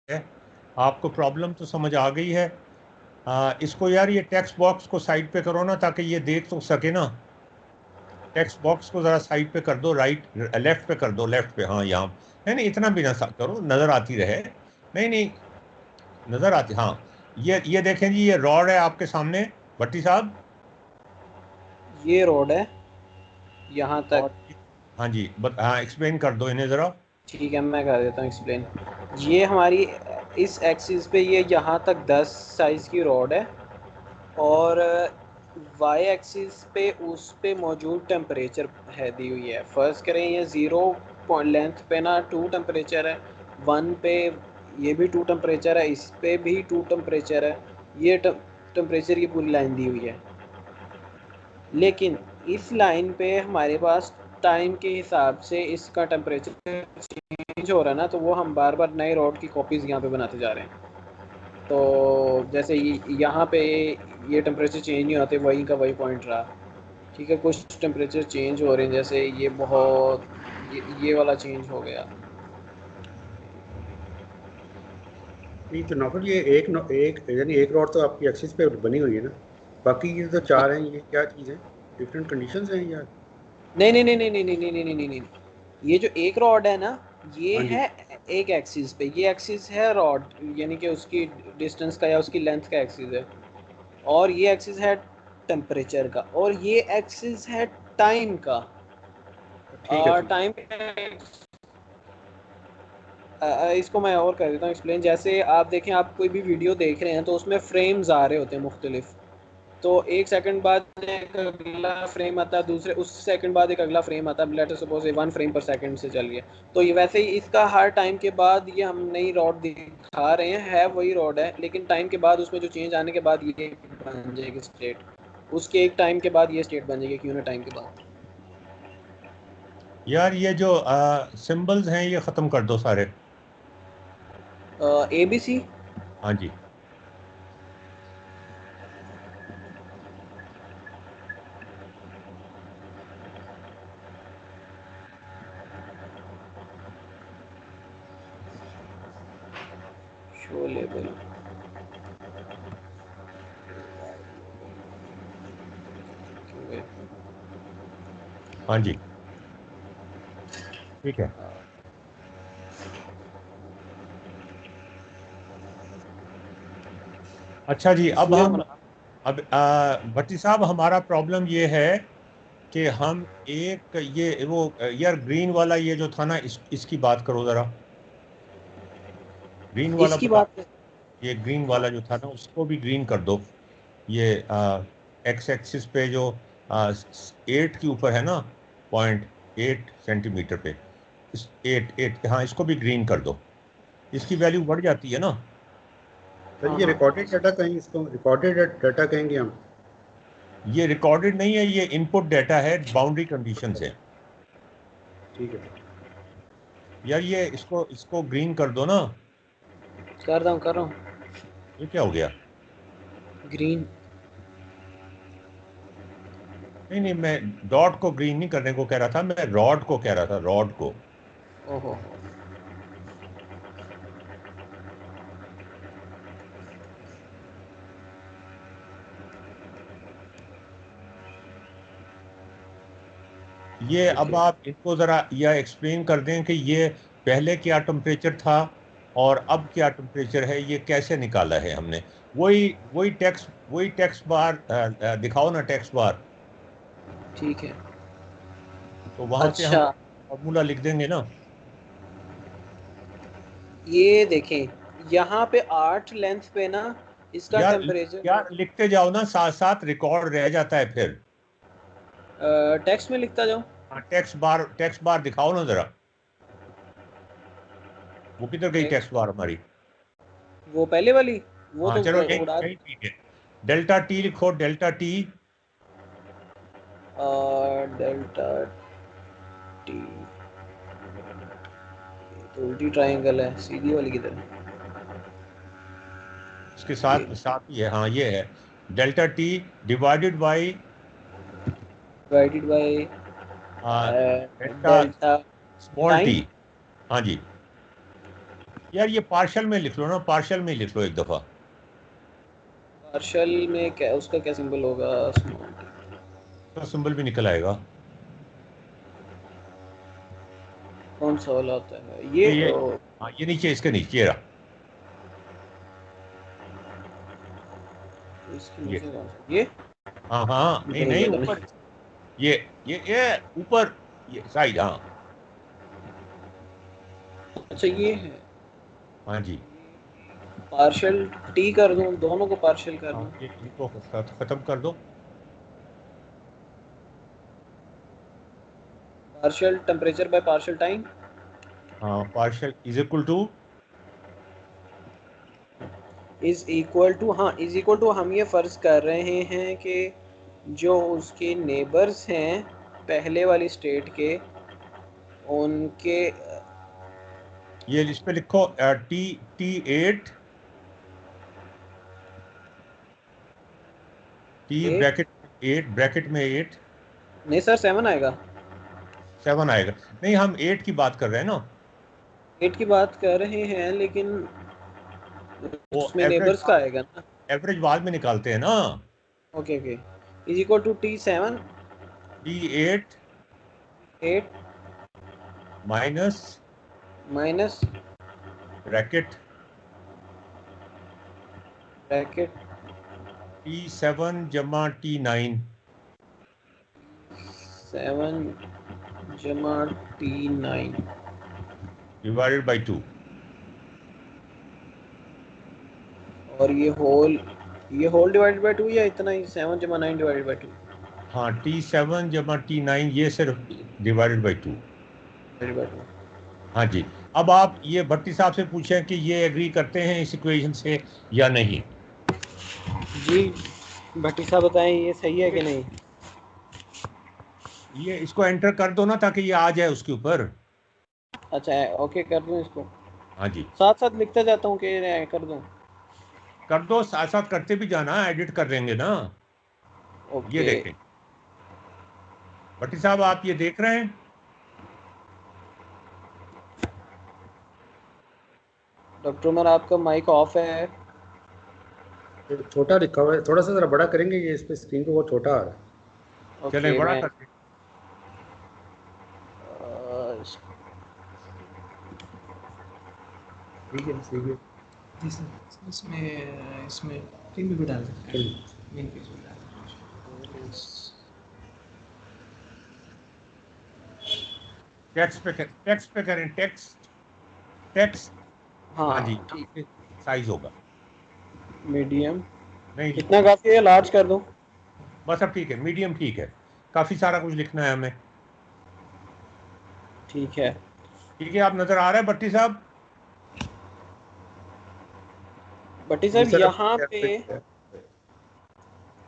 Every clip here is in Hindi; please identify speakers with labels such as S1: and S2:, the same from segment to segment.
S1: है। आपको प्रॉब्लम तो समझ आ गई है। इसको यार ये टेक्स्ट बॉक्स को साइड पे करो ना, ताकि ये देख तो सके ना। टेक्स्ट बॉक्स को जरा साइड पे कर दो, राइट लेफ्ट पे कर दो, लेफ्ट पे, हाँ यहाँ। नहीं नहीं, इतना भी ना करो, नजर आती रहे। नहीं नहीं, नजर आती, हाँ। ये देखें जी, ये रॉड है आपके सामने, भट्टी साहब।
S2: ये रोड है यहाँ तक।
S1: और हाँ जी, हाँ, एक्सप्लेन कर दो इन्हें जरा।
S2: ठीक है, मैं कर देता हूँ एक्सप्लेन। ये हमारी इस एक्सिस पे ये यहाँ तक 10 साइज़ की रॉड है, और वाई एक्सिस पे उस पे मौजूद टेम्परेचर है दी हुई है। फर्स्ट करें, ये 0 लेंथ पे ना 2 टेम्परेचर है, 1 पे ये भी 2 टेम्परेचर है, इस पे भी 2 टेम्परेचर है। ये टेम्परेचर की पूरी लाइन दी हुई है। लेकिन इस लाइन पे हमारे पास टाइम के हिसाब से इसका टेम्परेचर चेंज हो रहा है ना, तो वो हम बार बार नए रॉड की कॉपीज़ यहाँ पे बनाते जा रहे हैं। तो जैसे यहाँ पे ये टेम्परेचर चेंज नहीं होते, वही का वही पॉइंट रहा। ठीक है, कुछ टेम्परेचर चेंज हो रहे हैं, जैसे ये बहुत ये वाला चेंज हो गया।
S3: नहीं तो नौकर, ये एक यानी एक रॉड तो आपकी एक्सिस पे बनी हुई है ना, बाकी ये जो चार हैं ये क्या चीज़ है? डिफरेंट कंडीशंस हैं या?
S2: नहीं नहीं नहीं नहीं नहीं नहीं नहीं नहीं नहीं नहीं, ये जो एक रॉड है ना, ये
S3: हाँ जी।
S2: है एक एक्सिस पे, ये एक्सिस है रॉड, यानी कि उसकी डिस्टेंस का या उसकी लेंथ का एक्सिस है। और ये एक्सिस है टेम्परेचर का, और ये एक्सिस है टाइम का।
S3: ठीक है, ठीक
S2: टाइम, इसको मैं और कर देता हूँ एक्सप्लेन। जैसे आप देखें, आप कोई भी वीडियो देख रहे हैं तो उसमें फ्रेम्स आ रहे होते हैं मुख्तलिफ। तो एक सेकंड बाद एक अगला फ्रेम आता है, दूसरे उस सेकंड बाद एक अगला फ्रेम आता है। लेट अस सपोज 1 फ्रेम पर सेकंड से चल रही है। तो ये वैसे ही इसका हर टाइम के बाद ये हम नई रॉड दिखा रहे हैं, है वही रॉड है, लेकिन टाइम के बाद उसमें जो चेंज आने के बाद ये बन जाएगी स्टेट, उसके एक टाइम के बाद ये स्टेट बन जाएगी, क्यों ना टाइम के बाद।
S1: यार ये जो सिंबल्स हैं ये खत्म कर दो सारे।
S2: A B C.
S1: हाँ जी।
S2: Show label.
S1: हाँ जी, ठीक है। अच्छा जी, अब
S2: इसमें
S1: हम,
S2: हमारा
S1: अब भट्टी साहब, हमारा प्रॉब्लम ये है कि हम एक ये वो यार ग्रीन वाला ये जो था ना, इसकी बात करो जरा। ग्रीन वाला
S2: इसकी
S1: बता।
S2: बात।
S1: ये ग्रीन
S2: हाँ,
S1: वाला जो था ना, उसको भी ग्रीन कर दो। ये एक्स एक्सिस पे जो 8 के ऊपर है ना, 0.8 सेंटीमीटर पे, इस 8 8, हाँ, इसको भी ग्रीन कर दो। इसकी वैल्यू बढ़ जाती है ना।
S3: है।
S2: हाँ,
S3: ये
S2: हाँ।
S3: रिकॉर्डेड डाटा कहेंगे, इसको रिकॉर्डेड डाटा कहेंगे हम?
S1: ये रिकॉर्डेड नहीं है, ये इनपुट डाटा है, बाउंड्री कंडीशंस है।
S3: ठीक है।
S1: यार ये इसको इसको ग्रीन कर दो ना।
S2: कर रहा हूँ, कर रहा हूँ।
S1: ये क्या हो गया?
S2: ग्रीन।
S1: नहीं नहीं, मैं डॉट को ग्रीन नहीं करने को कह रहा था, मैं रॉड को कह रहा था, रॉड को।
S2: ओहो।
S1: ये अब
S2: ओके।
S1: आप इनको जरा यह एक्सप्लेन कर दें कि ये पहले क्या टेम्परेचर था और अब क्या टेम्परेचर है, ये कैसे निकाला है हमने। वही वही टेक्स्ट बार दिखाओ ना, टेक्स्ट बार।
S2: ठीक है।
S1: तो वहां पे हम
S2: अच्छा,
S1: फॉर्मूला लिख देंगे ना।
S2: ये देखें, यहाँ पे 8 लेंथ पे ना इसका
S1: यार
S2: टेम्परेचर
S1: यार लिखते जाओ ना, साथ साथ रिकॉर्ड रह जाता है फिर।
S2: टेक्स्ट में लिखता जाऊँ।
S1: हाँ, टेक्स्ट बार दिखाओ ना जरा। वो किधर गई टेक्स्ट
S2: टेक्स्ट,
S1: बार हमारी?
S2: वो पहले वाली, वो
S1: हाँ
S2: तो
S1: चलो, यही
S2: उड़ा।
S1: यही ठीक है। डेल्टा टी लिखो, डेल्टा टी।
S2: डेल्टा टी, तो उल्टी ट्रायंगल है, सीधी वाली किधर है?
S1: इसके
S2: ये
S1: साथ साथ ही है, हाँ ये है। Delta T divided by
S2: divided by
S1: delta
S2: delta
S1: small T.
S2: Time.
S1: हाँ जी। यार ये पार्शल में लिख लो ना, पार्शल में लिख लो एक दफा।
S2: पार्शल में क्या उसका क्या सिंबल होगा?
S1: तो सिंबल भी निकल आएगा।
S2: कौन सा वाला होता है ये?
S1: ये हाँ, ये नीचे, इसके नीचे ये रहा।
S2: इसके
S1: ये
S2: नीचे कौन सा? ये
S1: हाँ हाँ, नहीं
S2: नहीं
S1: नहीं,
S2: पता
S1: ऊपर।
S2: नहीं।
S1: ये ये ऊपर, ये साइड, हाँ।
S2: अच्छा ये है।
S1: हाँ जी।
S2: पार्शियल टी कर दूं, दोनों को पार्शियल कर
S1: हाँ,
S2: दूं?
S1: ये इनको खत्म कर दो।
S2: Partial temperature by partial time
S1: हाँ, partial is equal to.
S2: Is equal to, हाँ इज इक्वल टू हम ये फर्ज कर रहे हैं कि जो उसके नेबर्स हैं पहले वाली स्टेट के, उनके
S1: ये इस पे लिखो T T8, T
S2: eight,
S1: bracket 8, bracket में 8।
S2: नहीं सर 7 आएगा।
S1: 7 आएगा। नहीं, हम 8 की बात कर रहे हैं ना।
S2: 8 की बात कर रहे हैं लेकिन
S1: वो
S2: उसमें
S1: एवरेज,
S2: नेबर्स का आएगा ना।
S1: एवरेज बाद में निकालते हैं ना।
S2: Okay okay. Is equal to T7
S1: T8
S2: 8
S1: minus
S2: minus
S1: bracket
S2: bracket
S1: T7 जमा T9
S2: 7 जमा T9
S1: डिवाइडेड बाई 2।
S2: और ये होल डिवाइडेड बाय 2 या इतना ही 7 जमा 9 डिवाइडेड बाय 2
S1: हाँ, T7 जमा T9 ये सिर्फ डिवाइडेड बाई 2।
S2: Divided by 2?
S1: हाँ जी। अब आप ये भट्टी साहब से पूछें कि ये एग्री करते हैं इस इक्वेशन से या नहीं।
S2: जी भट्टी साहब बताएं ये सही है कि नहीं?
S1: ये इसको एंटर कर दो ना ताकि ये आ जाए उसके ऊपर।
S2: अच्छा ओके कर दूं इसको?
S1: हाँ जी,
S2: साथ साथ लिखता जाता हूँ कि कर दूं?
S1: कर दो, साथ साथ करते भी जाना, एडिट कर देंगे ना। ये
S2: ओके।
S1: देखें भट्टी साहब, आप ये देख रहे हैं।
S2: डॉक्टर उमर आपका माइक ऑफ है।
S3: छोटा लिखा हुआ है, थोड़ा सा जरा बड़ा करेंगे, ये इस पे स्क्रीन पे बहुत छोटा आ रहा है।
S1: चलें
S2: ओके
S1: बड़ा
S2: मैं
S1: करते हैं।
S3: ठीक है, ठीक है।
S4: इसमें इसमें पिन भी डाल सकते हैं, मेन पेज में डाल सकते हैं।
S1: टेक्स्ट पे करें, टेक्स्ट टेक्स्ट। हाँ जी,
S2: हाँ ठीक।
S1: साइज होगा।
S2: मीडियम
S1: नहीं,
S2: कितना काफी है? लार्ज कर दूं?
S1: बस अब ठीक है, मीडियम ठीक है। काफी सारा कुछ लिखना है हमें।
S2: ठीक है।
S1: ठीक है, आप नजर आ रहे हैं भट्टी साहब?
S2: भट्टी
S3: जी
S2: साहब
S3: सर,
S2: यहाँ पे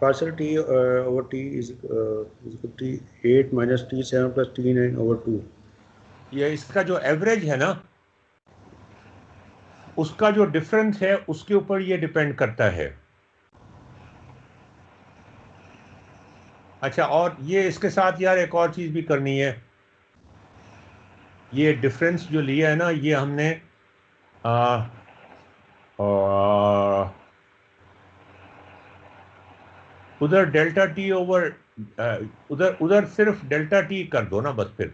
S3: partial T over T is T8 minus T7 plus T9 over 2।
S1: ये इसका जो एवरेज है ना, उसका जो डिफरेंस है उसके ऊपर ये डिपेंड करता है। अच्छा, और ये इसके साथ यार एक और चीज भी करनी है। ये डिफरेंस जो लिया है ना, ये हमने आ, आ, उधर डेल्टा टी ओवर, उधर उधर सिर्फ डेल्टा टी कर दो ना बस। फिर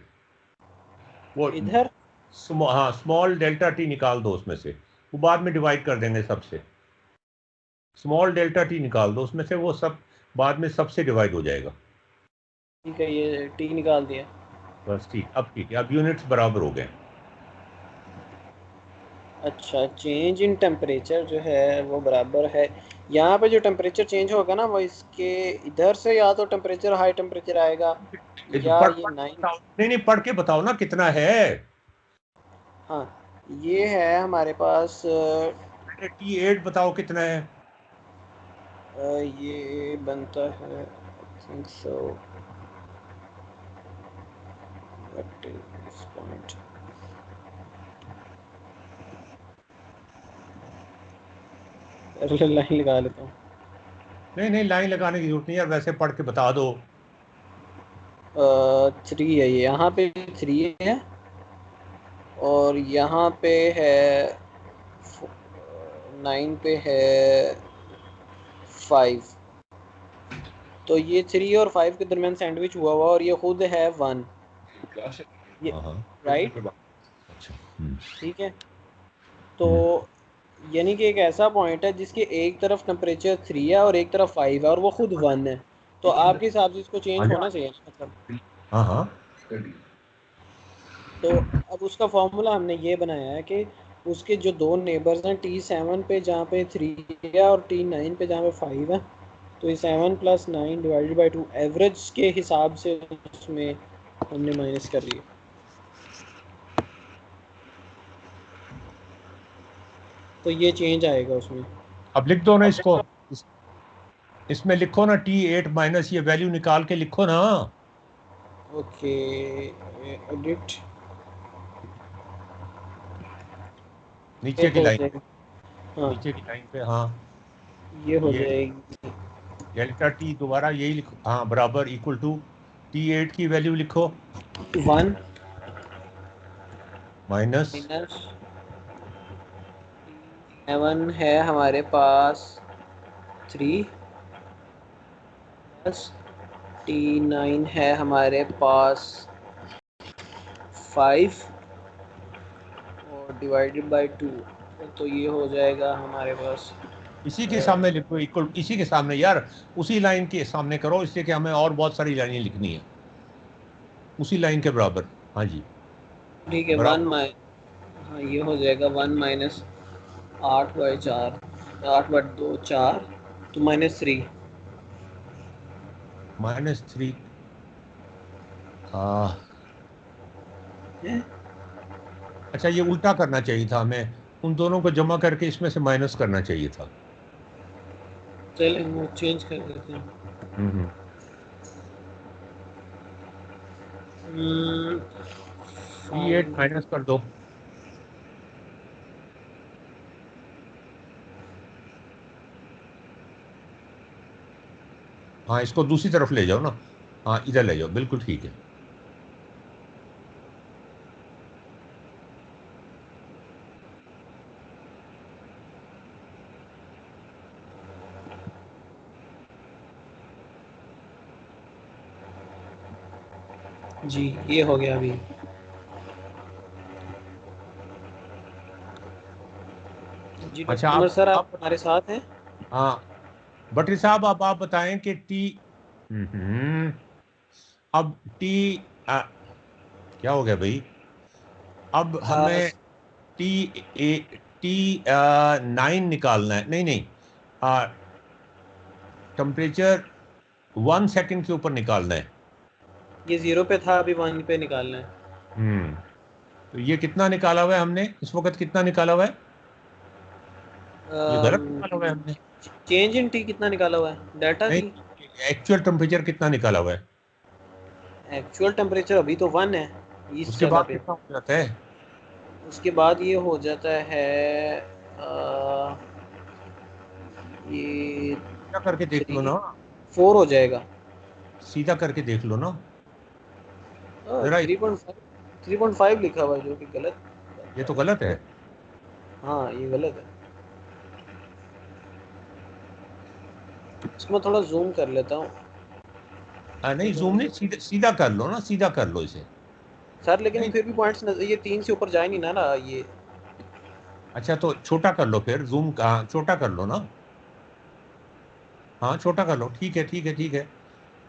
S1: वो
S2: इधर
S1: हाँ, स्मॉल डेल्टा टी निकाल दो उसमें से। वो बाद में डिवाइड कर देंगे सबसे। स्मॉल डेल्टा टी निकाल दो उसमें से, वो सब बाद में सबसे डिवाइड हो जाएगा।
S2: ठीक है, ये टी निकाल दिया।
S1: बस ठीक, अब ठीक है, अब यूनिट्स बराबर हो गए।
S2: अच्छा चेंज इन टेम्परेचर जो है वो बराबर है। यहाँ पे जो टेम्परेचर चेंज होगा ना वो इसके इधर से या तो टेम्परेचर हाई टेम्परेचर आएगा या
S1: पढ़
S2: ये
S1: पढ़
S2: 9।
S1: बताओ, नहीं नहीं, पढ़ के बताओ ना कितना है।
S2: हाँ ये है हमारे पास
S1: पहले T8 बताओ कितना है।
S2: ये बनता है I think so point. Line लगा लेता हूँ।
S1: नहीं नहीं, लाइन लगाने की जरूरत नहीं यार, वैसे पढ़ के बता दो।
S2: 3 है ये, यहाँ पे 3 है और यहाँ पे है 9 पे है 5, तो ये 3 और 5 के दरमियान सैंडविच हुआ हुआ और ये खुद है 1, ये राइट, ठीक है। तो यानी कि एक ऐसा पॉइंट है जिसके एक तरफ टेम्परेचर 3 है और एक तरफ 5 है और वो खुद 1 है, तो आपके हिसाब से इसको चेंज होना चाहिए मतलब।
S1: हाँ हाँ।
S2: तो अब उसका फॉर्मूला हमने ये बनाया है कि उसके जो दो नेबर्स हैं T7 पे जहाँ पे 3 है और T9 पे जहाँ पे 5 है, तो ये 7 + 9 डिवाइडेड बाई 2 एवरेज के हिसाब से उसमें हमने माइनस कर लिया। तो ये चेंज आएगा उसमें।
S1: अब लिख दो ना इसको, इसमें लिखो ना T8 माइनस ये वैल्यू निकाल के लिखो ना।
S2: ओके एडिट,
S1: नीचे की लाइन,
S2: हाँ
S1: नीचे की लाइन पे, हाँ
S2: ये हो
S1: ये
S2: जाएगी
S1: डेल्टा टी दोबारा यही लिखो, हाँ बराबर इक्वल टू T8 की वैल्यू लिखो
S2: 1
S1: माइनस
S2: 7 है हमारे पास 3 प्लस T9 है हमारे पास 5 और डिवाइडेड बाई 2, तो ये हो जाएगा हमारे पास।
S1: इसी के सामने लिखो इक्वल, इसी के सामने यार, उसी लाइन के सामने करो, इसलिए कि हमें और बहुत सारी लाइनें लिखनी है उसी लाइन के बराबर। हाँ जी
S2: ठीक है, हाँ ये हो जाएगा 1 - 8/4, 8/2 4, तो -3
S1: -3। अच्छा ये उल्टा करना चाहिए था हमें, उन दोनों को जमा करके इसमें से माइनस करना चाहिए था।
S2: चलिए वो चेंज कर देते हैं।
S1: T8 माइनस कर दो। हाँ इसको दूसरी तरफ ले जाओ ना, हाँ इधर ले जाओ, बिल्कुल ठीक है।
S2: जी ये हो गया अभी। जी
S1: अच्छा
S2: डॉक्टर सर आप
S1: आप
S2: हमारे साथ हैं?
S1: हाँ भट्टी साहब, अब आप बताएं कि अब टी क्या हो गया भाई, अब हमें टी टी 9 निकालना है, नहीं नहीं, टेम्परेचर 1 सेकंड के ऊपर निकालना है।
S2: ये 0 पे था, अभी 1 पे निकालना है।
S1: तो ये कितना निकाला हुआ है हमने इस वक्त, कितना निकाला हुआ है? ये गलत निकाला हुआ है हमने।
S2: चेंज इन टी कितना निकाला हुआ है डेल्टा
S1: नहीं,
S2: टी?
S1: एक्चुअल टेम्परेचर कितना निकाला हुआ है?
S2: एक्चुअल टेम्परेचर अभी तो 1 है इस
S1: उसके
S2: जगह
S1: बाद
S2: पे।
S1: कितना हो जाता है?
S2: उसके बाद ये हो जाता है ये
S1: सीधा करके देख लो
S2: 3
S1: ना,
S2: 4 हो जाएगा।
S1: सीधा करके देख लो ना जरा।
S2: 3.5 लिखा हुआ है जो कि गलत।
S1: ये तो गलत है।
S2: हाँ ये गलत है। इसमें थोड़ा जूम कर लेता हूँ।
S1: नहीं जूम नहीं, सीधा सीधा कर लो ना, सीधा कर लो इसे।
S2: सर लेकिन
S1: नहीं,
S2: फिर भी पॉइंट्स ये 3 से ऊपर जाए नहीं ना रहा ये।
S1: अच्छा तो छोटा कर लो फिर, जूम छोटा कर लो ना, हाँ छोटा कर लो, ठीक है ठीक है ठीक है।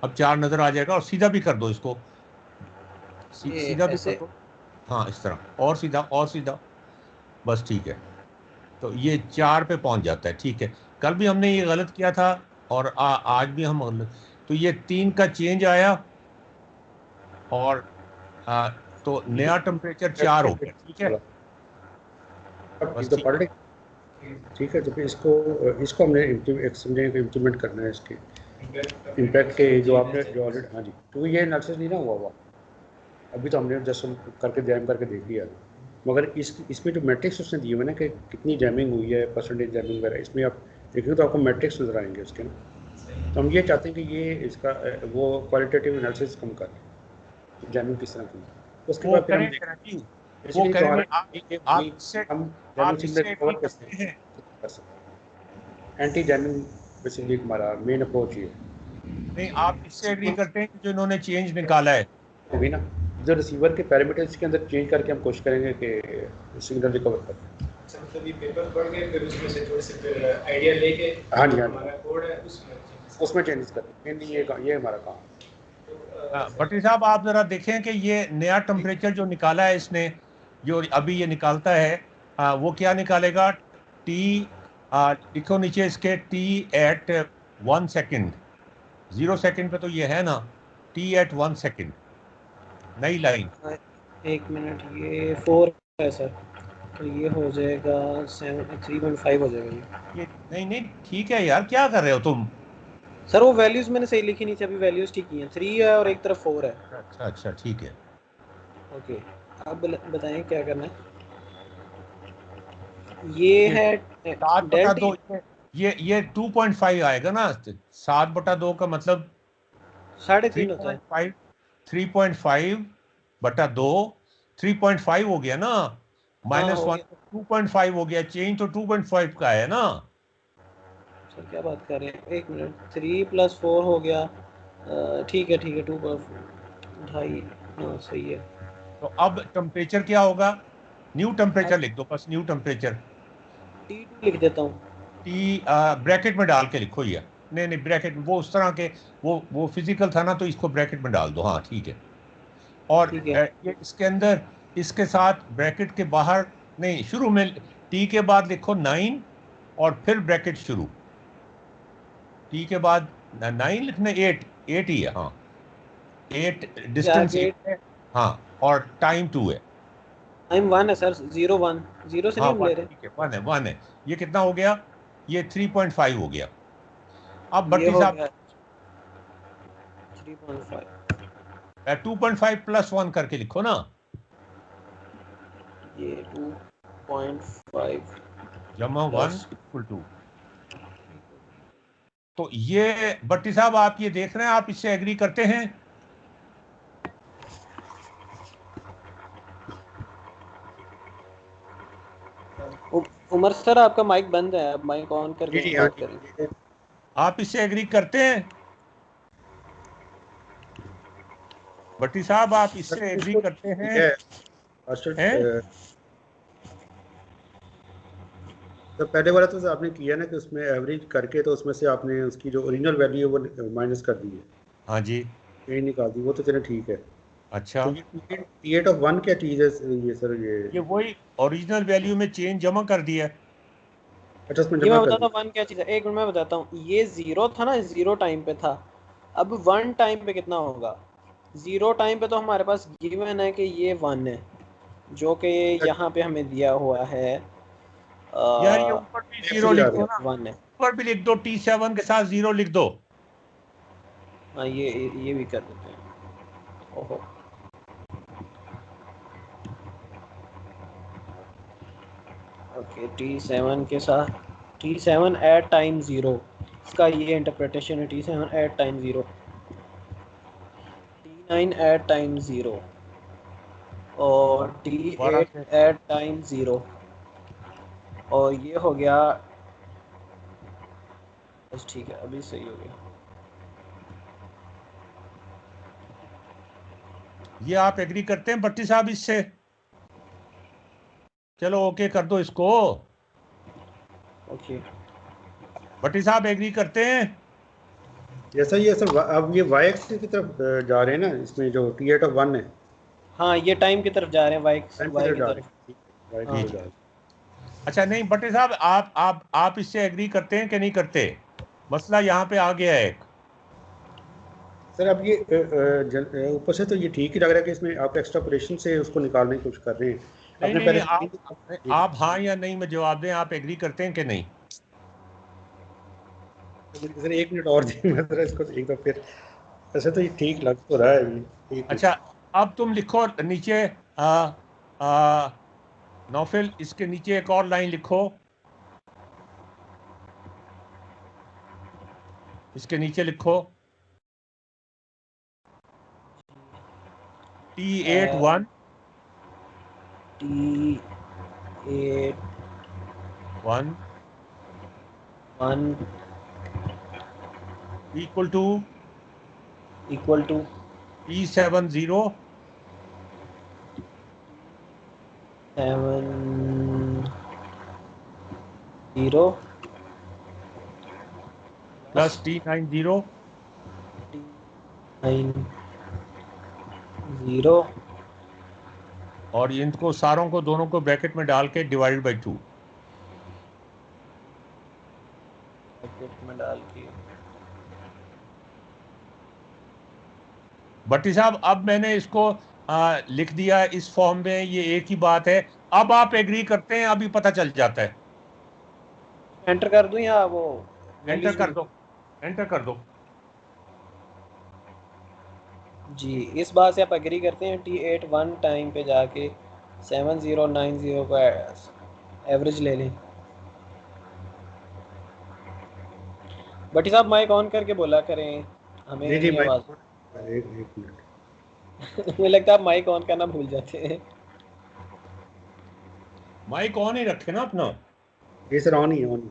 S1: अब 4 नजर आ जाएगा, और सीधा भी कर दो इसको,
S2: ये
S1: सीधा भी कर
S2: ऐसे।
S1: दो। हाँ इस तरह, और सीधा और सीधा, बस ठीक है। तो ये 4 पे पहुंच जाता है, ठीक है। कल भी हमने ये गलत किया था, और आज भी हम गलत, तो ये 3 का चेंज आया, और तो नया टेम्परेचर 4 हो गया, ठीक है, बस
S3: तो
S1: ठीक
S3: पढ़
S1: है।
S3: ले, ठीक है। तो फिर इसको हमने इम्प्लीमेंट करना है, इसके इम्पैक्ट के जो आपने जो ऑलरेडी, हाँ जी, तो ये एनालिसिस नहीं ना हुआ अभी, तो हमने जस्ट करके जैम करके देख लिया, मगर इसमें जो मैट्रिक्स उसने दिए हुए ना कि कितनी जैमिंग हुई है, परसेंटेज जैमिंग वगैरह, इसमें आप देखेंगे तो आपको मैट्रिक्स नजर आएंगे उसके ना। तो हम ये चाहते हैं कि ये इसका वो क्वालिटेटिव एनालिसिस कम कर, जैमिंग किस तरह की, उसके
S1: वो
S3: बाद फिर हम
S1: करेंगे
S3: देखें
S1: राजीव, वो
S3: बेसिकली तो
S1: करेंगे।
S3: हमारा
S1: आप इससे
S3: हम
S1: आप इससे एग्री करते हैं?
S3: एंटी जैमिंग बेसिकली हमारा मेन अप्रोच ही है।
S1: नहीं, आप इससे एग्री करते हैं कि जो इन्होंने चेंज निकाला है
S3: होगी ना, जो रिसीवर के पैरामीटर्स के अंदर चेंज करके हम कोशिश करेंगे कि सिग्नल रिकवर करें।
S5: मतलब ये पेपर पढ़ के फिर उसमें से थोड़े से आइडिया लेके
S3: हाँ जी,
S5: हमारा कोड है
S3: उसमें चेंजेस करें। नहीं, ये हमारा काम है।
S1: भट्टी साहब, आप जरा देखें कि ये नया टेम्परेचर जो निकाला है इसने, जो अभी ये निकालता है, वो क्या निकालेगा? टी, लिखो नीचे इसके, टी एट 1 सेकेंड। 0 सेकेंड पे तो ये है ना, टी एट 1 सेकेंड, नई लाइन।
S2: 1 मिनट, ये 4 है सर, तो ये हो जाएगा 3.5 हो जाएगा
S1: ये नहीं नहीं ठीक है यार, क्या कर रहे हो तुम?
S2: सर। वो वैल्यूज मैंने सही लिखी नीचे, अभी वैल्यूज ठीक की हैं। 3 है और एक तरफ 4 है।
S1: अच्छा अच्छा, ठीक है।
S2: ओके, अब बताएं क्या करना है। ये है
S1: 7/2, ये 2.5 आएगा ना। 7/2 का मतलब
S2: 3.5 होता है।
S1: 3.5/2 3.5 हो गया ना, -1 2.5 हो गया। चेंज तो 2.5 का है ना।
S2: सर क्या बात कर रहे हैं, 1 मिनट। 3 + 4 हो गया, ठीक है 2.5, हाँ सही है।
S1: तो अब टेम्परेचर क्या होगा? न्यू टेम्परेचर लिख दो, बस न्यू टेम्परेचर।
S2: T2 लिख देता हूँ।
S1: टी ब्रैकेट में डाल के लिखो ये। नहीं नहीं, ब्रैकेट में, वो उस तरह के, वो फिजिकल था ना, तो इसको ब्रैकेट में डाल दो। हाँ ठीक है। और
S2: ठीक है।
S1: ये इसके अंदर, इसके साथ ब्रैकेट के बाहर नहीं, शुरू में टी के बाद लिखो 9 और फिर ब्रैकेट शुरू। टी के बाद 9 लिखना, 8 ही है। हाँ, 8, डिस्टेंस 8 है। हाँ, और टाइम 2 है।
S2: टाइम 1 है सर, 0 1 0 से
S1: हाँ,
S2: नहीं हम
S1: 1
S2: ले रहे।
S1: ठीक है, 1 है। ये कितना हो गया? ये 3.5 हो गया। अब
S2: ये
S1: भट्टी
S2: हो
S1: साहब,
S2: गया 3.5।
S1: 2.5 + 1 करके लिखो ना।
S2: ये 2.5
S1: जमा 1
S2: प्लस
S1: = 2। तो ये भट्टी साहब, आप ये देख रहे हैं, आप इससे एग्री करते हैं?
S2: उमर सर आपका माइक बंद है, आप माइक ऑन करके
S3: जी
S2: बात करें।
S1: आप इससे एग्री करते हैं? भट्टी साहब, आप इससे एग्री करते हैं? हैं?
S3: तो पहले वाला तो आपने किया ना कि उसमें एवरेज करके तो उसमें से आपने उसकी जो ओरिजिनल वैल्यू है वो माइनस कर दी है।
S1: हाँ जी।
S3: यही निकाल दी, वो तो चलो ठीक है।
S1: अच्छा,
S3: तो ये T8 क्या चीज़ है ये सर?
S1: ये वही ओरिजिनल वैल्यू में चेंज जमा कर दिया है।
S3: अच्छा, उसमें
S2: ये
S3: जमा
S2: मैं
S3: कर
S2: बताता
S3: दी।
S2: हूँ 1 क्या चीज़ है। 1 मिनट मैं बताता हूँ। ये 0 था ना, 0 टाइम पे था। अब 1 टाइम पे कितना होगा? 0 टाइम पे तो हमारे पास गिवन है कि ये 1 है, जो कि यहाँ पे हमें दिया हुआ है।
S1: यार, ये ऊपर भी 0 लिख दो ना,
S2: 1 है।
S1: ऊपर भी लिख दो, T7 के साथ 0 लिख दो।
S2: हाँ, ये भी कर देते हैं। ओहो, ओके। T7 के साथ, T7 एट टाइम 0, इसका ये इंटरप्रिटेशन है। T7 at time 0, T9 at time 0 और
S1: दोबारा
S2: T8
S1: से
S2: एट टाइम 0। और ये हो गया, बस ठीक है, अभी सही हो गया।
S1: ये आप एग्री करते हैं भट्टी साहब इससे? चलो ओके कर दो इसको।
S2: ओके,
S1: भट्टी साहब एग्री करते हैं?
S3: जैसा ये सर अब ये वाई एक्सिस की तरफ जा रहे हैं ना, इसमें जो T8 है,
S2: हाँ ये टाइम की तरफ जा रहे हैं, वाई
S3: टाइम की
S2: वाई
S3: तरफ
S2: की
S3: जा
S2: तरफ।
S3: रहे हैं। वाई की
S2: हाँ
S3: तरफ जा रहे हैं।
S1: अच्छा, नहीं भट्टी साहब, आप इससे एग्री करते हैं कि नहीं करते? मसला यहाँ पे आ गया है एक।
S3: सर अब ये ऊपर से तो ये ठीक ही लग रहा है कि इसमें आप एक्स्ट्रापोलेशन से उसको निकालने की कोशिश कर रहे हैं।
S1: नहीं
S3: अपने
S1: नहीं नहीं,
S3: पहले
S1: आप हाँ या नहीं में जवाब दें। आप एग्री करते हैं कि नहीं?
S3: सर 1 मिनट और दें, मैं जरा इसको एक बार फिर। ऐसे तो ये ठीक लग तो रहा है ये
S1: अच्छा, अब तुम लिखो नीचे, नौफिल, इसके नीचे एक और लाइन लिखो। इसके नीचे लिखो T8 1
S2: T8
S1: 1 equal to P70 plus T90 और इनको सारों को दोनों को ब्रैकेट में डाल के डिवाइडेड बाई 2
S2: ब्रैकेट में डाल के।
S1: भट्टी साहब अब मैंने इसको लिख दिया इस फॉर्म में, ये एक ही बात है। अब आप एग्री करते हैं, अभी पता चल जाता है।
S2: एंटर कर दूं या वो
S1: एंटर कर दो, एंटर कर दो
S2: जी। इस बात से आप एग्री करते हैं T8 1 टाइम पे जाके 7090 का एवरेज ले लें। भट्टी साहब माइक ऑन करके बोला करें, हमें
S3: जी
S2: आवाज
S3: एक मिनट
S2: मुझे लगता है आप माइक ऑन करना भूल जाते हैं।
S1: माइक ऑन ही रखे ना अपना।
S3: ये सर ऑन ही है, ऑन ही।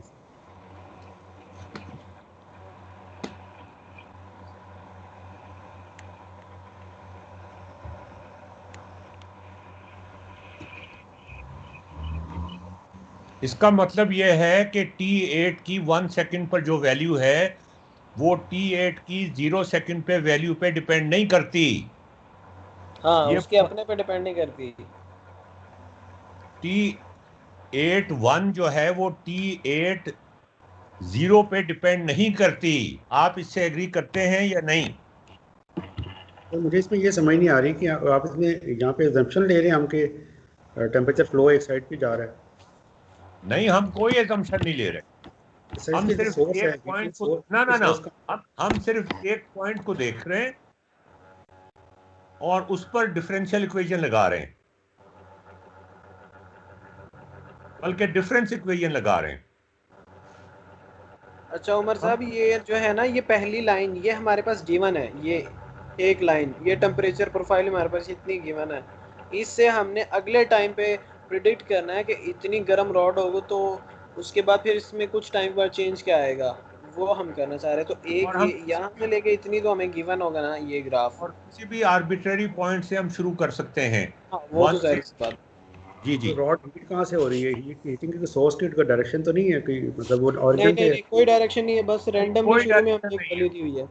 S1: इसका मतलब यह है कि T8 की 1 सेकंड पर जो वैल्यू है वो T8 की 0 सेकंड पे वैल्यू पे डिपेंड नहीं करती।
S2: हाँ,
S1: ये
S2: उसके अपने पे डिपेंड नहीं करती।
S3: T8
S1: 1 जो है वो T8 0 पे डिपेंड नहीं करती। आप इससे एग्री करते हैं या नहीं?
S3: तो मुझे इसमें ये समझ नहीं आ रही कि आप इसमें यहाँ पे एजम्पशन ले रहे हैं हम कि टेम्परेचर फ्लो एक साइड पे जा रहा है।
S1: नहीं, हम कोई एजम्पशन नहीं ले रहे।
S3: सर
S1: हम
S3: इसके जो
S1: सिर्फ
S3: सोर्स है,
S1: एक पॉइंट को ना हम सिर्फ एक पॉइंट को देख रहे हैं और उस पर डिफरेंशियल इक्वेशन लगा रहे हैं, बल्कि डिफरेंस इक्वेशन लगा रहे हैं।
S2: अच्छा उमर साहब, ये जो है ना, ये पहली लाइन ये हमारे पास गिवन है, ये एक लाइन, ये टेम्परेचर प्रोफाइल हमारे पास इतनी गिवन है। इससे हमने अगले टाइम पे प्रिडिक्ट करना है कि इतनी गर्म रॉड होगी तो उसके बाद फिर इसमें कुछ टाइम बाद चेंज क्या आएगा, वो हम करना चाह रहे हैं। तो एक
S1: और
S2: ये
S1: हम
S2: यहाँ से लेके इतनी तो हमें गिवन होगा ना ये ग्राफ।
S1: और किसी भी आर्बिट्रेरी पॉइंट से हम शुरू कर सकते हैं।
S2: हाँ वो तो
S1: 1 से
S2: जाहिर सी बात।
S1: जी
S3: तो रॉड हीट कहाँ से हो रही है? हीटिंग की सोर्स की का डायरेक्शन तो नहीं है कि मतलब वो
S2: नहीं
S3: ओरिजिन
S2: नहीं
S3: से?
S2: नहीं, कोई डायरेक्शन नहीं है, बस रैंडमली
S1: कोई
S2: शुरू में
S1: डायरेक्शन
S2: हमने एक
S1: नहीं है।
S2: वैल्यू दी हुई है।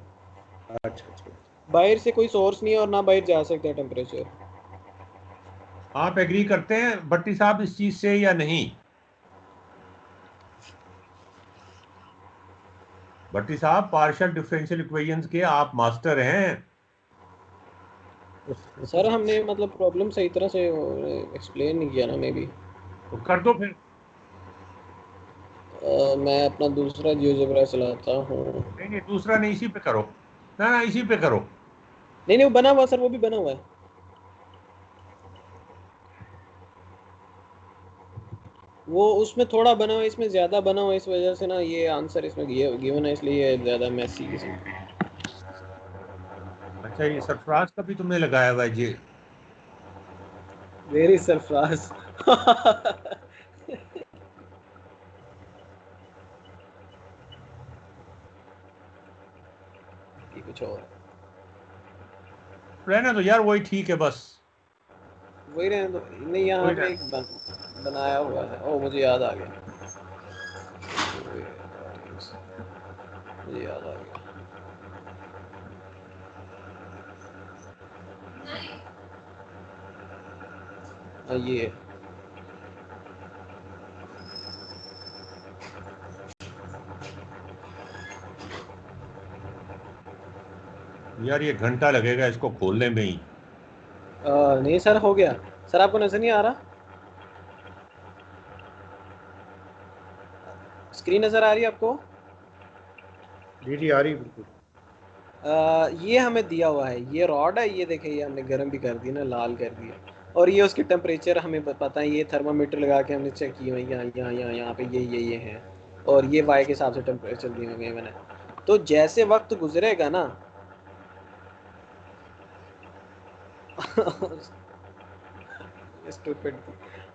S3: अच्छा अच्छा।
S2: बाहर से कोई सोर्स नहीं है और ना बाहर जा सकता है टेम्परेचर।
S1: आप एग्री करते हैं भट्टी साहब इस चीज से या नहीं? भट्टी साहब, पार्शियल डिफरेंशियल इक्वेशंस के आप मास्टर हैं।
S2: सर हमने मतलब प्रॉब्लम सही तरह से एक्सप्लेन नहीं किया ना, मे बी।
S1: तो कर दो फिर।
S2: मैं अपना दूसरा जियोजेब्रा चलाता हूँ।
S1: नहीं नहीं, दूसरा नहीं, इसी पे करो ना, ना इसी पे करो।
S2: नहीं नहीं, वो बना हुआ सर, वो भी बना हुआ है। वो उसमें थोड़ा बना हुआ है, इसमें ज़्यादा बना हुआ है, इस वजह से ना ये आंसर इसमें गिवन है, इसलिए ये ज़्यादा मैसी किस्म।
S1: अच्छा, ये सरफराज का भी तुमने लगाया हुआ है जी?
S2: वेरी सरफराज। ये कुछ और
S1: रहने दो यार, वही ठीक है बस।
S2: वही रहने दो। नहीं, यहाँ पे एक बनाया हुआ है। ओ मुझे याद आ गया, मुझे याद आ गया। ये
S1: यार ये घंटा लगेगा इसको खोलने में ही।
S2: नहीं सर, हो गया। सर आपको नजर नहीं आ रहा? स्क्रीन नजर आ रही है आपको?
S3: जी आ रही बिल्कुल।
S2: ये हमें दिया हुआ है, ये रॉड है, ये देखें, ये हमने गर्म भी कर दी ना, लाल कर दिया। और ये उसके टेम्परेचर हमें पता है, ये थर्मामीटर लगा के हमने चेक किया, यहाँ यहाँ यहाँ यहाँ पे ये हैं। और ये वाई के हिसाब से टेम्परेचर दिए हुए मैंने। तो जैसे वक्त गुजरेगा ना स्टूपिड।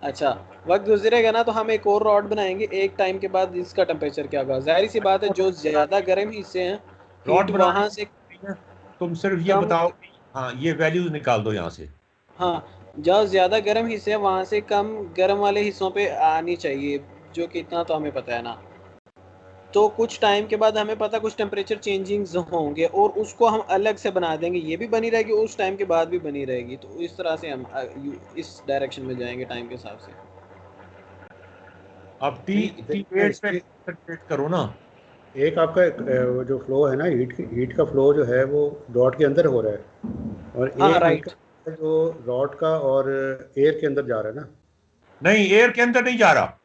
S2: अच्छा, वक्त गुजरेगा ना तो हम एक और रॉड बनाएंगे, एक टाइम के बाद इसका टेम्परेचर क्या होगा। जाहिर सी बात है जो ज़्यादा गर्म हिस्से हैं
S1: रॉड
S2: हीट
S1: बनाने
S2: वहाँ
S1: की
S2: से
S1: नहीं है, तुम सिर्फ ये
S2: कम,
S1: बताओ कि हाँ ये वैल्यूज निकाल दो यहाँ से।
S2: हाँ जो ज़्यादा गर्म हिस्से हैं वहाँ से कम गर्म वाले हिस्सों पे आनी चाहिए, जो कि इतना तो हमें पता है ना। तो कुछ टाइम के बाद हमें पता कुछ टेम्परेचर चेंजिंग्स होंगे और उसको हम अलग से बना देंगे, ये भी बनी रहेगी उस टाइम के बाद भी बनी रहेगी। तो इस तरह से हम इस डायरेक्शन में जाएंगे टाइम के हिसाब से।
S1: अब टी
S3: नहीं,
S1: टी
S3: देखना
S1: 8 पे
S3: इसकी
S1: कंसंट्रेट करो ना।
S3: एक आपका वो जो फ्लो है ना, हीट का फ्लो जो है वो डॉट के अंदर हो रहा है, और
S2: हाँ
S3: एक हीट
S2: राइट।
S3: का जो रॉड का और एयर के अंदर जा रहा है ना।
S1: नहीं, एयर के अंदर नहीं जा रहा।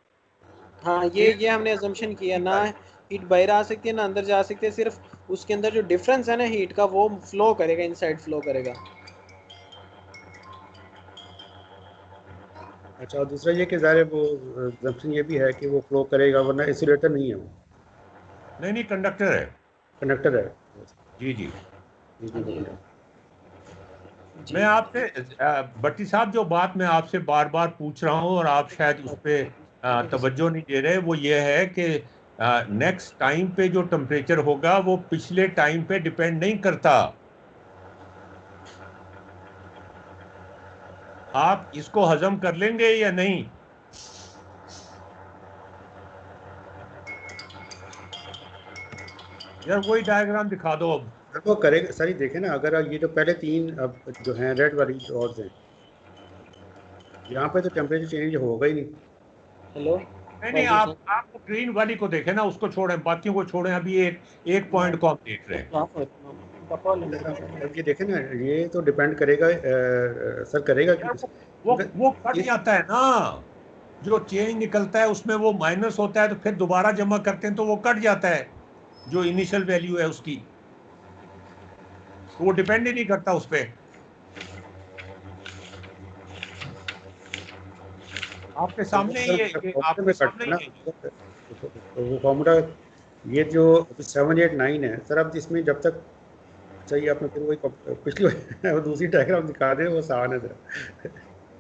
S2: हाँ
S1: एयर
S2: ये हमने अजम्पशन किया ना,
S1: जा रहा
S2: हीट बाहर आ सकती है ना अंदर जा सकती है, सिर्फ उसके अंदर जो डिफरेंस है ना हीट का वो फ्लो करेगा, इनसाइड फ्लो करेगा।
S3: अच्छा, और दूसरा ये कि ज़ाहिर है वो assumption ये भी है कि वो फ्लो करेगा, वरना इंसुलेटर नहीं है वो,
S1: नहीं नहीं, कंडक्टर है।
S3: कंडक्टर है।
S1: जी जी।
S3: बिजली का
S2: जी
S3: कंडक्टर।
S1: मैं
S2: जी।
S1: आपसे भट्टी साहब जो बात मैं आपसे बार बार पूछ रहा हूँ और आप शायद उस पर तवज्जो नहीं दे रहे, वो ये है कि नेक्स्ट टाइम पे जो टेम्परेचर होगा वो पिछले टाइम पे डिपेंड नहीं करता। आप इसको हजम कर लेंगे या नहीं? यार वही डायग्राम दिखा दो अब।
S3: अब वो करेगा सारी, देखे ना, अगर ये जो पहले तीन अब जो हैं रेड वाली डॉट्स हैं, यहाँ पे तो टेम्परेचर चेंज होगा ही नहीं।
S2: हेलो
S1: नहीं नहीं,
S2: वालेकुम
S1: आप ग्रीन वाली को देखें ना, उसको छोड़ें, बाकियों को छोड़ें। अभी एक एक पॉइंट को हम देख रहे हैं।
S3: अब ये देखें ना, ये तो डिपेंड करेगा सर, करेगा कि
S1: यार वो कट
S3: ये
S1: जाता है ना, जो चेंज निकलता है उसमें वो माइनस होता है, तो फिर दोबारा जमा करते हैं तो वो कट जाता है, जो इनिशियल वैल्यू है उसकी। तो वो डिपेंड ही नहीं करता उस पर। आपके
S3: तो वो
S1: सामने ही
S3: सर
S1: ये
S3: फॉर्मूले
S1: आपके
S3: में कट
S1: सामने
S3: ना,
S1: ही है।
S3: तो वो फॉर्मूला, ये जो 7 8 9 है सर, अब इसमें जब तक, अच्छा ये आपने फिर वही पिछली वो दूसरी डायग्राम दिखा दे, वो आसान है जरा।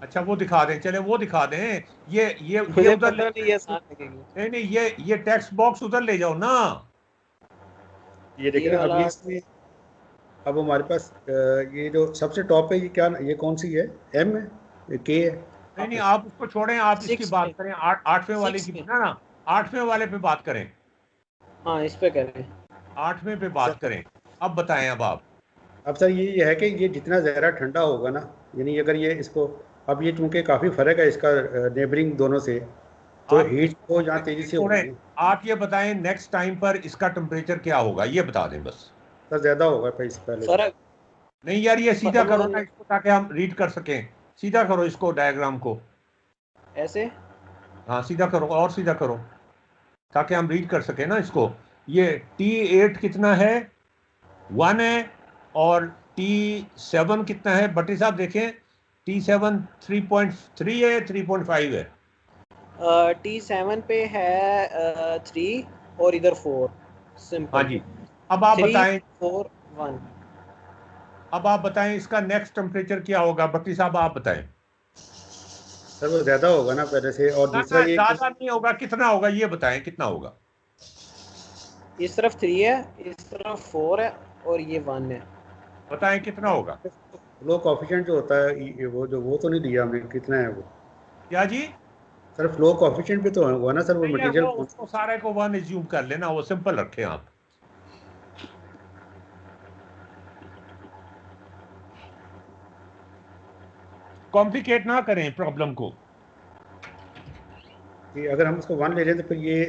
S1: अच्छा वो दिखा दें, चले वो दिखा दें। ये
S2: मुझे
S1: उधर ले
S2: पता नहीं, ये
S1: जाए।
S2: आसान लगेगी।
S1: नहीं नहीं, ये टेक्स्ट बॉक्स उधर ले जाओ ना।
S3: ये देखें
S2: ये
S3: ना, अब
S2: वाला
S3: ये इसमें, अब हमारे पास ये जो सबसे टॉप है, ये क्या, ये कौन सी है, एम है, के है?
S1: नहीं नहीं, आप उसको छोड़ें, आप इसकी
S2: 6
S1: बात
S2: पे,
S1: करें, आठवें वाले
S2: 6
S1: की
S2: पे।
S1: ना ना, आठवें वाले पे बात करें।
S2: हाँ इस पे करें।
S1: आठवें पे बात
S3: सर,
S1: करें। अब बताएं अब आप।
S3: अब सर ये है कि ये जितना ज़्यादा ठंडा होगा ना, यानी अगर ये इसको, अब ये चूंकि काफ़ी फ़र्क है इसका नेबरिंग दोनों से, तो
S1: आप
S3: हीट को यहाँ तेज़ी
S1: ये
S3: से होगी
S1: छोड़ें,
S3: ना।
S1: आप ये बताएं नेक्स्ट टाइम पर इसका टेम्परेचर क्या होगा, ये बता दें बस।
S3: सर ज़्यादा होगा भाई इससे पहले से।
S2: फर्क
S1: नहीं यार, ये सीधा करो ना
S2: वो
S1: इसको, ताकि हम रीड कर सकें। सीधा करो इसको, डायग्राम को।
S2: ऐसे।
S1: हाँ सीधा करो, और सीधा करो, ताकि हम रीड कर सकें ना इसको। ये T8 कितना है? 1 है। और T7 कितना है भट्टी साहब देखें? T7 3.3 है, 3.5 है?
S2: T7 पे है 3 और इधर 4,
S1: हाँ
S2: सिंपल।
S1: जी। अब आप
S2: 3
S1: बताएं,
S2: 4 1।
S1: अब आप बताएं इसका नेक्स्ट टेम्परेचर क्या होगा, भट्टी साहब आप बताएं।
S3: सर वो ज़्यादा होगा ना पहले से, और
S1: ना
S3: दूसरा
S1: ना,
S3: ये कि
S1: ज्यादा नहीं होगा, कितना होगा ये बताएं, कितना होगा?
S2: इस तरफ 3 है, इस तरफ 4 है और ये 1 है।
S1: बताएं कितना होगा।
S3: फ्लो कॉफिशिएंट जो होता है, वो तो नहीं दिया हमने, कितना है वो?
S1: क्या जी?
S3: सर फ्लो कॉफिशिएंट भी तो होगा ना सर, वो
S1: नहीं यार,
S3: मटेरियल
S1: वो
S3: कौन
S1: उसको सारे को 1 एज्यूम कर लेना, वो सिंपल रखें आप। कॉम्प्लिकेट ना करें प्रॉब्लम को।
S3: कि अगर हम उसको 1 ले लें तो फिर ये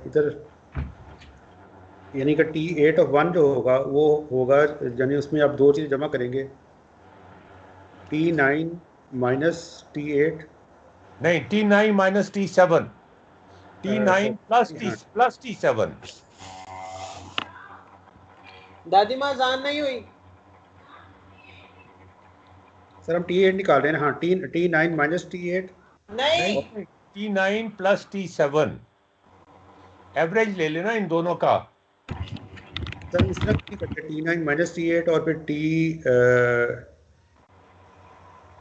S3: इधर, यानी कि T8 of 1 जो होगा वो होगा, यानी उसमें आप दो चीज़ जमा करेंगे, T9 माइनस T8।
S1: नहीं, T9 minus T7, T9 plus
S3: हाँ
S1: T7।
S2: दादी माँ जान नहीं हुई।
S3: सर, हम T8 निकाल रहे हैं ना, हाँ, T9 माइनस T8।
S2: नहीं
S1: नहीं, T9 प्लस T7, एवरेज ले लेना इन दोनों का।
S3: सर इस तरह नहीं करते, T9 माइनस T8 और फिर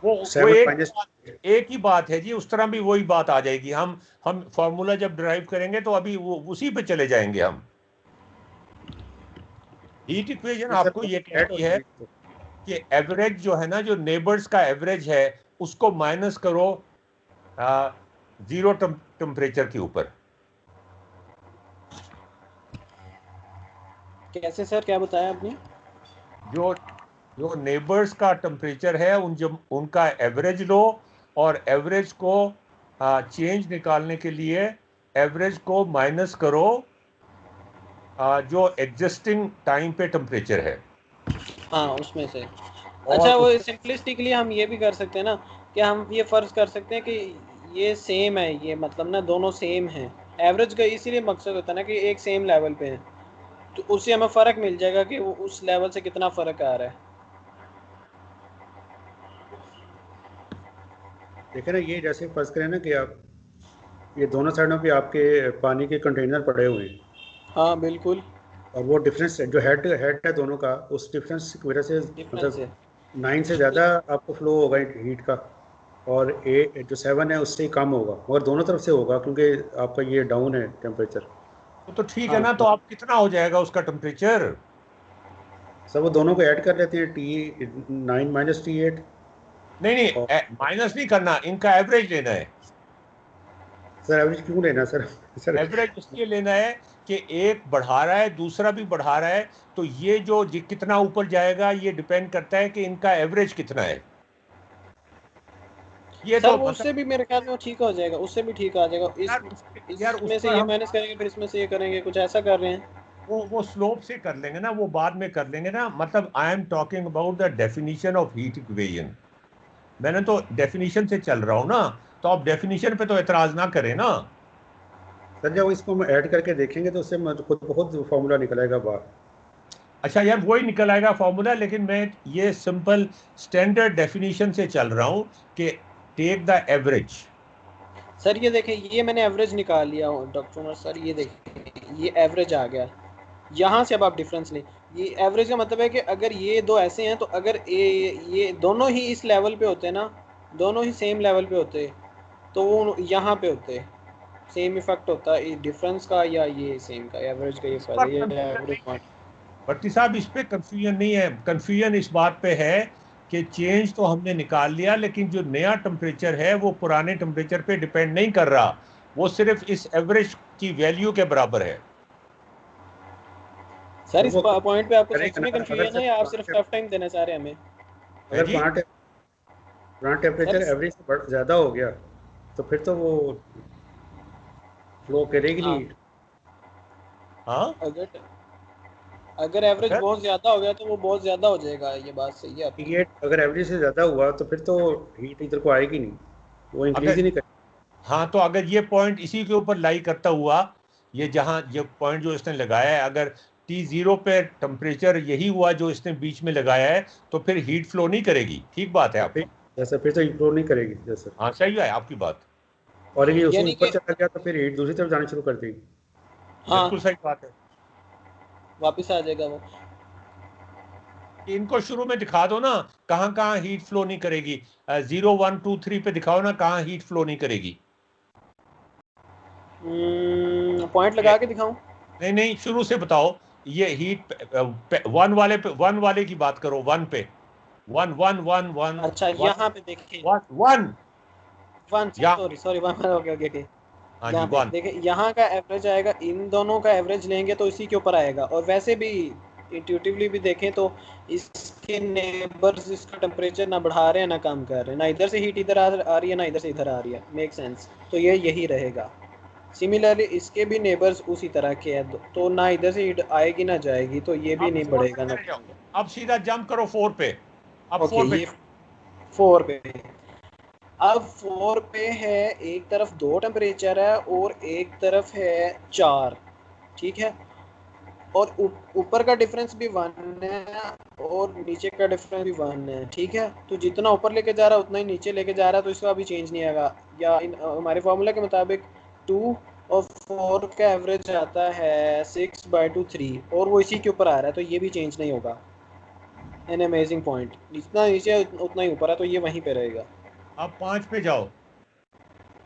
S1: वो
S3: T7
S1: एक
S3: माइनस।
S1: एक ही बात है जी, उस तरह भी वही बात आ जाएगी। हम फार्मूला जब ड्राइव करेंगे तो अभी वो उसी पे चले जाएंगे हम। हीट इक्वेशन आपको ये कहती है कि एवरेज जो है ना, जो नेबर्स का एवरेज है उसको माइनस करो जीरो टेम्परेचर के ऊपर।
S2: कैसे सर, क्या बताया आपने?
S1: जो जो नेबर्स का टेम्परेचर है उनका एवरेज लो, और एवरेज को चेंज निकालने के लिए एवरेज को माइनस करो जो एग्जिस्टिंग टाइम पे टेम्परेचर है।
S2: हाँ उसमें से। अच्छा, वो सिंपलिस्टिकली हम ये भी कर सकते हैं ना कि हम ये फर्ज कर सकते हैं कि ये सेम है, ये मतलब ना दोनों सेम हैं। एवरेज का इसीलिए मकसद होता है ना कि एक सेम लेवल पे है, तो उससे हमें फ़र्क मिल जाएगा कि वो उस लेवल से कितना फ़र्क आ रहा है।
S3: देखे ना, ये जैसे फर्ज करें ना कि आप ये दोनों साइडों पे आपके पानी के कंटेनर पड़े हुए हैं,
S2: हाँ बिल्कुल,
S3: और वो डिफरेंस जो हेड है दोनों का, उस डिफरेंस की वजह से
S2: डिफरेंस है।
S3: मतलब 9 से ज़्यादा आपको फ्लो होगा हीट का, और जो 7 है उससे ही कम होगा, मगर दोनों तरफ से होगा क्योंकि आपका ये डाउन है टेम्परेचर।
S1: तो ठीक है
S2: हाँ
S1: ना, तो आप कितना हो जाएगा उसका टेम्परेचर?
S3: सब वो दोनों को ऐड कर लेते हैं, T9 माइनस T8।
S1: नहीं
S3: और
S1: नहीं, माइनस नहीं करना, इनका एवरेज लेना है।
S3: सर एवरेज क्यों लेना सर? सर
S1: एवरेज इसलिए लेना है कि एक बढ़ा रहा है दूसरा भी बढ़ा रहा है, तो ये जो कितना ऊपर जाएगा ये डिपेंड करता है कि इनका एवरेज कितना है। ये
S2: सर
S1: तो
S2: वो
S1: मतलब
S2: उससे भी मेरे ख्याल में वो ठीक हो जाएगा, उससे भी ठीक आ जाएगा।
S1: यार उस
S2: इसमें से
S1: पर
S2: ये
S1: हम
S2: माइनस करेंगे, फिर इसमें से ये करेंगे, कुछ ऐसा कर रहे हैं।
S1: वो स्लोप से कर लेंगे ना, वो बाद में कर लेंगे ना। मतलब I am talking about the definition of heat equation. मैंने तो डेफिनेशन से चल रहा हूं ना, तो आप डेफिनेशन पे तो एतराज ना करें ना।
S3: सर जब इसको हम ऐड करके देखेंगे तो उससे खुद ब खुद फॉर्मूला निकलेगा बाहर।
S1: अच्छा यार, वही निकल आएगा फॉर्मूला, लेकिन मैं ये सिंपल स्टैंडर्ड डेफिनेशन से चल रहा हूं कि टेक द एवरेज।
S2: सर ये देखें, ये मैंने एवरेज निकाल लिया डॉक्टर उमर सर, ये देखें ये एवरेज आ गया। यहाँ से अब आप डिफरेंस लें। ये एवरेज का मतलब है कि अगर ये दो ऐसे हैं, तो अगर ये दोनों ही इस लेवल पे होते हैं ना, दोनों ही सेम लेवल पे होते, तो वो यहाँ पे होते, सेम इफेक्ट होता है डिफरेंस का, या ये सेम का एवरेज का, ये
S1: इस
S2: फायदा,
S1: पर
S2: ये
S1: कंफ्यूजन
S2: एवरेज
S1: नहीं है
S2: पॉइंट।
S1: भट्टी साहब, इस पे कंफ्यूजन नहीं है। कंफ्यूजन इस बात पे है कि चेंज तो हमने निकाल लिया, लेकिन जो नया टेम्परेचर है वो पुराने टेम्परेचर पे डिपेंड नहीं कर रहा, वो सिर्फ इस एवरेज की वैल्यू के बराबर है।
S2: सर
S3: और
S2: इस
S3: वो
S2: पॉइंट पे आपको सच
S3: करेगा
S2: में
S3: ना, अगर
S2: कंफ्यूजन
S3: सर
S2: है, या आप सिर्फ टफ टाइम देना चाह रहे हैं हमें?
S1: है
S3: अगर
S1: जी।
S3: पुराना
S2: सर
S3: टेम्परेचर एवरेज से ज़्यादा हो गया तो फिर तो वो फ्लो करेगी
S2: हाँ,
S3: नहीं।
S1: हाँ,
S2: अगर अगर एवरेज
S1: अगर
S2: बहुत ज़्यादा हो गया तो वो बहुत ज़्यादा हो जाएगा, ये बात सही है आपकी।
S3: T8 अगर एवरेज से ज़्यादा हुआ तो फिर तो हीट इधर को आएगी नहीं, वो इंक्रीज
S1: अगर
S3: ही नहीं करेगी।
S1: हाँ, तो अगर ये पॉइंट इसी के ऊपर लाई करता हुआ, ये जहाँ ये पॉइंट जो इसने लगाया है, अगर T0 पे टेम्परेचर यही हुआ जो इसने बीच में लगाया है, तो फिर हीट फ्लो नहीं करेगी। ठीक बात है
S3: फिर
S1: आपकी।
S3: जैसे फिर तो इंप्रूव नहीं करेगी जैसे,
S1: हाँ सही है आपकी बात।
S3: और ये उससे
S2: यानी
S3: ऊपर
S2: कि
S3: चला गया तो फिर हीट दूसरी तरफ जाना शुरू कर देगी।
S2: हाँ,
S1: बिल्कुल सही बात है।
S2: वापस आ जाएगा वो।
S1: इनको शुरू में दिखा दो ना, कहाँ कहाँ हीट फ्लो नहीं करेगी। 0 1 2 3 पे दिखाओ ना कहाँ हीट फ्लो नहीं करेगी।
S2: पॉइंट
S1: ये
S2: लगा के दिखाऊं?
S1: नहीं नहीं, शुरू से बताओ। ये हीट वन वाले पे, वन वाले की बात करो, वन पे। वन वन वन वन
S2: अच्छा,
S1: वन
S2: यहाँ पे देखिए,
S1: वन वन
S2: वन,
S1: या
S2: sorry sorry, one, okay okay okay.
S1: हाँ जी,
S2: यहाँ पे
S1: वन।
S2: देखिए, यहाँ का एवरेज आएगा, इन दोनों का एवरेज लेंगे तो इसी के ऊपर आएगा। और वैसे भी इंट्यूटिवली भी देखें तो इसके नेबर्स इसका टेम्परेचर ना बढ़ा रहे हैं ना कम कर रहे हैं, ना इधर से हीट इधर आ रही है, ना इधर से इधर आ रही है। Make sense? तो ये यही रहेगा। सिमिलरली इसके भी नेबर्स उसी तरह के हैं, तो ना इधर से हीट आएगी ना जाएगी, तो ये भी
S1: अब
S2: नहीं
S1: फोर पे
S2: बढ़ेगा ना
S1: चले
S2: कम
S1: जाओ।
S2: होगा।
S1: अब सीधा जंप करो फोर पे। अब
S2: ओके,
S1: फोर पे
S2: ये
S1: जाओ।
S2: 4 पे। अब 4 पे है, एक तरफ 2 टेम्परेचर है और एक तरफ है 4, ठीक है। और ऊपर का डिफरेंस भी 1 है और नीचे का डिफरेंस भी 1 है, ठीक है। तो जितना ऊपर लेके जा रहा है उतना ही नीचे लेके जा रहा है, तो इसका अभी चेंज नहीं आएगा। या हमारे फार्मूला के मुताबिक 2 और 4 का एवरेज आता है 6/2 3, और वो इसी के ऊपर आ रहा है, तो ये भी चेंज नहीं होगा। एन अमेजिंग पॉइंट, जितना नीचे उतना ही ऊपर है, तो ये वहीं पे रहेगा।
S1: अब 5 पे जाओ।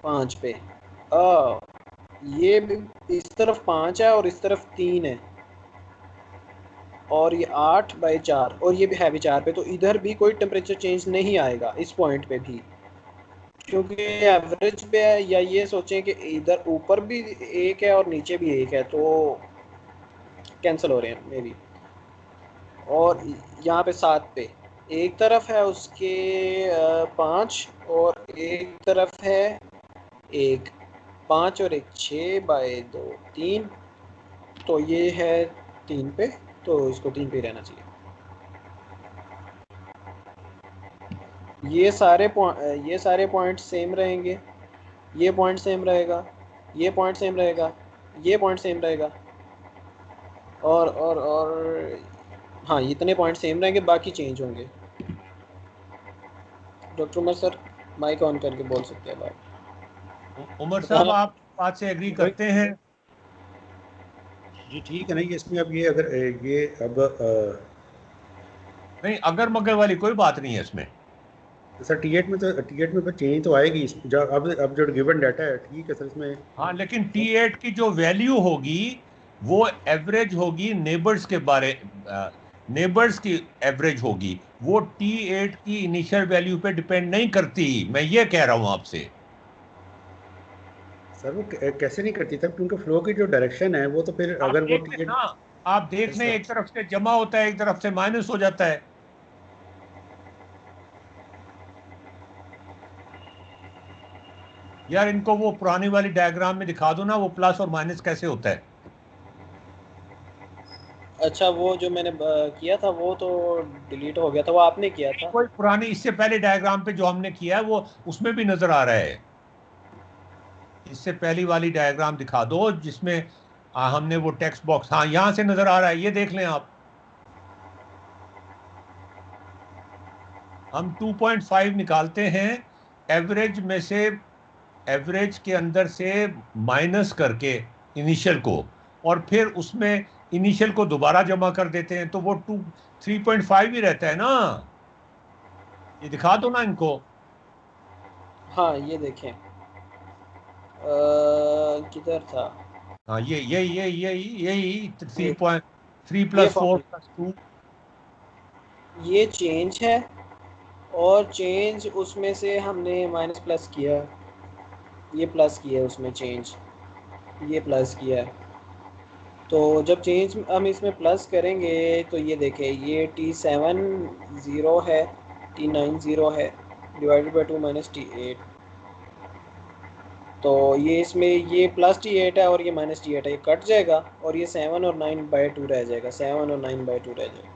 S2: 5 पे ये भी इस तरफ 5 है और इस तरफ 3 है, और ये 8/4 और ये भी है भी 4 पे, तो इधर भी कोई टेम्परेचर चेंज नहीं आएगा इस पॉइंट पे भी, क्योंकि एवरेज पे है। या ये सोचें कि इधर ऊपर भी 1 है और नीचे भी 1 है, तो कैंसिल हो रहे हैं मे बी। और यहाँ पे 7 पे एक तरफ है उसके 5 और एक तरफ है 1, 5 और 1 6/2 3, तो ये है 3 पे, तो इसको 3 पे ही रहना चाहिए। ये सारे पॉइंट सेम रहेंगे, ये पॉइंट सेम रहेगा, ये पॉइंट सेम रहेगा, ये पॉइंट सेम रहेगा, और हाँ इतने पॉइंट सेम रहेंगे, बाकी चेंज होंगे। Doctor Umar sir mic on करके बोल सकते हैं बात।
S1: उमर साहब आप बात से एग्री करते हैं?
S3: जी ठीक है ना, ये इसमें अब ये अगर ये अब
S1: नहीं, अगर मगर वाली कोई बात नहीं है इसमें।
S3: सर T8 में तो चेंज तो आएगी अब जो गिवन डाटा है, ठीक है सर इसमें।
S1: हाँ, लेकिन T8 की जो वैल्यू होगी वो एवरेज होगी नेबर्स के बारे, नेबर्स की एवरेज होगी, वो T8 की इनिशियल वैल्यू पे डिपेंड नहीं करती। मैं ये कह रहा हूं आपसे।
S3: सर वो कैसे नहीं करती तब, क्योंकि फ्लो की जो डायरेक्शन है वो तो फिर
S1: आप
S3: अगर वो
S1: देख लें
S3: T8
S1: ना, आप देख लें, एक तरफ से जमा होता है, एक तरफ से माइनस हो जाता है। यार इनको वो पुरानी वाली डायग्राम में दिखा दो ना, वो प्लस और माइनस कैसे होता है।
S2: अच्छा, वो जो मैंने किया था वो तो डिलीट हो गया था, वो आपने किया था।
S1: कोई पुरानी इससे पहले डायग्राम पे जो हमने किया है वो उसमें भी नजर आ रहा है। इससे पहली वाली डायग्राम दिखा दो जिसमें हमने वो टेक्स्ट बॉक्स, हाँ यहां से नजर आ रहा है, ये देख लें आप। हम 2.5 निकालते हैं एवरेज में से, एवरेज के अंदर से माइनस करके इनिशियल को, और फिर उसमें इनिशियल को दोबारा जमा कर देते हैं, तो वो 3.5 ही रहता है ना। ये दिखा दो ना इनको।
S2: हाँ ये देखें, किधर था
S1: हाँ ये यही
S2: ये
S1: 3
S2: ये
S1: + 4 + 2।
S2: ये चेंज है, और चेंज उसमें से हमने माइनस प्लस किया, ये प्लस किया है उसमें चेंज, ये प्लस किया है। तो जब चेंज हम इसमें प्लस करेंगे तो ये देखें, ये T7 0 है, T9 0 है, डिवाइडेड बाई 2 माइनस T8, तो ये इसमें ये प्लस T8 है और ये माइनस T8 है, ये कट जाएगा और ये 7 और 9/2 रह जाएगा, 7 और 9/2 रह जाएगा।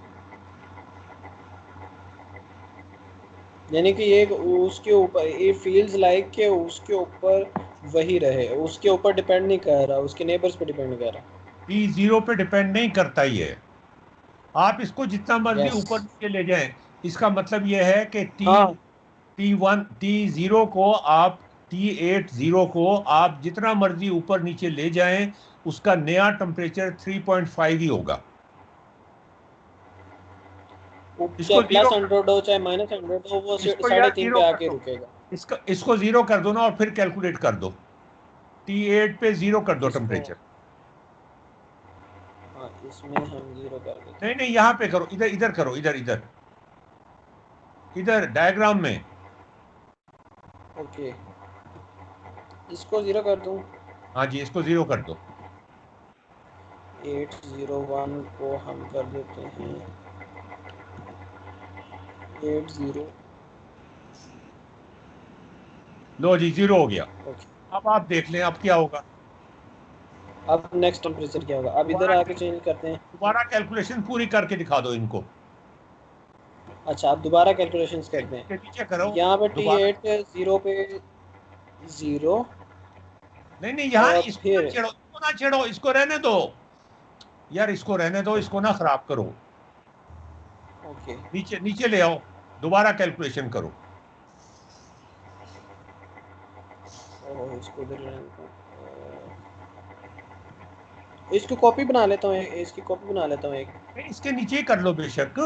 S2: यानी कि ये उसके ऊपर, ये फील्स लाइक के उसके ऊपर वही रहे, उसके ऊपर डिपेंड नहीं कर रहा, उसके नेबर्स पे डिपेंड नहीं कर रहा।
S1: T0 पे डिपेंड नहीं करता ये। आप इसको जितना मर्जी
S2: यस
S1: ऊपर नीचे ले जाएं, इसका मतलब यह है कि
S2: हाँ
S1: T1 T0 को आप, T8 0 को आप जितना मर्जी ऊपर नीचे ले जाएं, उसका नया टेम्परेचर 3.5 ही होगा।
S2: चाहे
S1: इसको जीरो
S2: प्लस 100 हो चाहे माइनस 100 हो, वो
S1: इसको यार
S2: 3.5
S1: जीरो
S2: पे
S1: कर
S2: आके
S1: दो,
S2: रुकेगा।
S1: इसको 0 कर दो ना, और फिर कैलकुलेट कर दो। T8 पे 0 कर दो
S2: इसको
S1: टेम्परेचर।
S2: हाँ इसमें हम 0 कर देते
S1: नहीं
S2: हैं।
S1: नहीं, यहां पे करो, इधर इधर करो, इधर इधर इधर डायग्राम में।
S2: ओके, इसको 0 कर दूं।
S1: हाँ जी, इसको 0 कर दो।
S2: 801 को हम कर देते हैं 80।
S1: लो जी, 0 हो गया।
S2: ओके,
S1: अब आप देख लें अब क्या होगा।
S2: अब नेक्स्ट टेम्परेचर क्या होगा, अब इधर आके चेंज करते हैं।
S1: दोबारा कैलकुलेशन पूरी करके दिखा दो इनको।
S2: अच्छा, आप दोबारा कैलकुलेशंस करते
S1: इसके
S2: हैं।
S1: नीचे करो
S2: यहाँ पे
S1: दोबारा।
S2: T8 0 पे 0,
S1: नहीं नहीं, यहाँ
S2: और
S1: इसको ना
S2: फिर
S1: छेड़ो, इसको ना छेड़ो, इसको रहने दो यार, इसको रहने दो, इसको ना खराब करो।
S2: ओके,
S1: नीचे नीचे ले आओ, दोबारा कैलकुलेशन करो।
S2: और इसको इधर रहने दो। इसकी कॉपी बना लेता हूँ, इसकी कॉपी बना लेता हूँ एक।
S1: इसके नीचे ही कर लो बेशक।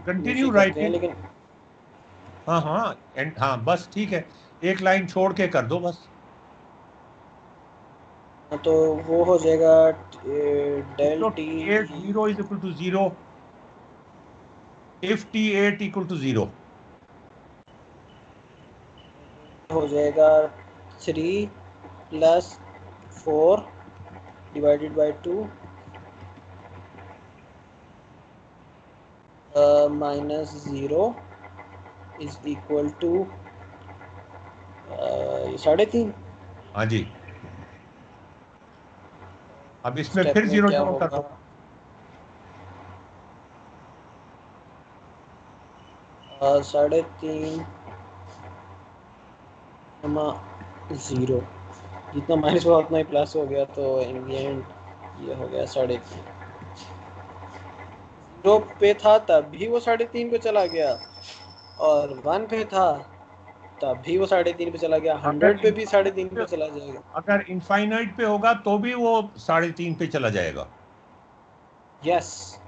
S1: Continue writing.
S2: लेकिन
S1: हाँ हाँ एंड हाँ बस ठीक है, एक लाइन छोड़ के कर दो बस।
S2: तो वो हो जाएगा del T
S1: 0 is equal to 0 if T8 equal to 0।
S2: हो जाएगा 3 + 4 divided by 2 -0 is equal to 3.5।
S1: हाँ जी, अब इसमें
S2: स्टेप
S1: फिर
S2: में
S1: 0
S2: क्या
S1: जमा कर
S2: होगा?
S1: दो।
S2: 3.5 जमा 0, जितना माइनस हुआ उतना ही प्लस हो गया, तो इन द एंड ये हो गया 3.5। 0 पे था तब भी वो 3.5 पे चला गया, और 1 पे था तब भी वो 3.5 पे चला गया, 100 पे भी 3.5 पे चला जाएगा।
S1: अगर इनफाइनाइट पे होगा तो भी वो 3.5 पे चला जाएगा।
S2: यस।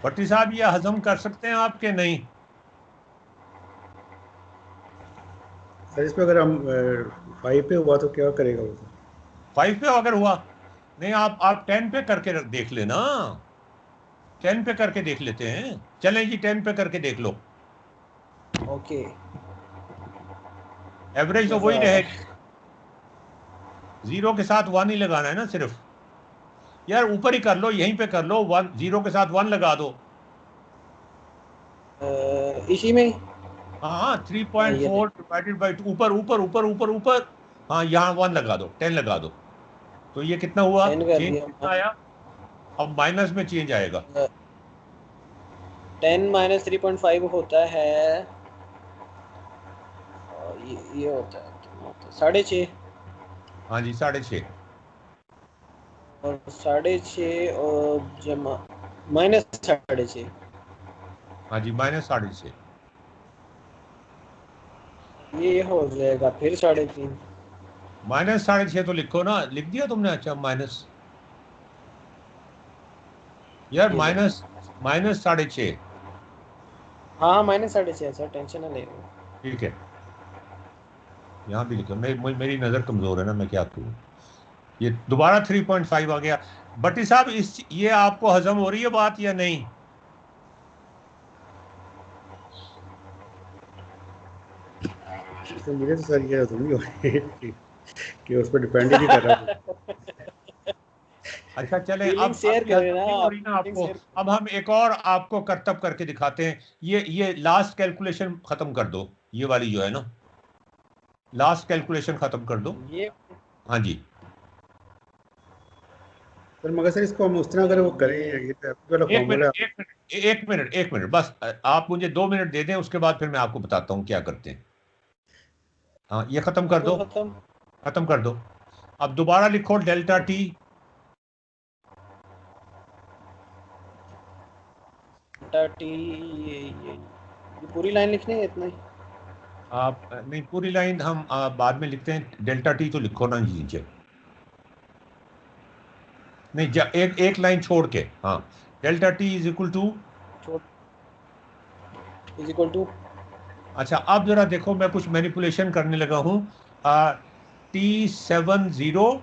S1: भट्टी साहब ये हजम कर सकते हैं आपके नहीं?
S3: सर इसमें अगर हम 5 पे हुआ तो क्या करेगा वो?
S1: 5 पे अगर हुआ नहीं, आप 10 पे करके देख लेना। 10 पे करके देख लेते हैं, चलें जी 10 पे करके देख लो।
S2: ओके,
S1: एवरेज तो वही रहेगी, 0 के साथ 1 ही लगाना है ना सिर्फ। यार ऊपर ही कर लो, यहीं पे कर लो, 1 0 के साथ 1 लगा दो।
S2: इसी में
S1: हाँ 3.4 डिवाइडेड बाई 2, ऊपर ऊपर ऊपर ऊपर ऊपर, हाँ यहाँ 1 लगा दो, 10 लगा दो। तो ये कितना हुआ,
S2: 10 कर
S1: चेंज
S2: दिया।
S1: कितना आया? अब माइनस में चेंज आएगा।
S2: 10 - 3.5 होता है, और ये होता है 6.5,
S1: हाँ जी 6.5।
S2: और 6.5 और जमा -6.5,
S1: हाँ जी -6.5।
S2: ये हो जाएगा फिर 3.5।
S1: -6.5 तो लिखो ना, लिख दिया तुमने? अच्छा माइनस, यार
S2: ये लो।
S1: -6.5।
S2: हाँ -6.5 सर, टेंशन ना ले।
S1: ठीक है, यहाँ भी लिखो, मेरी नजर कमजोर है ना, मैं क्या करूँ। ये दोबारा 3.5 आ गया। बट्टी साहब इस ये आपको हजम हो रही है बात या नहीं?
S3: तो मुझे तो सर ये तो नहीं हो कि उस पर डिपेंड ही नहीं कर रहा।
S1: अच्छा चलें,
S2: फीलिंग
S1: अब
S2: शेयर
S1: ये
S2: करें
S1: हजम
S2: ना
S1: नहीं हो
S2: आप,
S1: रही ना
S2: फीलिंग
S1: आपको।
S2: शेयर।
S1: अब हम एक और आपको करतब करके दिखाते हैं। ये लास्ट कैलकुलेशन खत्म कर दो, ये वाली जो है ना, लास्ट कैलकुलेशन खत्म कर दो।
S2: ये
S1: हाँ जी,
S3: सर मगर सर इसको हम उस तरह अगर वो करें, ये तो वाला
S1: एक
S3: फॉर्मूला।
S1: मिनट एक मिनट एक मिनट एक मिनट बस, आप मुझे 2 मिनट दे दें, उसके बाद फिर मैं आपको बताता हूँ क्या करते हैं। हाँ ये खत्म
S2: कर
S1: कर
S2: दो
S1: दो,
S2: खत्म।
S1: खत्म कर दो। अब दोबारा लिखो डेल्टा टी।
S2: टी, ये पूरी लाइन लिखनी है इतना ही?
S1: आप नहीं, पूरी लाइन हम बाद में लिखते हैं। डेल्टा टी तो लिखो ना नीचे, नहीं एक लाइन छोड़ के। हाँ delta T is equal to.
S2: छोड़ इज इक्वल टू
S1: अच्छा अब जरा देखो, मैं कुछ मैनिपुलेशन करने लगा हूँ। T70
S2: -7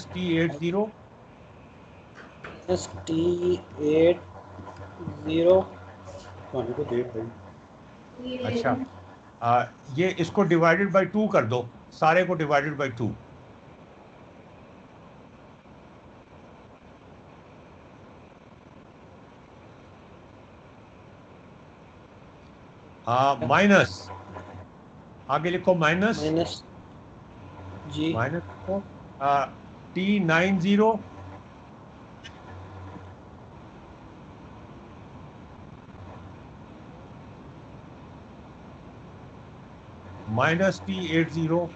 S1: -T80
S2: -T80।
S3: पानी को देख भाई।
S1: अच्छा ये इसको डिवाइडेड बाय 2 कर दो, सारे को डिवाइडेड बाय 2। माइनस, आगे लिखो माइनस,
S2: माइनस जी
S1: माइनस लिखो T90 -T80।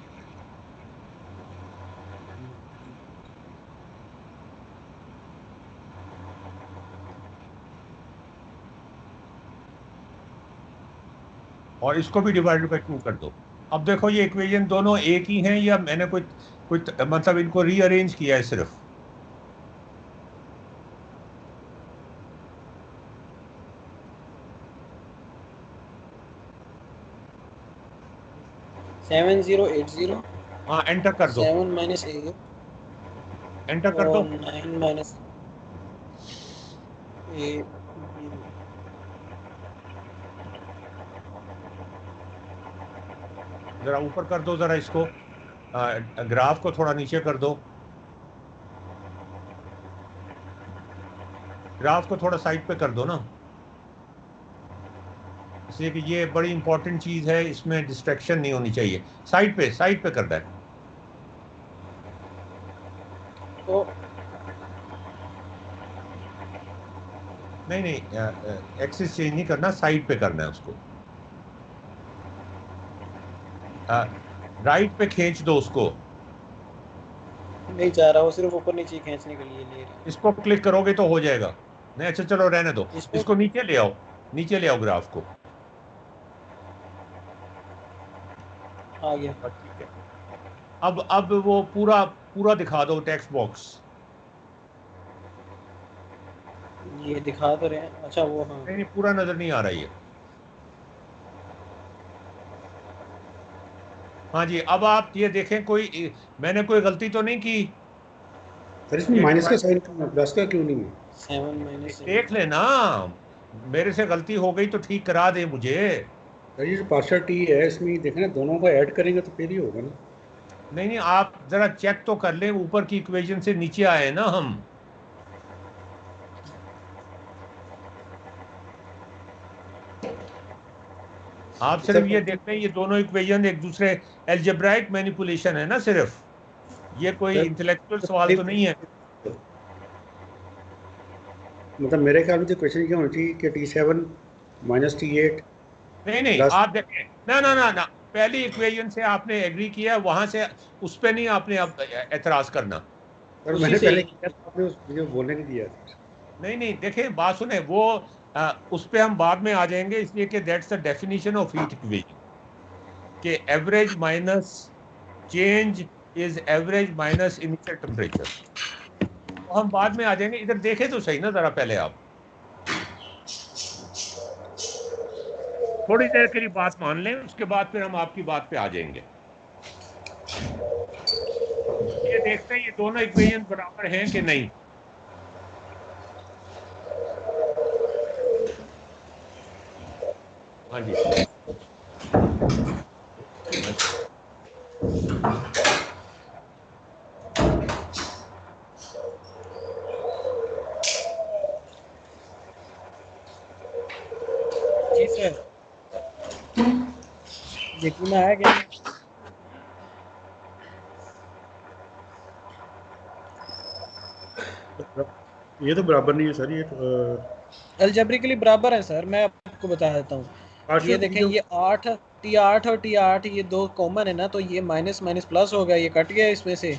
S1: और इसको भी डिवाइडेड बाय 2 कर दो। अब देखो ये इक्वेशन दोनों एक ही हैं या मैंने कोई कोई मतलब इनको रीअरेंज किया है सिर्फ?
S2: सेवन 080
S1: हाँ एंटर कर दो,
S2: 7 माइनस 8
S1: एंटर कर दो।
S2: और 9 माइनस 8
S1: जरा ऊपर कर दो जरा इसको, ग्राफ को थोड़ा नीचे कर दो, ग्राफ को थोड़ा साइड पे कर दो ना, इसलिए कि ये बड़ी इंपॉर्टेंट चीज है, इसमें डिस्ट्रैक्शन नहीं होनी चाहिए। साइड पे करना है।
S2: तो
S1: नहीं नहीं, एक्सिस चेंज नहीं करना, साइड पे करना है उसको। राइट पे खींच दो उसको,
S2: नहीं जा रहा, वो सिर्फ ऊपर नीचे खींचने के लिए ले रहा है।
S1: इसको क्लिक करोगे तो हो जाएगा। नहीं अच्छा चलो रहने दो,
S2: इसको
S1: इसको नीचे ले आओ, नीचे ले आओ ग्राफ को।
S2: आ गया।
S1: ठीक है, अब वो पूरा पूरा दिखा दो टेक्स्ट बॉक्स।
S2: ये दिखा तो रहे हैं, अच्छा वो हाँ
S1: नहीं नहीं, पूरा नजर नहीं आ रहा ये। हाँ जी, अब आप ये देखें, मैंने कोई गलती तो नहीं की?
S3: सर इसमें माइनस का साइन प्लस का क्यों नहीं है?
S2: 7 माइनस
S1: देख लेना, मेरे से गलती हो गई तो ठीक करा दे मुझे।
S3: सर ये जो पार्शियल टी है इसमें देखें ना, दोनों को ऐड करेंगे तो फिर ही होगा ना।
S1: नहीं नहीं, आप जरा चेक तो कर लें, ऊपर की इक्वेशन से नीचे आए ना हम। आप सिर्फ ये देख लें, ये दोनों इक्वेशन एक दूसरे एल्जेब्राइक मैनिपुलेशन है ना सिर्फ, ये कोई इंटेलेक्चुअल सवाल तो नहीं है।
S3: मतलब मेरे ख्याल में तो क्वेश्चन क्या होनी चाहिए कि T7 माइनस T8
S1: नहीं नहीं,
S3: प्लस।
S1: आप देखें ना ना ना ना, पहली इक्वेशन से आपने एग्री किया, वहां से उस पे नहीं आपने अब एतराज करना।
S3: सर
S2: उसी
S3: मैंने
S2: से
S3: पहले
S2: ही।
S3: किया था, आपने मुझे बोलने नहीं दिया सर।
S1: नहीं नहीं, देखें बात सुने, वो उस पे हम बाद में आ जाएंगे, इसलिए कि that's the definition of heat equation, कि average minus change is average minus initial temperature. तो हम बाद में आ जाएंगे, इधर देखें तो सही ना जरा पहले आप, थोड़ी देर के लिए बात मान लें, उसके बाद फिर हम आपकी बात पे आ जाएंगे। ये देखते हैं ये दोनों इक्वेशन बराबर हैं कि नहीं। हाँ जी,
S2: जी सर, यकीन आया क्या?
S3: ये तो बराबर नहीं है सर, ये
S2: अलजेब्रिकली बराबर है सर, मैं आपको बता देता हूँ। ये
S3: पार्शियल
S2: देखें, ये 8 T8 और T8 ये दो कॉमन है ना, तो ये माइनस माइनस प्लस हो गया, ये कट गया इसमें से,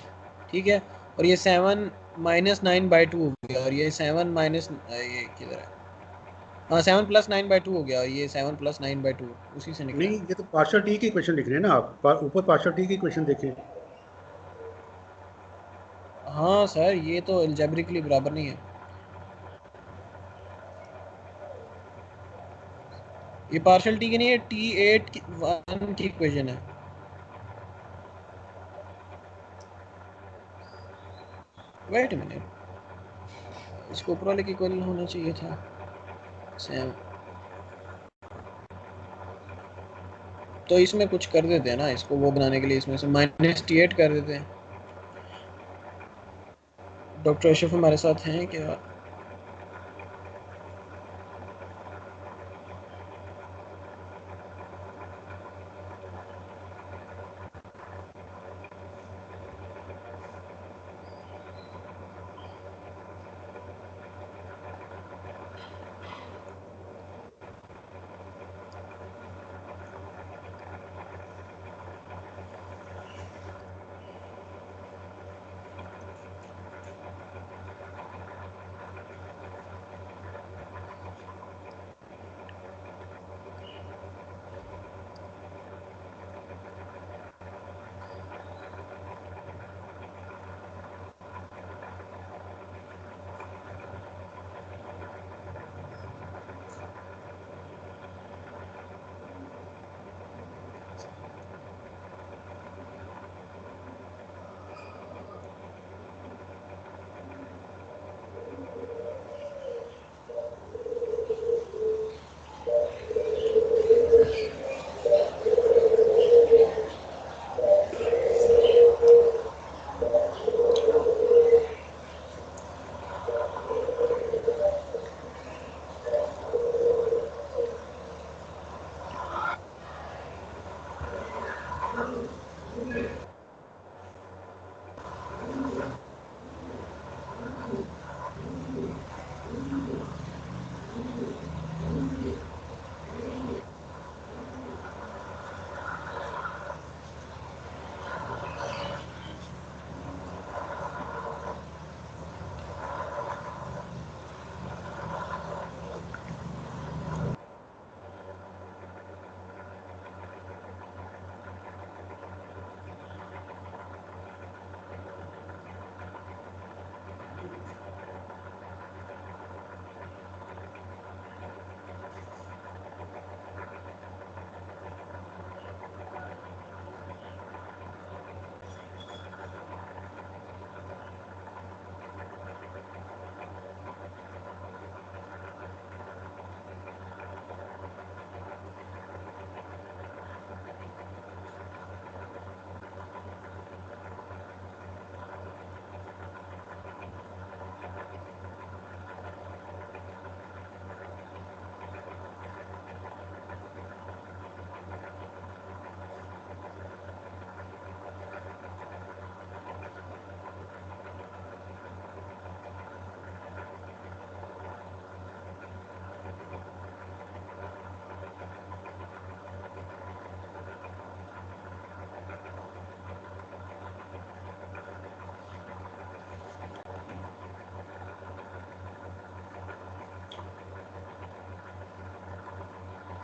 S2: ठीक है। और ये 7 माइनस 9/2 हो गया, और ये 7 माइनस ये किधर है, हाँ 7 प्लस 9/2 हो गया, और ये 7 प्लस 9/2 उसी से निकला।
S3: नहीं, ये तो पार्शियल टी की इक्वेशन लिख रहे हैं ना आप, ऊपर पार्शियल टी की इक्वेशन देखें।
S2: हाँ सर, ये तो अलजेब्रिकली बराबर नहीं है, ये पार्शियल टी की नहीं है, T8 1 की इक्वेशन है। वेट अ मिनट, इसको ऊपर वाले की इक्वल होना चाहिए था। 7, तो इसमें कुछ कर देते हैं ना, इसको वो बनाने के लिए इसमें से माइनस T8 कर देते हैं। डॉक्टर अशरफ हमारे साथ हैं क्या?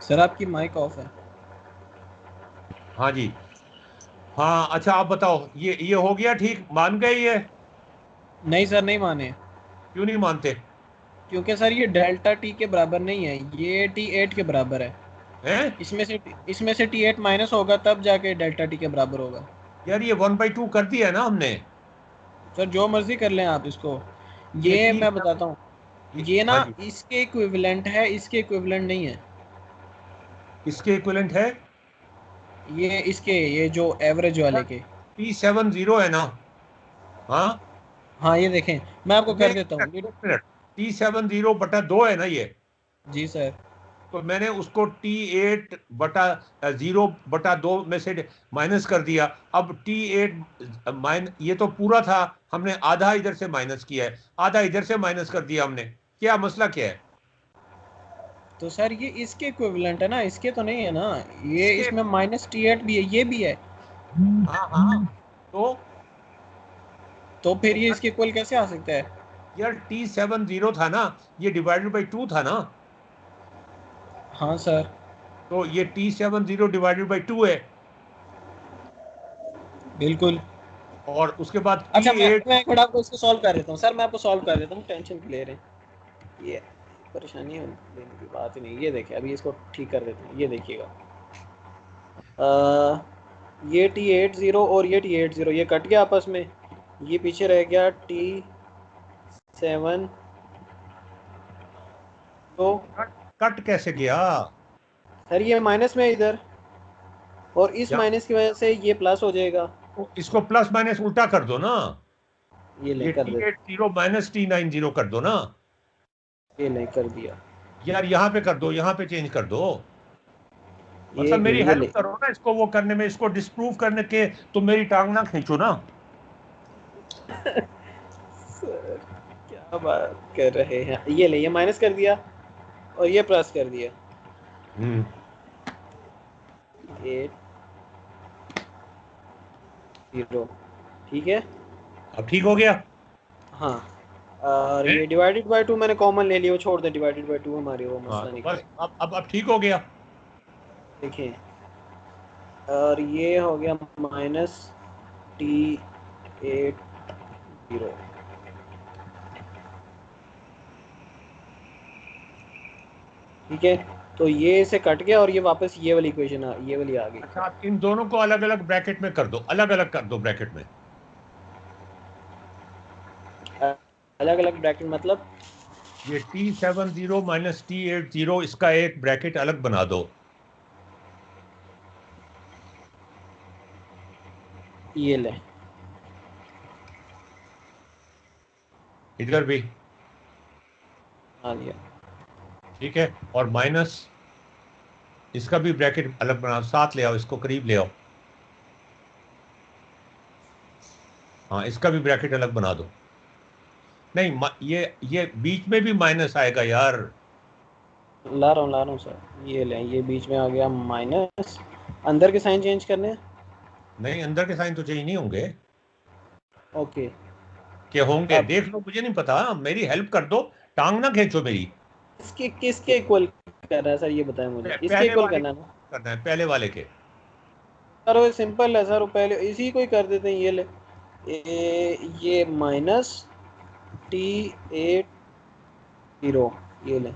S2: सर आपकी माइक ऑफ है।
S1: हाँ जी। हाँ अच्छा आप बताओ, ये हो गया ठीक, मान गए ये?
S2: नहीं सर नहीं माने,
S1: क्यों नहीं मानते?
S2: क्योंकि सर ये डेल्टा टी के बराबर नहीं है, ये टी एट के बराबर है।
S1: हैं?
S2: इसमें से टी एट माइनस होगा तब जाके डेल्टा टी के बराबर होगा।
S1: यार ये 1/2 कर दिया है ना हमने।
S2: सर जो मर्जी कर लें आप इसको,
S1: ये
S2: ये
S1: टी
S2: मैं बताता हूँ, ये ना
S1: हाँ जी,
S2: इसके इक्विवेलेंट है, इसके इक्विवेलेंट नहीं है।
S1: इसके इक्विवेलेंट है।
S2: ये जो एवरेज वाले के।
S1: T70 है ना? हाँ।
S2: हाँ ये देखें, मैं आपको
S1: नहीं
S2: कर देता हूँ ये।
S1: एक मिनट, T70/2 है ना ये?
S2: जी सर।
S1: तो मैंने उसको T8/0/2 में से माइनस कर दिया। अब T8 ये तो पूरा था, हमने आधा इधर से माइनस किया है, आधा इधर से माइनस कर दिया हमने। क्या मसला क्या है?
S2: तो सर ये इसके इक्विवेलेंट है ना, इसके तो नहीं है ना। ये
S1: इसके
S2: इसमें माइनस टी एट भी है, ये भी है।
S1: हाँ हाँ।
S2: तो फिर
S1: तो
S2: ये इसके इक्वल कैसे आ सकता है?
S1: यार T70 था ना, ये डिवाइडेड बाई 2 था ना,
S2: हाँ सर।
S1: तो ये T70/2 है।
S2: बिल्कुल।
S1: और उसके बाद
S2: अच्छा
S1: T8।
S2: मैं एक मिनट आपको इसको सॉल्व कर देता हूँ सर, मैं आपको सॉल्व कर देता हूँ, टेंशन क्लियर है। ये परेशानी लेने की बात ही नहीं। ये देखिए अभी इसको ठीक कर देते हैं, ये देखिएगा। ये T80 और ये T80 ये कट गया आपस में, ये पीछे रह गया T7। तो
S1: कट कैसे गया?
S2: सर ये माइनस में है इधर, और इस
S1: या
S2: माइनस की वजह से ये प्लस हो जाएगा।
S1: तो इसको प्लस माइनस उल्टा कर दो ना,
S2: ये ले
S1: ये
S2: कर दे,
S1: T80 - T90 कर दो ना।
S2: ये ले कर दिया।
S1: यार यहाँ पे कर दो, यहाँ पे चेंज कर दो।
S2: ये
S1: मतलब मेरी
S2: ये
S1: हेल्प
S2: ले।
S1: करो ना इसको वो करने में, इसको डिस्प्रूव करने के तुम मेरी टांग ना खींचो ना।
S2: सर क्या बात कर रहे हैं, ये ले, ये माइनस कर दिया और ये प्लस कर दिया। 8 0 ठीक है।
S1: अब ठीक हो गया।
S2: हाँ और
S1: हैं?
S2: ये डिवाइडेड बाय 2 मैंने कॉमन ले लिया, वो छोड़ दे, डिवाइडेड बाय 2 हमारी वो
S1: हाँ
S2: मसला
S1: तो
S2: नहीं
S1: बस
S2: करेगा।
S1: अब ठीक हो गया।
S2: देखें, और ये हो गया माइनस T80। ठीक है, तो ये से कट गया और ये वापस ये वाली इक्वेशन ये वाली आ गई।
S1: अच्छा आप इन दोनों को अलग अलग ब्रैकेट में कर दो, अलग अलग कर दो ब्रैकेट में।
S2: अलग अलग ब्रैकेट मतलब?
S1: ये T70 - T80 इसका एक ब्रैकेट अलग बना दो।
S2: ये ले,
S1: इधर भी
S2: आ गया।
S1: ठीक है, और माइनस इसका भी ब्रैकेट अलग बना, साथ ले आओ, इसको करीब ले आओ। हाँ इसका भी ब्रैकेट अलग बना दो। नहीं ये बीच में भी माइनस आएगा यार।
S2: ला रहा हूँ सर, ये ले, ये बीच में आ गया माइनस। अंदर के साइन चेंज करने हैं।
S1: नहीं अंदर के साइन तो चाहिए नहीं होंगे।
S2: ओके।
S1: क्या होंगे
S2: अब
S1: देख लो, मुझे नहीं पता, मेरी हेल्प कर दो, टांग ना खींचो मेरी।
S2: किसके इक्वल करना है सर, ये बताएं मुझे, इसके
S1: पहले
S2: इक्वल
S1: वाले
S2: करना है ना?
S1: करना है, पहले वाले के।
S2: सर वो सिंपल है सर, वो पहले इसी को ही कर देते हैं। ये ले, ये माइनस T80, ये ले,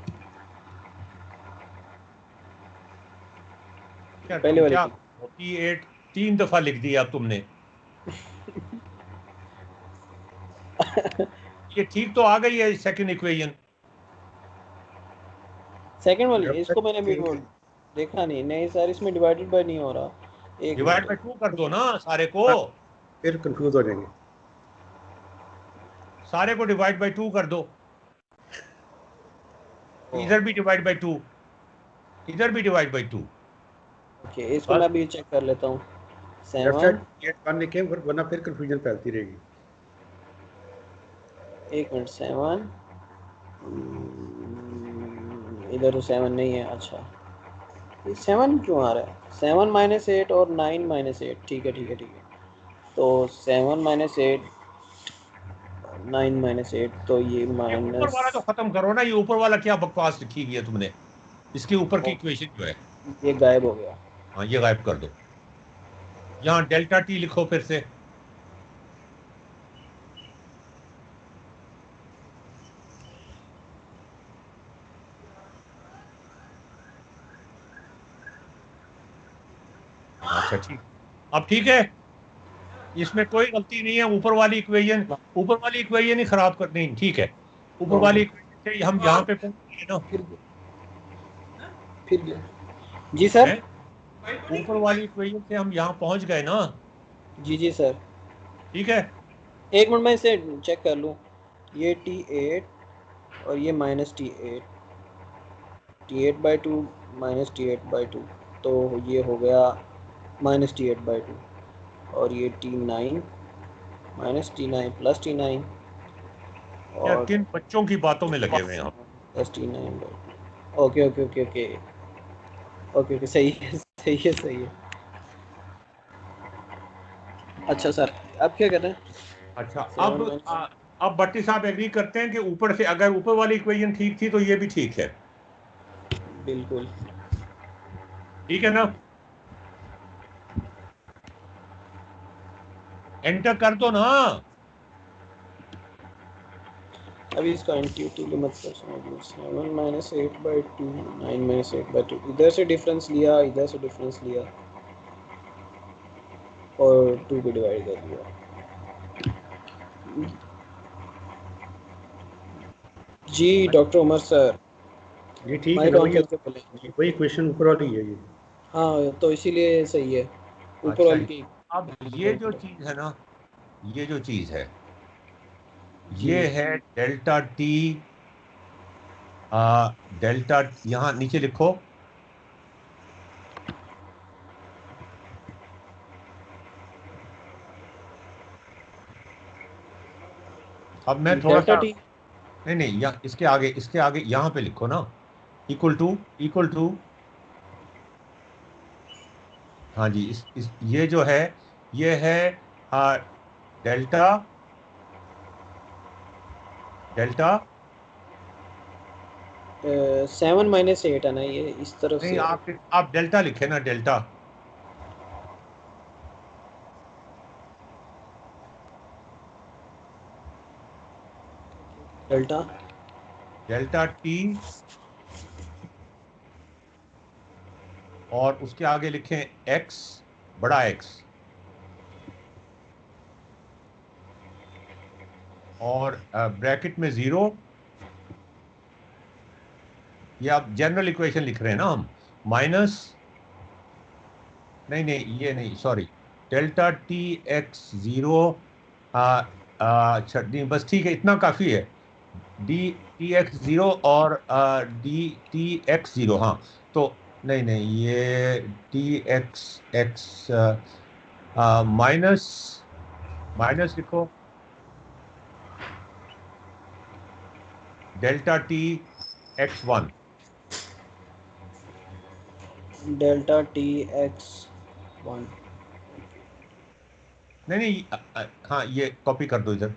S1: क्या
S2: पहले
S1: तुम
S2: वाले
S1: क्या
S2: की।
S1: T8 3 दफा लिख दिया अब तुमने। ये ठीक तो आ गई है सेकंड इक्वेशन।
S2: सेकंड वाली इसको मैंने अभी देखा नहीं, नहीं सर इसमें डिवाइडेड बाय नहीं हो रहा। एक
S1: डिवाइड बाय
S2: मिनट,
S1: 2 कर दो ना सारे को,
S3: फिर कंफ्यूज हो जाएंगे।
S1: सारे को डिवाइड बाय 2 कर दो। इधर भी डिवाइड बाय 2, इधर भी डिवाइड बाय 2।
S2: ओके इसको मैं अभी चेक कर लेता हूँ।
S3: लेफ्ट
S2: 7,
S3: साइड 1 लिखे, वरना फिर कंफ्यूजन फैलती रहेगी।
S2: एक मिनट, 7 इधर तो 7 नहीं है। अच्छा ये 7 क्यों आ रहा है? 7 - 8 और 9 - 8, ठीक है ठीक है ठीक है। तो 7 - 8 9 - 8, तो ये
S1: ये ऊपर वाला
S2: माइनस।
S1: तो खत्म करो ना, ये ऊपर वाला क्या बकवास लिखी हुई है तुमने। इसके ऊपर की इक्वेशन जो है
S2: ये गायब हो गया।
S1: हाँ ये गायब कर दो। यहाँ डेल्टा टी लिखो फिर से। अच्छा ठीक, अब ठीक है, इसमें कोई गलती नहीं है। ऊपर वाली इक्वेशन ही खराब कर नहीं, ठीक है। ऊपर वाली इक्वेशन से हम यहाँ पे पहुंच गए ना।
S2: फिर गया जी सर।
S1: हैं? ऊपर वाली इक्वेशन से हम यहाँ पहुंच गए ना।
S2: जी जी सर,
S1: ठीक है,
S2: एक मिनट में इसे चेक कर लूँ। ये T8 और ये -T8, T8/2 -T8/2, तो ये हो गया -T8/2, और ये T9 -T9 + T9
S1: यार
S2: और
S1: किन बच्चों की बातों में लगे हुए हैं हम।
S2: +T9/2। Okay okay okay okay okay okay, सही है सही है सही है। अच्छा सर, अब क्या कर रहे हैं?
S1: अच्छा
S2: 7
S1: अब भट्टी साहब एग्री करते हैं कि ऊपर से अगर ऊपर वाली इक्वेशन ठीक थी तो ये भी ठीक है।
S2: बिल्कुल
S1: ठीक है ना, एंटर कर दो ना।
S2: अभी इसका इंट्यूटिवली मत समझो। 7 - 8/2 9 - 8/2, इधर से डिफरेंस लिया, इधर से डिफरेंस लिया और 2 को डिवाइड कर दिया। जी डॉक्टर उमर सर,
S3: ये ठीक है
S2: माइक
S3: ना,
S2: ऑन करके बोले।
S3: वही क्वेश्चन ऊपर वाली है ये।
S2: हाँ तो इसीलिए सही है, ऊपर
S1: अच्छा
S2: वाली की।
S1: अब ये जो चीज है ना, ये जो चीज है
S2: जी
S1: ये है डेल्टा टी। डेल्टा यहाँ नीचे लिखो। अब मैं थोड़ा
S2: डेल्टा
S1: सा,
S2: टी।
S1: नहीं नहीं, यहाँ इसके आगे यहाँ पे लिखो ना, इक्वल टू। हाँ जी, ये जो है ये है डेल्टा डेल्टा
S2: 7 - 8 है ना, ये इस तरफ
S1: नहीं,
S2: से है।
S1: आप डेल्टा लिखे ना, डेल्टा।
S2: डेल्टा
S1: डेल्टा टी और उसके आगे लिखें एक्स, बड़ा एक्स, और ब्रैकेट में 0। ये आप जनरल इक्वेशन लिख रहे हैं ना हम, माइनस, नहीं नहीं ये नहीं, सॉरी, डेल्टा टी एक्स 0। अच्छा नहीं, बस ठीक है, इतना काफी है। डी टी एक्स 0 और डी टी एक्स 0, हाँ। तो नहीं नहीं, ये T X X minus, minus लिखो delta T X 1।
S2: Delta T(x)(1).
S1: नहीं नहीं, हाँ ये कॉपी कर दो इधर।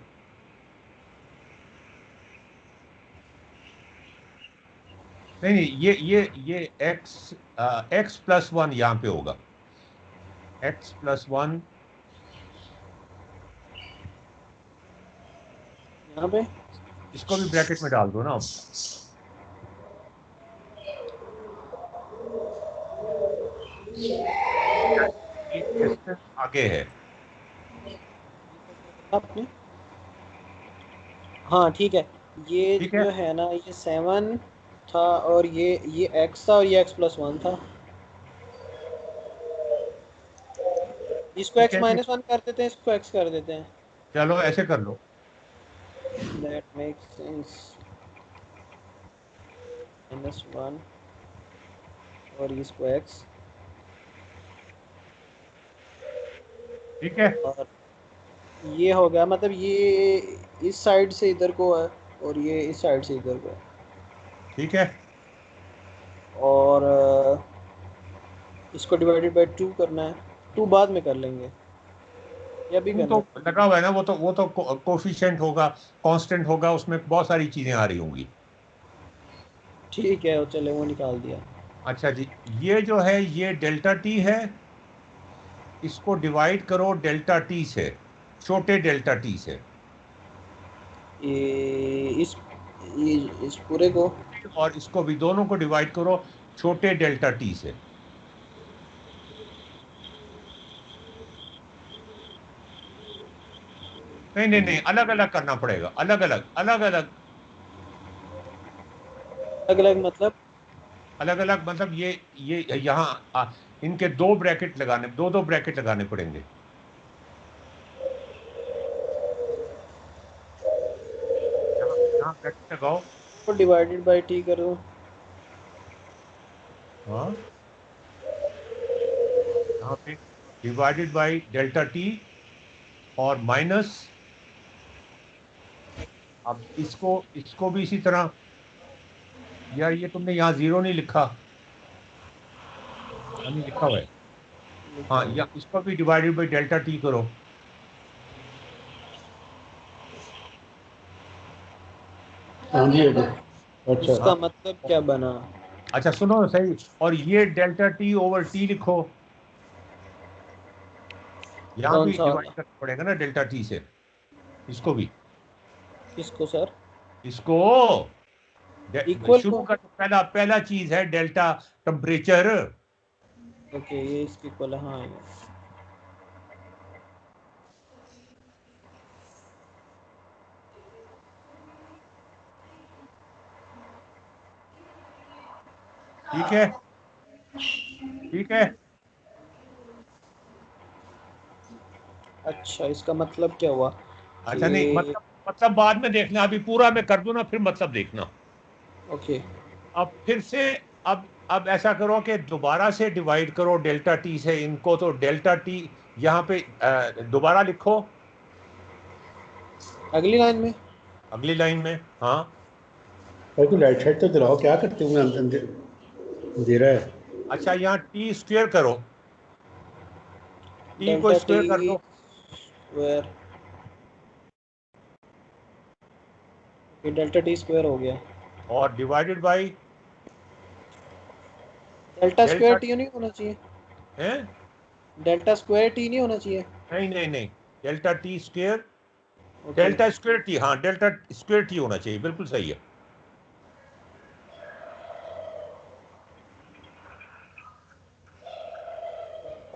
S1: नहीं नहीं, ये x+1 यहाँ पे होगा, x+1।
S2: यहाँ पे
S1: इसको भी ब्रैकेट में डाल दो ना। डिस्टेंस आगे है।
S2: आपने, हाँ ठीक है। ये
S1: ठीक है,
S2: जो है ना, ये 7 था और ये x था और ये x+1 था। इसको
S1: ठीक
S2: x
S1: है,
S2: -1 कर देते हैं, इसको x कर देते हैं।
S1: चलो ऐसे कर लो।
S2: That makes sense. -1 और इसको x,
S1: ठीक है,
S2: और ये हो गया, मतलब ये इस साइड से इधर को है और ये इस साइड से इधर को है।
S1: ठीक है।
S2: और इसको /2 करना है। 2 बाद में कर लेंगे, या भी
S1: टू तो
S2: करना है।
S1: लगा हुआ है ना, वो तो कोफिशिएंट होगा, कांस्टेंट होगा, उसमें बहुत सारी चीजें आ रही होंगी।
S2: ठीक है, चले वो निकाल दिया।
S1: अच्छा जी, ये जो है ये डेल्टा टी है, इसको डिवाइड करो डेल्टा टी से, छोटे डेल्टा टी से,
S2: ये इस पूरे को।
S1: और इसको भी दोनों को डिवाइड करो छोटे डेल्टा टी से। नहीं नहीं नहीं, अलग अलग करना पड़ेगा, अलग अलग अलग अलग।
S2: अलग अलग मतलब?
S1: अलग अलग मतलब ये यहाँ इनके दो ब्रैकेट लगाने, दो दो ब्रैकेट लगाने पड़ेंगे। यहाँ यहाँ ब्रैकेट लगाओ।
S2: तो डिवाइडेड बाय टी करो।
S1: हाँ, यहाँ पे डिवाइडेड बाय डेल्टा टी और माइनस, अब इसको इसको भी इसी तरह। यार ये तुमने यहाँ जीरो नहीं लिखा, नहीं लिखा हुआ है। हाँ, या इसको भी डिवाइडेड बाय डेल्टा टी करो।
S3: हाँ जी अच्छा।
S2: इसका मतलब क्या बना?
S1: अच्छा सुनो सही, और ये डेल्टा टी ओवर टी लिखो, यहाँ
S2: कौन
S1: भी
S2: सा
S1: डिवाइड
S2: वाला?
S1: करना पड़ेगा ना डेल्टा टी से, इसको भी।
S2: किसको सर?
S1: इसको
S2: इक्वल
S1: शुरू
S2: को?
S1: का जो पहला पहला चीज है डेल्टा टेम्परेचर।
S2: ओके, ये इसकी इक्वल है, हाँ ये।
S1: ठीक है, ठीक है।
S2: अच्छा, इसका मतलब क्या हुआ
S1: अच्छा नहीं,
S2: कि?
S1: मतलब बाद में देखना, अभी पूरा मैं कर दूं ना फिर मतलब देखना।
S2: ओके।
S1: अब फिर से, अब ऐसा करो कि दोबारा से डिवाइड करो डेल्टा टी से इनको, तो डेल्टा टी यहाँ पे दोबारा लिखो
S2: अगली लाइन में?
S1: अगली लाइन में। हाँ,
S3: भाई तो लाइट साइड तो दिलाओ, क्या करते हुए अंधेरा है।
S1: अच्छा यहाँ टी स्क्वेयर करो, टी को
S2: डेल्टा टी
S1: स्क्वेयर कर दो,
S2: स्क्वायर। डेल्टा टी स्क्वायर हो गया।
S1: और divided by
S2: delta square
S1: delta
S2: T नहीं होना चाहिए?
S1: है।
S2: डेल्टा स्क्वायर टी नहीं होना चाहिए?
S1: नहीं नहीं नहीं, delta T square,
S2: okay.
S1: Delta square T, हाँ डेल्टा स्क्वेयर टी होना चाहिए, बिल्कुल सही है।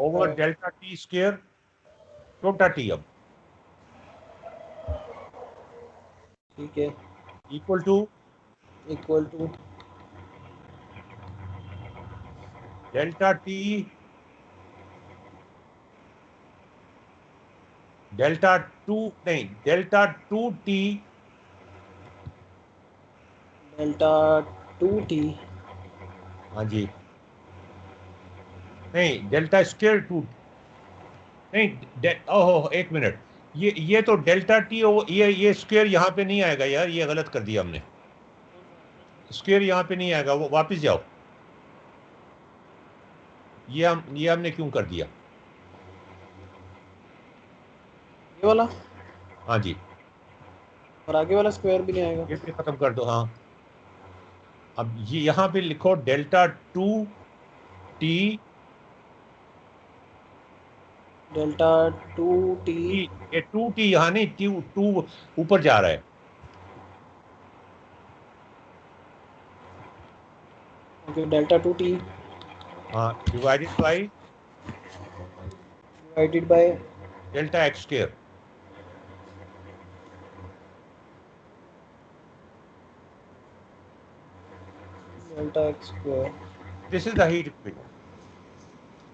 S1: ओवर डेल्टा टी स्क्वेयर छोटा टी, अब
S2: ठीक है।
S1: Equal to
S2: equal to
S1: delta T, delta two, नहीं delta two T,
S2: delta two T.
S1: हाँ जी, नहीं डेल्टा स्क्वेयर टू, नहीं ओहो एक मिनट, ये तो डेल्टा टी, ये स्क्वेयर यहाँ पे नहीं आएगा यार, ये गलत कर दिया हमने, स्क्वेयर यहाँ पे नहीं आएगा, वो वापस जाओ, ये हमने क्यों कर दिया।
S2: ये वाला?
S1: हाँ जी,
S2: और आगे वाला स्क्वायर भी नहीं आएगा?
S1: ये भी खत्म कर दो। हाँ, अब ये यहाँ पे लिखो delta two T,
S2: delta two T.
S1: ये टू टी यहाँ नहीं, टू टू ऊपर जा रहा है।
S2: ओके, डेल्टा टू टी
S1: हाँ, divided by
S2: divided by
S1: delta x square,
S2: delta X square.
S1: This is the heat equation.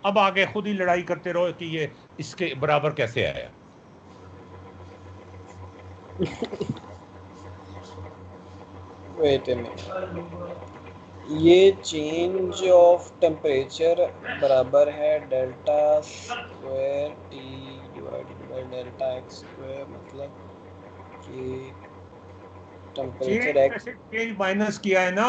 S1: अब आगे खुद ही लड़ाई करते रहो कि ये इसके बराबर कैसे आया।
S2: वेट ए मिनट, ये चेंज ऑफ टेम्परेचर बराबर है delta square T divided by delta X square, मतलब कि टेम्परेचर एक्स।
S1: चेंज माइनस किया है ना,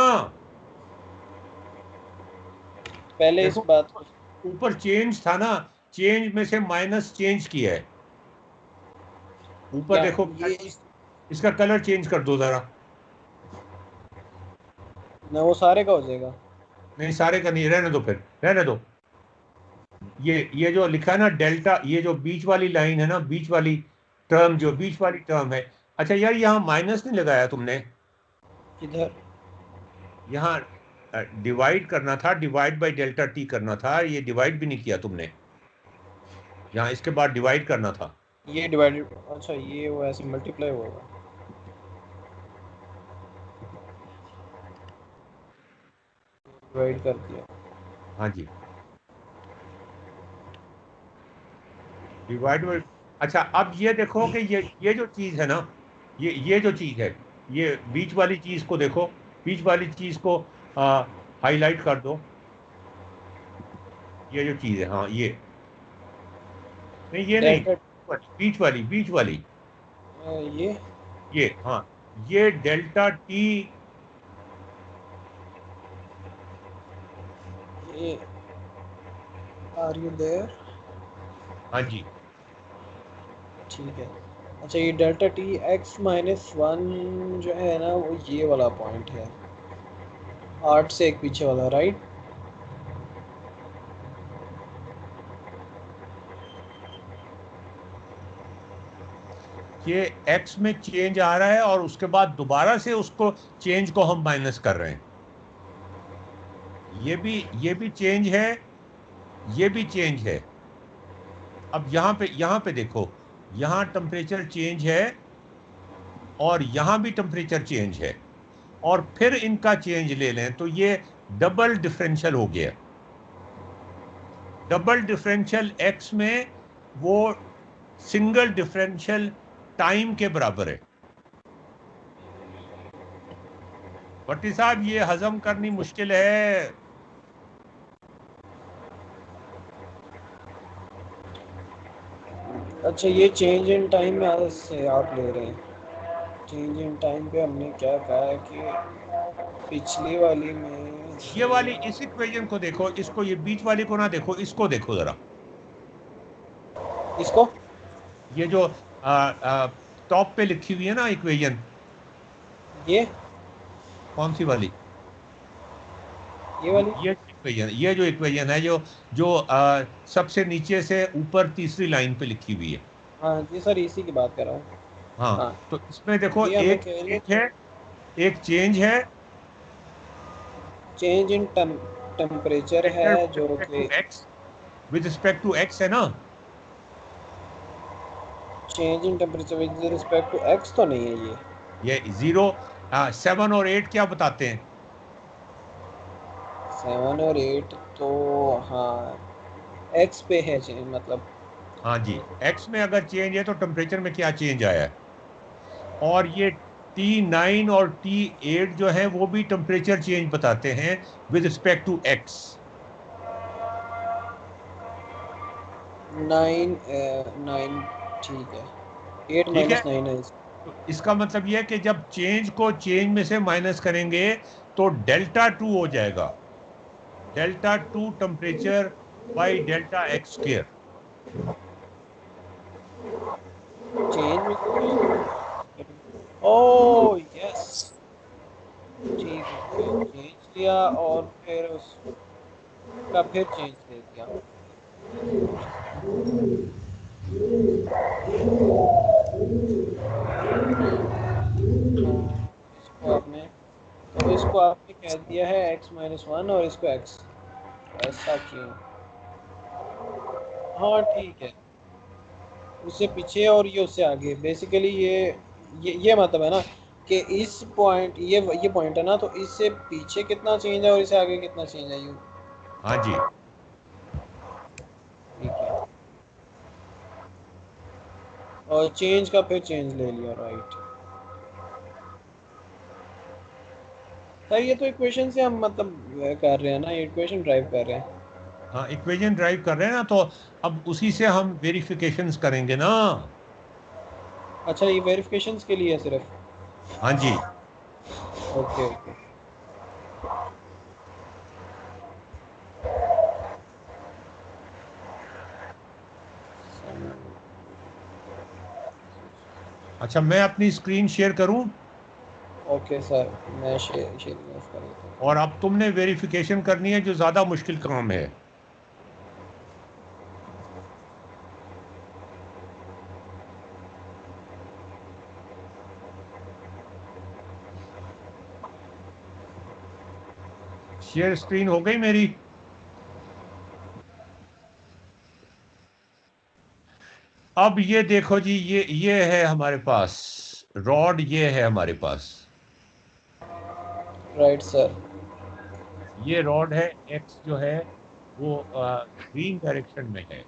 S2: पहले इस
S1: देखो
S2: बात को।
S1: ऊपर चेंज था ना, चेंज में से माइनस चेंज किया है, ऊपर
S2: क्या
S1: देखो।
S2: ये
S1: इसका कलर चेंज कर दो जरा,
S2: ना वो सारे का हो जाएगा।
S1: नहीं सारे का नहीं, रहने दो, फिर रहने दो। ये जो लिखा है ना डेल्टा, ये जो बीच वाली लाइन है ना, बीच वाली टर्म, जो बीच वाली टर्म है। अच्छा यार, यहाँ माइनस नहीं लगाया तुमने?
S2: किधर?
S1: यहाँ डिवाइड करना था, डिवाइड बाय डेल्टा टी करना था, ये डिवाइड भी नहीं किया तुमने। यहाँ इसके बाद डिवाइड करना था।
S2: ये डिवाइडेड, अच्छा ये वो ऐसे मल्टीप्लाई होगा। डिवाइड कर दिया।
S1: हाँ जी, डिवाइड बाय। अच्छा अब ये देखो कि ये जो चीज है ना, ये जो चीज है, ये बीच वाली चीज को देखो, बीच वाली चीज को हाईलाइट कर दो। ये जो चीज है, हाँ ये, नहीं ये नहीं,
S2: डेल्टा
S1: बीच वाली, बीच वाली,
S2: ये
S1: ये हाँ, ये डेल्टा टी।
S2: ये आर यू देयर?
S1: हाँ जी,
S2: ठीक है। अच्छा ये delta T x minus one जो है ना, वो ये वाला पॉइंट है, 8 से एक पीछे वाला, राइट?
S1: ये एक्स में चेंज आ रहा है और उसके बाद दोबारा से उसको चेंज को हम माइनस कर रहे हैं। ये भी चेंज है, ये भी चेंज है। अब यहाँ पे देखो, यहाँ टेम्परेचर चेंज है और यहाँ भी टेम्परेचर चेंज है, और फिर इनका चेंज ले लें तो ये डबल डिफरेंशियल हो गया। डबल डिफरेंशियल एक्स में वो सिंगल डिफरेंशियल टाइम के बराबर है। भट्टी साहब ये हजम करनी मुश्किल है।
S2: अच्छा ये चेंज इन टाइम में आज से आप ले रहे हैं। चेंज इन टाइम पे हमने क्या कहा है कि पिछली वाली में
S1: ये वाली इस इक्वेशन को देखो, इसको, ये बीच वाली को ना देखो, इसको देखो जरा।
S2: इसको,
S1: ये जो टॉप पे लिखी हुई है ना इक्वेशन,
S2: ये
S1: कौन सी वाली?
S2: ये वाली,
S1: ये इक्वेशन, ये जो इक्वेशन है, जो जो सबसे नीचे से ऊपर तीसरी लाइन पे लिखी हुई है।
S2: हाँ जी सर इसी की बात कर रहा हूँ।
S1: हाँ,
S2: हाँ
S1: तो इसमें देखो
S2: ये हमें
S1: एक
S2: कह रही
S1: चेंज है, एक चेंज है
S2: चेंज इन टेम्परेचर है
S1: विद
S2: जो
S1: रिस्पेक्ट
S2: कि
S1: to X, with respect to X है ना।
S2: Change in temperature with respect to X तो नहीं है ये।
S1: ये जीरो, 7 और 8 क्या बताते हैं?
S2: 7 और 8 तो हाँ एक्स पे है चेंज, मतलब
S1: हाँ जी, एक्स में अगर चेंज है तो टेम्परेचर में क्या चेंज आया है। और ये T9 और T8 जो है वो भी टेम्परेचर चेंज बताते हैं विद रिस्पेक्ट टू एक्स।
S2: 9 9 ठीक है, 8
S1: ठीक है,
S2: माइनस 9 है।
S1: तो इसका मतलब यह है कि जब चेंज को चेंज में से माइनस करेंगे तो डेल्टा टू हो जाएगा, delta two temperature by delta x square.
S2: Change में, ओह यस, ठीक है, चेंज लिया और फिर उसका फिर चेंज ले दिया। इसको आपने, तो इसको आपने कह दिया है x माइनस वन और इसको x, ऐसा क्यों? हाँ ठीक है, उससे पीछे और ये उससे आगे, बेसिकली ये मतलब है ना कि इस पॉइंट, ये पॉइंट है ना, तो इससे पीछे कितना चेंज है और इससे आगे कितना चेंज है, यूँ।
S1: हाँ जी,
S2: ठीक है, और चेंज का फिर चेंज ले लिया, राइट। सर ये तो इक्वेशन से हम मतलब कर रहे हैं ना, इक्वेशन ड्राइव कर रहे हैं।
S1: हाँ इक्वेशन ड्राइव कर रहे हैं ना, तो अब उसी से हम वेरिफिकेशंस करेंगे ना।
S2: अच्छा ये वेरिफिकेशंस के लिए है सिर्फ?
S1: हाँ जी,
S2: ओके ओके।
S1: अच्छा मैं अपनी स्क्रीन शेयर करूं?
S2: ओके। ओके सर, मैं शेयर ऑफ कर देता हूँ।
S1: और अब तुमने वेरिफिकेशन करनी है, जो ज्यादा मुश्किल काम है। शेयर स्क्रीन हो गई मेरी? अब ये देखो जी, ये है हमारे पास रॉड, ये है हमारे पास।
S2: Right sir.
S1: ये रॉड है, एक्स जो है वो ग्रीन डायरेक्शन में है।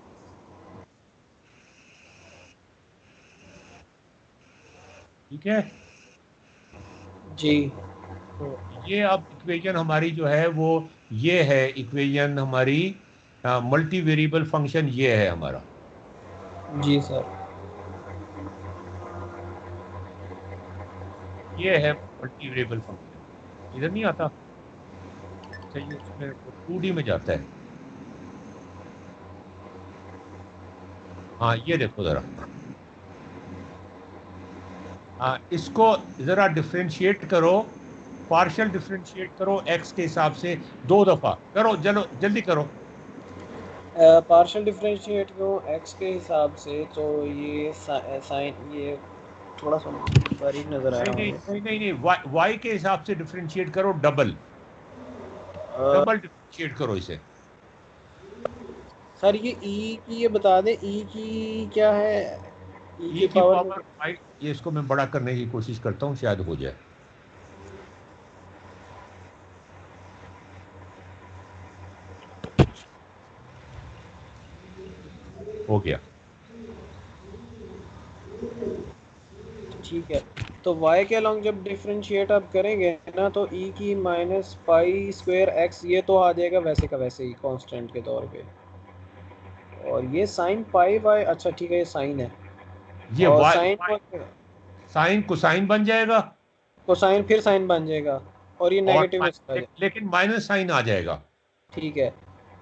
S1: ठीक है,
S2: जी।
S1: तो ये अब इक्वेशन हमारी जो है वो ये है इक्वेशन हमारी, मल्टी वेरिएबल फंक्शन ये है हमारा।
S2: जी सर।
S1: ये है मल्टी वेरिएबल फंक्शन। इधर नहीं आता, अच्छा ये उसमें 2D में जाता है। हाँ ये देखो जरा, इसको जरा डिफरेंशिएट करो, पार्शियल डिफरेंशिएट करो एक्स के हिसाब से 2 दफा करो, चलो जल्दी करो।
S2: पार्शियल डिफरेंशिएट करूँ एक्स के हिसाब से, तो ये साइन ये थोड़ा सा बारीक नज़र आ
S1: नहीं
S2: रहा
S1: नहीं
S2: है
S1: नहीं नहीं नहीं, वाई के हिसाब से डिफरेंशिएट करो, डबल
S2: मुझे।
S1: डबल डिफरेंशिएट करो इसे।
S2: सर ये ई की ये बता दें, ई की क्या है, ई
S1: ई
S2: की
S1: की
S2: पावर में
S1: पावर आई, ये इसको मैं बड़ा करने की कोशिश करता हूँ, शायद हो जाए। हो गया।
S2: ठीक है। तो y के अलॉन्ग जब डिफरेंशिएट आप करेंगे ना, तो e की माइनस पाई स्क्वायर एक्स ये तो आ जाएगा वैसे का वैसे ही कांस्टेंट के तौर पे। और ये साइन पाई बाय, अच्छा ठीक है ये साइन है,
S1: ये
S2: और
S1: वाई
S2: साइन
S1: साइन कोसाइन बन जाएगा,
S2: कोसाइन फिर साइन बन जाएगा, और ये
S1: और
S2: नेगेटिव में चला जाएगा।
S1: लेकिन माइनस साइन आ जाएगा।
S2: ठीक है।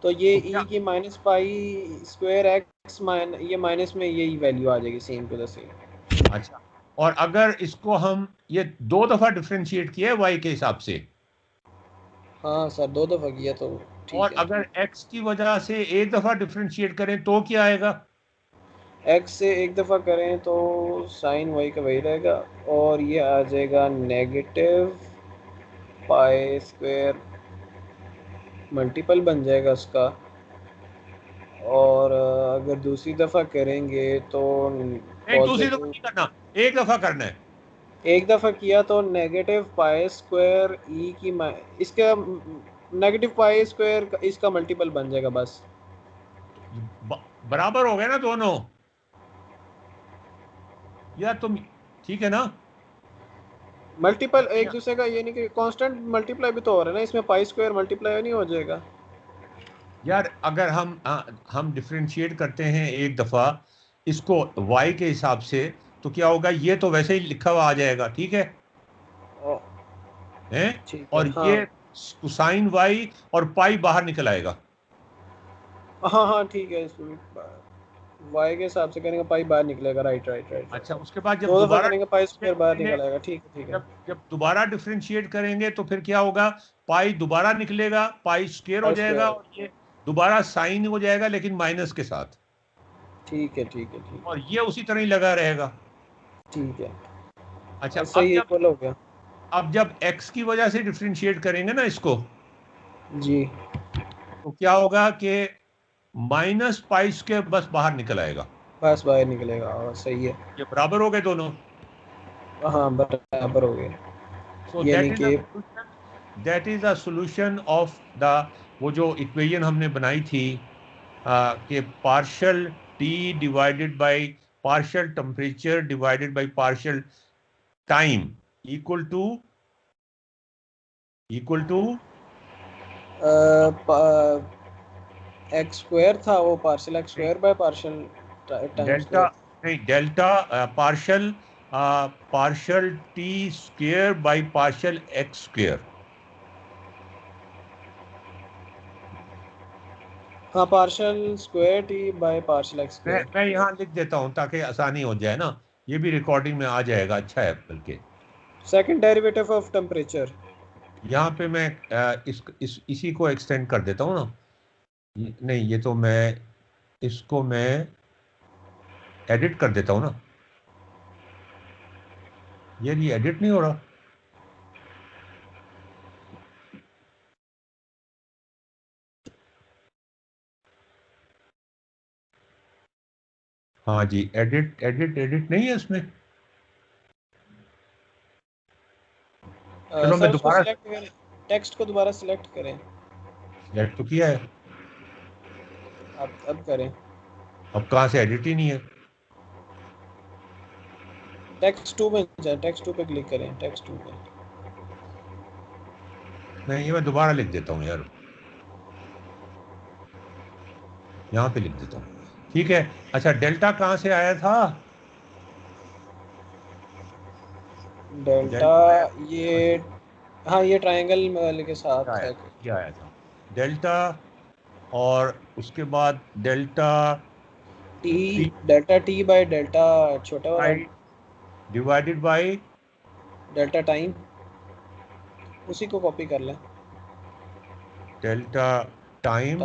S2: तो ये
S1: तो
S2: e
S1: क्या,
S2: की माइनस पाई स्क्वायर एक्स ये माइनस में यही वैल्यू आ जाएगी, सेम टू द सेम।
S1: अच्छा, और अगर इसको हम ये 2 दफा डिफरेंशिएट किया है वाई के हिसाब से,
S2: हाँ सर 2 दफ़ा किया तो
S1: और
S2: ठीक है।
S1: अगर एक्स की वजह से 1 दफा डिफरेंशिएट करें तो क्या आएगा?
S2: एक्स से 1 दफ़ा करें तो साइन वाई का वही रहेगा, और ये आ जाएगा नेगेटिव पाई स्क्वायर, मल्टीपल बन जाएगा उसका। और अगर दूसरी दफ़ा करेंगे तो
S1: नहीं, दूसरी दफा
S2: पॉजिटिव,
S1: नहीं करना, 1 दफा करना है।
S2: 1 दफ़ा किया तो नेगेटिव पाई स्क्वायर ई की इसका नेगेटिव पाई स्क्वायर इसका मल्टीपल बन जाएगा बस।
S1: बराबर हो गए ना दोनों, या तुम, ठीक है ना?
S2: मल्टीपल एक दूसरे का, ये नहीं कि कांस्टेंट मल्टीप्लाई भी तो हो रहा है ना इसमें, पाई स्क्वायर मल्टीप्लाई नहीं हो जाएगा?
S1: यार अगर हम डिफरेंशिएट करते हैं 1 दफा इसको y के हिसाब से, तो क्या होगा, ये तो वैसे ही लिखा हुआ आ जाएगा, ठीक है
S2: ओ,
S1: हैं?
S2: ठीक है
S1: और
S2: हाँ।
S1: ये कोसाइन y और पाई बाहर निकल आएगा।
S2: हाँ हाँ ठीक है, इसमें वाई के हिसाब से करेंगे पाई बाहर निकलेगा, राइट राइट राइट राइट।
S1: अच्छा, उसके बाद जब
S2: 2 दफ़ा
S1: दोबारा
S2: करेंगे पाई
S1: डिफरेंशिएट
S2: स्क्वायर बाहर
S1: करेंगे,
S2: निकल आएगा, ठीक है ठीक है।
S1: जब जब दोबारा डिफरेंशिएट करेंगे तो फिर क्या होगा, पाई दोबारा निकलेगा, पाई स्क्वायर हो
S2: पाई
S1: जाएगा,
S2: स्क्वायर,
S1: और ये दोबारा साइन हो जाएगा लेकिन माइनस के साथ,
S2: ठीक है ठीक है ठीक
S1: और ये उसी तरह ही लगा रहेगा।
S2: ठीक है।
S1: अच्छा,
S2: सही इक्वल हो गया।
S1: अब जब x की वजह से डिफरेंशिएट करेंगे ना इसको,
S2: जी
S1: तो क्या होगा कि माइनस पाई स्क्वायर बस बाहर निकल आएगा।
S2: बस बाहर निकलेगा, और सही है।
S1: ये बराबर हो गए दोनों।
S2: हाँ बराबर हो गया।
S1: सो
S2: यानी कि
S1: that is a solution of the, वो जो इक्वेशन हमने बनाई थी, कि partial T divided by partial temperature divided by partial time equal to
S2: X square था वो, partial X square by partial time
S1: delta,
S2: square.
S1: नहीं delta, partial partial T square by partial X square.
S2: हाँ partial square T by partial X square.
S1: मैं यहाँ लिख देता हूँ ताकि आसानी हो जाए ना, ये भी रिकॉर्डिंग में आ जाएगा, अच्छा है बल्कि।
S2: Second derivative of temperature.
S1: यहाँ पे मैं इसी को एक्सटेंड कर देता हूँ ना, नहीं ये तो मैं इसको मैं एडिट कर देता हूँ ना, ये एडिट नहीं हो रहा। हाँ जी, एडिट एडिट एडिट नहीं है इसमें। चलो मैं
S2: सर उसको
S1: दोबारा
S2: सिलेक्ट करें, टेक्स्ट को दोबारा सिलेक्ट करें।
S1: सिलेक्ट तो किया है,
S2: अब करें।
S1: अब कहाँ से एडिट ही नहीं है।
S2: टेक्स्ट 2 में जाए, टेक्स्ट 2 पे क्लिक करें, टेक्स्ट 2 पे।
S1: नहीं ये मैं दोबारा लिख देता हूँ यार, यहाँ पे लिख देता हूँ, ठीक है। अच्छा डेल्टा कहाँ से आया था?
S2: डेल्टा ये, हाँ ये ट्रायंगल वाले के साथ है।
S1: क्या आया था? डेल्टा और उसके बाद delta
S2: T, delta T by delta छोटा वाला
S1: डिवाइडेड बाय
S2: डेल्टा टाइम, उसी को कॉपी कर लें।
S1: Delta time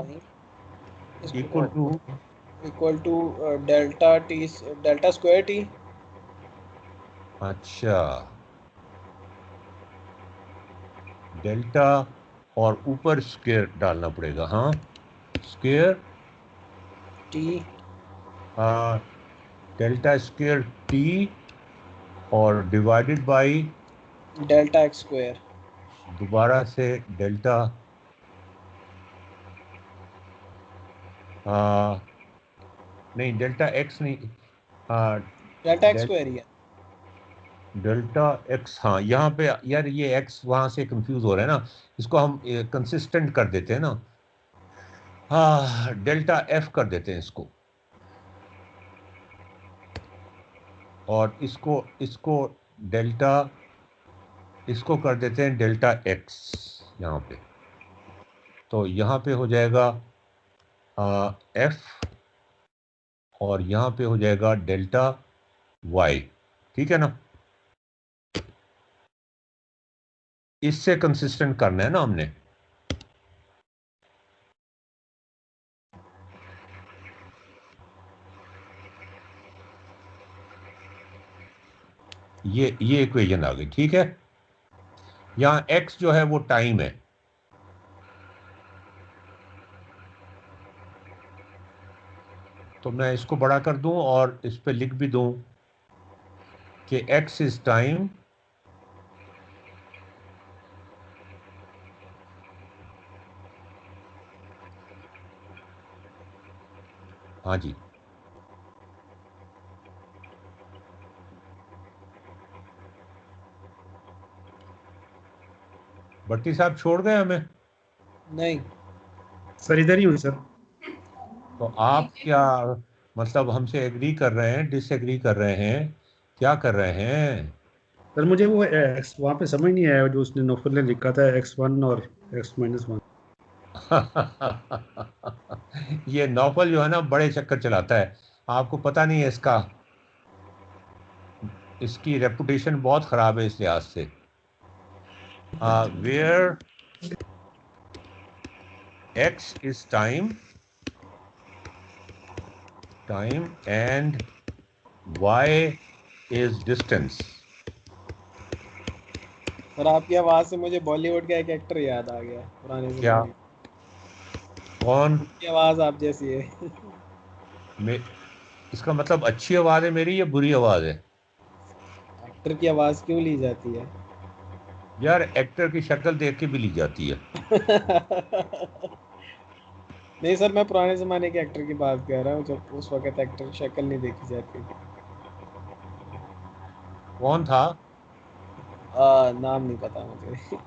S2: equal to delta T, delta square T.
S1: अच्छा डेल्टा और ऊपर स्क्वायर डालना पड़ेगा, हाँ square
S2: T,
S1: delta square T और divided by
S2: delta X square.
S1: दोबारा से डेल्टा नहीं डेल्टा एक्स नहीं,
S2: डेल्टा एक्स स्क्वायर ही है।
S1: डेल्टा एक्स, हाँ यहाँ पे यार ये एक्स वहाँ से कंफ्यूज हो रहा है ना, इसको हम कंसिस्टेंट कर देते हैं ना, हाँ डेल्टा एफ कर देते हैं इसको, और इसको इसको डेल्टा, इसको कर देते हैं डेल्टा एक्स यहाँ पे, तो यहाँ पे हो जाएगा एफ और यहाँ पे हो जाएगा डेल्टा वाई, ठीक है ना। इससे कंसिस्टेंट करना है ना हमने। ये इक्वेशन आ गई, ठीक है। यहाँ x जो है वो टाइम है, तो मैं इसको बड़ा कर दूं और इस पे लिख भी दूं कि x इज टाइम हाँ जी, भट्टी साहब छोड़ गए हमें?
S2: नहीं
S3: सर इधर ही हूँ सर।
S1: तो आप क्या मतलब हमसे एग्री कर रहे हैं, डिसएग्री कर रहे हैं, क्या कर रहे हैं?
S3: सर मुझे वो एक्स वहाँ पे समझ नहीं आया, जो उसने नौफल ने लिखा था x1 और x-1।
S1: ये नौफल जो है ना बड़े चक्कर चलाता है, आपको पता नहीं है इसका, इसकी रेपुटेशन बहुत खराब है इस लिहाज से। Where x is time and y is distance।
S2: और आपकी आवाज से मुझे बॉलीवुड का एक एक्टर याद आ गया पुराने
S1: क्या?
S2: ज़माने
S1: कौन?
S2: की आवाज आप जैसी है।
S1: इसका मतलब अच्छी आवाज है मेरी या बुरी आवाज है?
S2: एक्टर की आवाज क्यों ली जाती है?
S1: यार एक्टर की शक्ल देख के भी ली जाती है।
S2: नहीं सर, मैं पुराने जमाने के एक्टर की बात कर रहा हूँ, जब उस वक्त एक्टर की शक्ल नहीं देखी जाती।
S1: कौन था?
S2: नाम नहीं पता मुझे।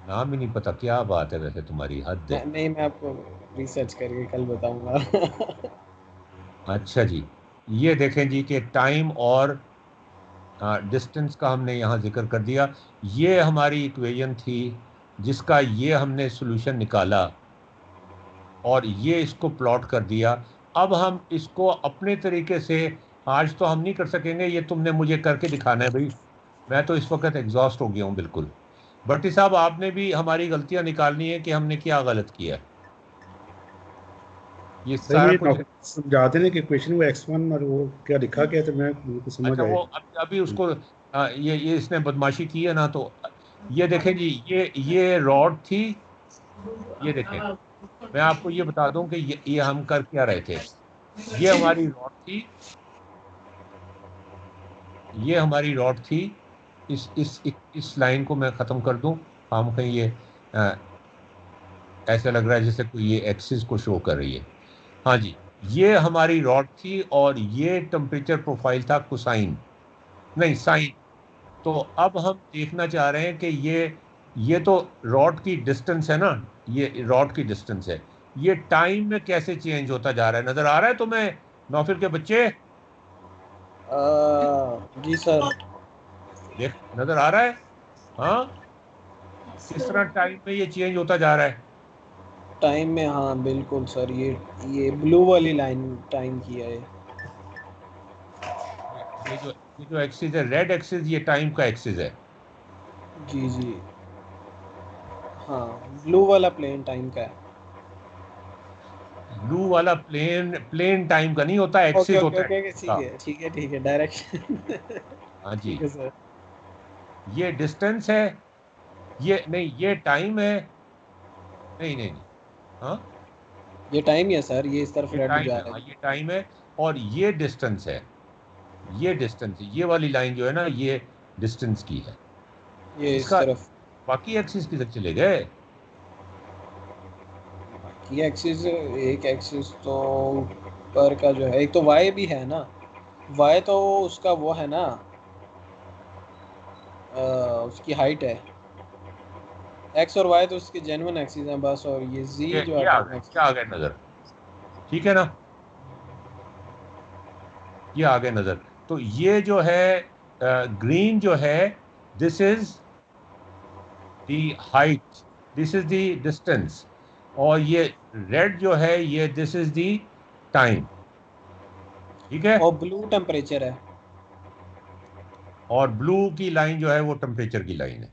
S1: नाम ही नहीं पता? क्या बात है, वैसे तुम्हारी हद है।
S2: नहीं, मैं आपको रिसर्च करके कल बताऊंगा।
S1: अच्छा जी, ये देखें जी कि टाइम और डिस्टेंस का हमने यहाँ जिक्र कर दिया। ये हमारी इक्वेशन थी जिसका ये हमने सॉल्यूशन निकाला और ये इसको प्लॉट कर दिया। अब हम इसको अपने तरीके से, आज तो हम नहीं कर सकेंगे, ये तुमने मुझे करके दिखाना है भाई। मैं तो इस वक्त एग्जॉस्ट हो गया हूँ बिल्कुल। भट्टी साहब, आपने भी हमारी गलतियां निकालनी है कि हमने क्या गलत किया है। ये
S3: सर
S1: सारा
S3: मुझे
S1: कुछ।
S3: समझाते ना कि क्वेश्चन वो x1 और वो क्या लिखा गया, तो मैं मुझे समझ
S1: अच्छा,
S3: आए।
S1: वो अभी उसको ये इसने बदमाशी की है ना, तो ये देखें जी, ये रॉड थी। ये देखें, मैं आपको ये बता दूं कि ये हम कर क्या रहे थे। ये हमारी रॉड थी, ये हमारी रॉड थी। इस लाइन को मैं खत्म कर दूं। हम कहीं ये अ, ऐसा लग रहा है जैसे कोई ये एक्सिस को शो कर रही है। हाँ जी, ये हमारी रॉड थी और ये टेम्परेचर प्रोफाइल था कोसाइन, नहीं साइन। तो अब हम देखना चाह रहे हैं कि ये तो रॉड की डिस्टेंस है ना, ये रॉड की डिस्टेंस है। ये टाइम में कैसे चेंज होता जा रहा है, नजर आ रहा है तुम्हें नौफिल के बच्चे?
S2: जी सर।
S1: देख, नजर आ रहा है? हाँ, किस तरह टाइम में ये चेंज होता जा रहा है।
S2: टाइम में, हाँ बिल्कुल सर, ये ब्लू वाली लाइन टाइम की है।
S1: ये जो एक्सिस है, रेड एक्सिस, ये टाइम का एक्सिस है।
S2: जी जी, हाँ ब्लू वाला प्लेन टाइम का है।
S1: ब्लू वाला प्लेन प्लेन टाइम का नहीं होता,
S2: ओके
S1: एक्सिस
S2: ओके
S1: होता है
S2: ओके,
S1: का।
S2: ठीक है डायरेक्शन।
S1: हाँ
S2: ठीक
S1: जी,
S2: है सर।
S1: ये डिस्टेंस है। ये नहीं, ये टाइम है। नहीं नहीं नहीं, हाँ,
S2: ये टाइम ही है सर, ये इस तरफ
S1: ये
S2: रेड
S1: टाइम
S2: जा
S1: है,
S2: रहा
S1: हाँ
S2: है।
S1: ये टाइम है। और ये डिस्टेंस है, ये डिस्टेंस है। ये वाली लाइन जो है ना, ये डिस्टेंस की है।
S2: ये इस
S1: इसका
S2: तरफ।
S1: बाकी एक्सिस किधर चले गए?
S2: ये एक्सिस, एक एक्सिस तो ऊपर का जो है, एक तो वाई भी है ना। वाई तो उसका वो है ना, उसकी हाइट है। एक्स और वाई तो उसके जेन्युइन एक्सिस हैं बस, और ये जी जो
S1: ये आ
S2: एटॉम
S1: गए, ये
S2: एक्सिस
S1: आ
S2: है।
S1: गए नजर। ठीक है ना, ये आ गए नजर। तो ये जो है ग्रीन जो है, this is the height, this is the distance. और ये रेड जो है, ये दिस इज द टाइम। ठीक है।
S2: और ब्लू टेम्परेचर है।
S1: और ब्लू की लाइन जो है वो टेम्परेचर की लाइन है।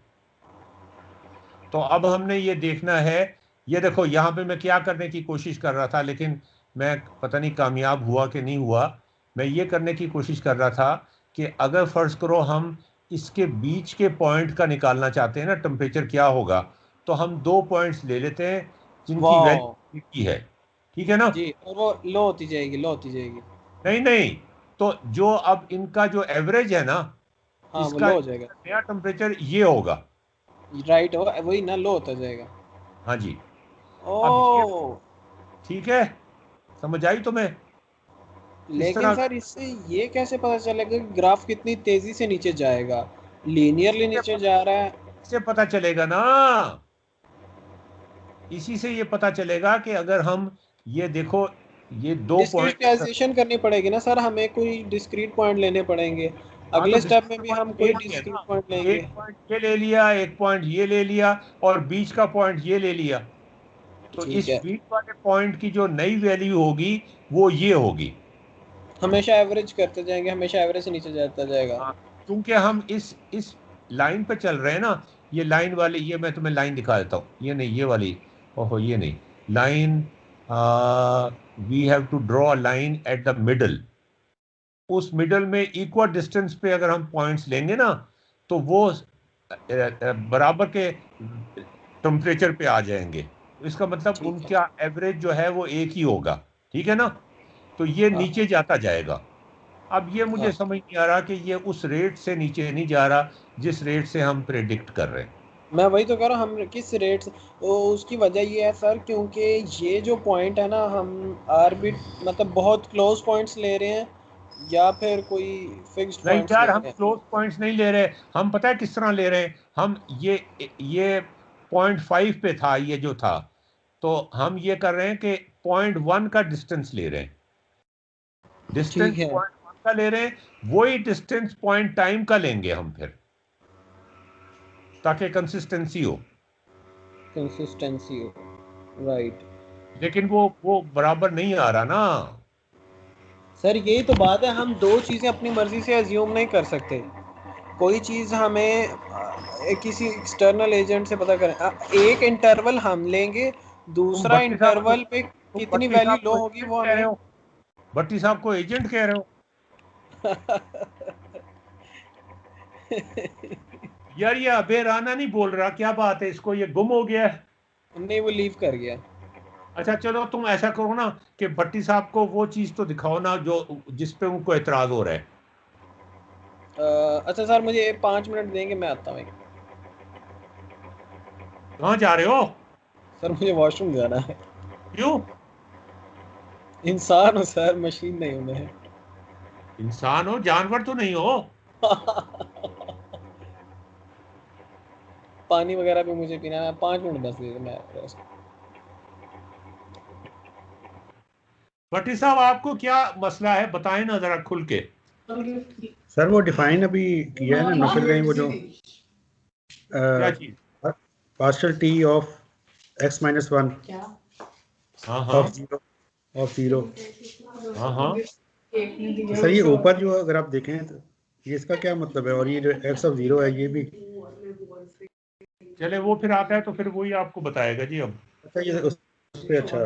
S1: तो अब हमने ये देखना है। ये देखो, यहाँ पे मैं क्या करने की कोशिश कर रहा था, लेकिन मैं पता नहीं कामयाब हुआ कि नहीं हुआ। मैं ये करने की कोशिश कर रहा था कि अगर फर्ज करो हम इसके बीच के पॉइंट का निकालना चाहते हैं ना, टेम्परेचर क्या होगा, तो हम दो पॉइंट्स ले लेते हैं जिनकी
S2: वाह।
S1: वैल्यू की है। ठीक है ना?
S2: जी, और वो लो होती जाएगी, लो होती जाएगी।
S1: नहीं नहीं, तो जो अब इनका जो एवरेज है ना,
S2: हाँ वो
S1: इसका
S2: लो हो जाएगा।
S1: नया टेम्परेचर ये होगा।
S2: राइट हो, वही ना, लो होता जाएगा।
S1: हाँ जी। अब ये,
S2: ओ।
S1: ठीक है, समझ आई तुम्हें? इस
S2: लेकिन
S1: तरह
S2: सर इससे ये कैसे पता चलेगा कि ग्राफ कितनी तेजी से नीचे जाएगा? लीनियरली
S1: से
S2: नीचे जा रहा है?
S1: से पता चलेगा ना, इसी से ये पता चलेगा कि अगर हम ये देखो, ये दो पॉइंट।
S2: डिस्क्रिटाइजेशन करनी पड़ेगी ना सर, हमें कोई डिस्क्रीट पॉइंट लेने पड़ेंगे।
S1: हाँ, तो
S2: अगले स्टेप में
S1: डिस्क्रीट
S2: भी हम
S1: पॉइंट ले
S2: कोई
S1: लिए
S2: डिस्क्रीट
S1: ना।
S2: पॉइंट लेंगे।
S1: एक पॉइंट ये ले लिया, एक पॉइंट ये ले लिया, और बीच का पॉइंट ये ले लिया। तो
S2: ठीक
S1: इस
S2: है।
S1: बीच वाले पॉइंट की जो नई वैल्यू होगी वो ये होगी।
S2: हमेशा एवरेज करते जाएंगे, हमेशा एवरेज से नीचे जाता जाएगा।
S1: हाँ, क्योंकि हम इस लाइन पे चल रहे हैं ना। ये लाइन वाली, ये मैं तुम्हें लाइन दिखा देता हूँ, ये नहीं, ये वाली। ओहो, ये नहीं line. We have to draw a line at the middle. उस मिडल में इक्वल डिस्टेंस पे अगर हम पॉइंट्स लेंगे ना, तो वो बराबर के टेम्परेचर पे आ जाएंगे। तो इसका मतलब
S2: ठीक है।
S1: उनका एवरेज जो है वो एक ही होगा। ठीक है ना? तो ये
S2: हाँ
S1: नीचे जाता जाएगा। अब ये मुझे
S2: हाँ।
S1: समझ नहीं आ रहा कि ये उस रेट से नीचे नहीं जा रहा जिस रेट से हम प्रेडिक्ट कर रहे हैं।
S2: मैं वही तो कह रहा हूँ, हम किस रेट से। तो उसकी वजह ये है सर, क्योंकि ये जो पॉइंट है ना, हम आरबिट मतलब बहुत क्लोज पॉइंट्स ले रहे हैं, या फिर कोई फिक्स्ड
S1: नहीं
S2: पॉइंट्स ले
S1: यार, हम
S2: रहे हैं।
S1: क्लोज पॉइंट्स नहीं ले रहे। हम पता है किस तरह ले रहे हैं? हम ये 0.5 पे था, ये जो था। तो हम ये कर रहे हैं कि 0.1 का डिस्टेंस ले रहे हैं। डिस्टेंस
S2: ठीक है।
S1: 0.1 का ले रहे हैं, वही डिस्टेंस पॉइंट टाइम का लेंगे हम फिर, ताकि कंसिस्टेंसी हो।
S2: कंसिस्टेंसी हो। राइट।
S1: लेकिन वो बराबर नहीं आ रहा ना।
S2: सर यही तो बात है, हम दो चीज़ें अपनी मर्जी से अज्यूम नहीं कर सकते। कोई चीज़ हमें किसी एक्सटर्नल एजेंट से पता करें, एक इंटरवल हम लेंगे, दूसरा
S1: भट्टी साहब
S2: इंटरवल पे
S1: तो
S2: कितनी
S1: भट्टी
S2: वैल्यू
S1: साहब
S2: लो
S1: को
S2: होगी
S1: एजेंट
S2: वो
S1: कह रहे
S2: हमें
S1: हो? भट्टी साहब को एजेंट कह रहे हो? यार ये अबे राना नहीं बोल रहा, क्या बात है, इसको ये गुम हो गया है?
S2: नहीं, वो लीव कर गया।
S1: अच्छा चलो तुम ऐसा करो ना कि भट्टी साहब को वो चीज तो दिखाओ ना जो जिस पे उनको एतराज हो रहा है।
S2: अच्छा सर, मुझे 5 मिनट देंगे, मैं आता हूँ।
S1: कहाँ जा रहे हो?
S2: सर मुझे वॉशरूम जाना है।
S1: क्यों?
S2: इंसान हो सर, मशीन नहीं हूँ मैं।
S1: इंसान हो, जानवर तो नहीं हो?
S2: पानी वगैरह भी मुझे पीना है, 5 मिनट बस दे दो, मैं
S1: भट्टी साहब आपको क्या मसला है, बताएं ना जरा खुल के।
S3: सर वो डिफाइन अभी किया है ना नफल गई, वो जो
S1: क्या चीज?
S3: पार्शियल टी ऑफ x-1
S1: हाँ हाँ
S3: ऑफ जीरो।
S1: हाँ हाँ।
S3: सर ये ऊपर जो अगर आप देखें तो ये इसका क्या मतलब है, और ये जो x ऑफ जीरो है ये भी।
S1: चले वो फिर आता है तो फिर वही आपको बताएगा जी अब।
S3: अच्छा ये उस पे, अच्छा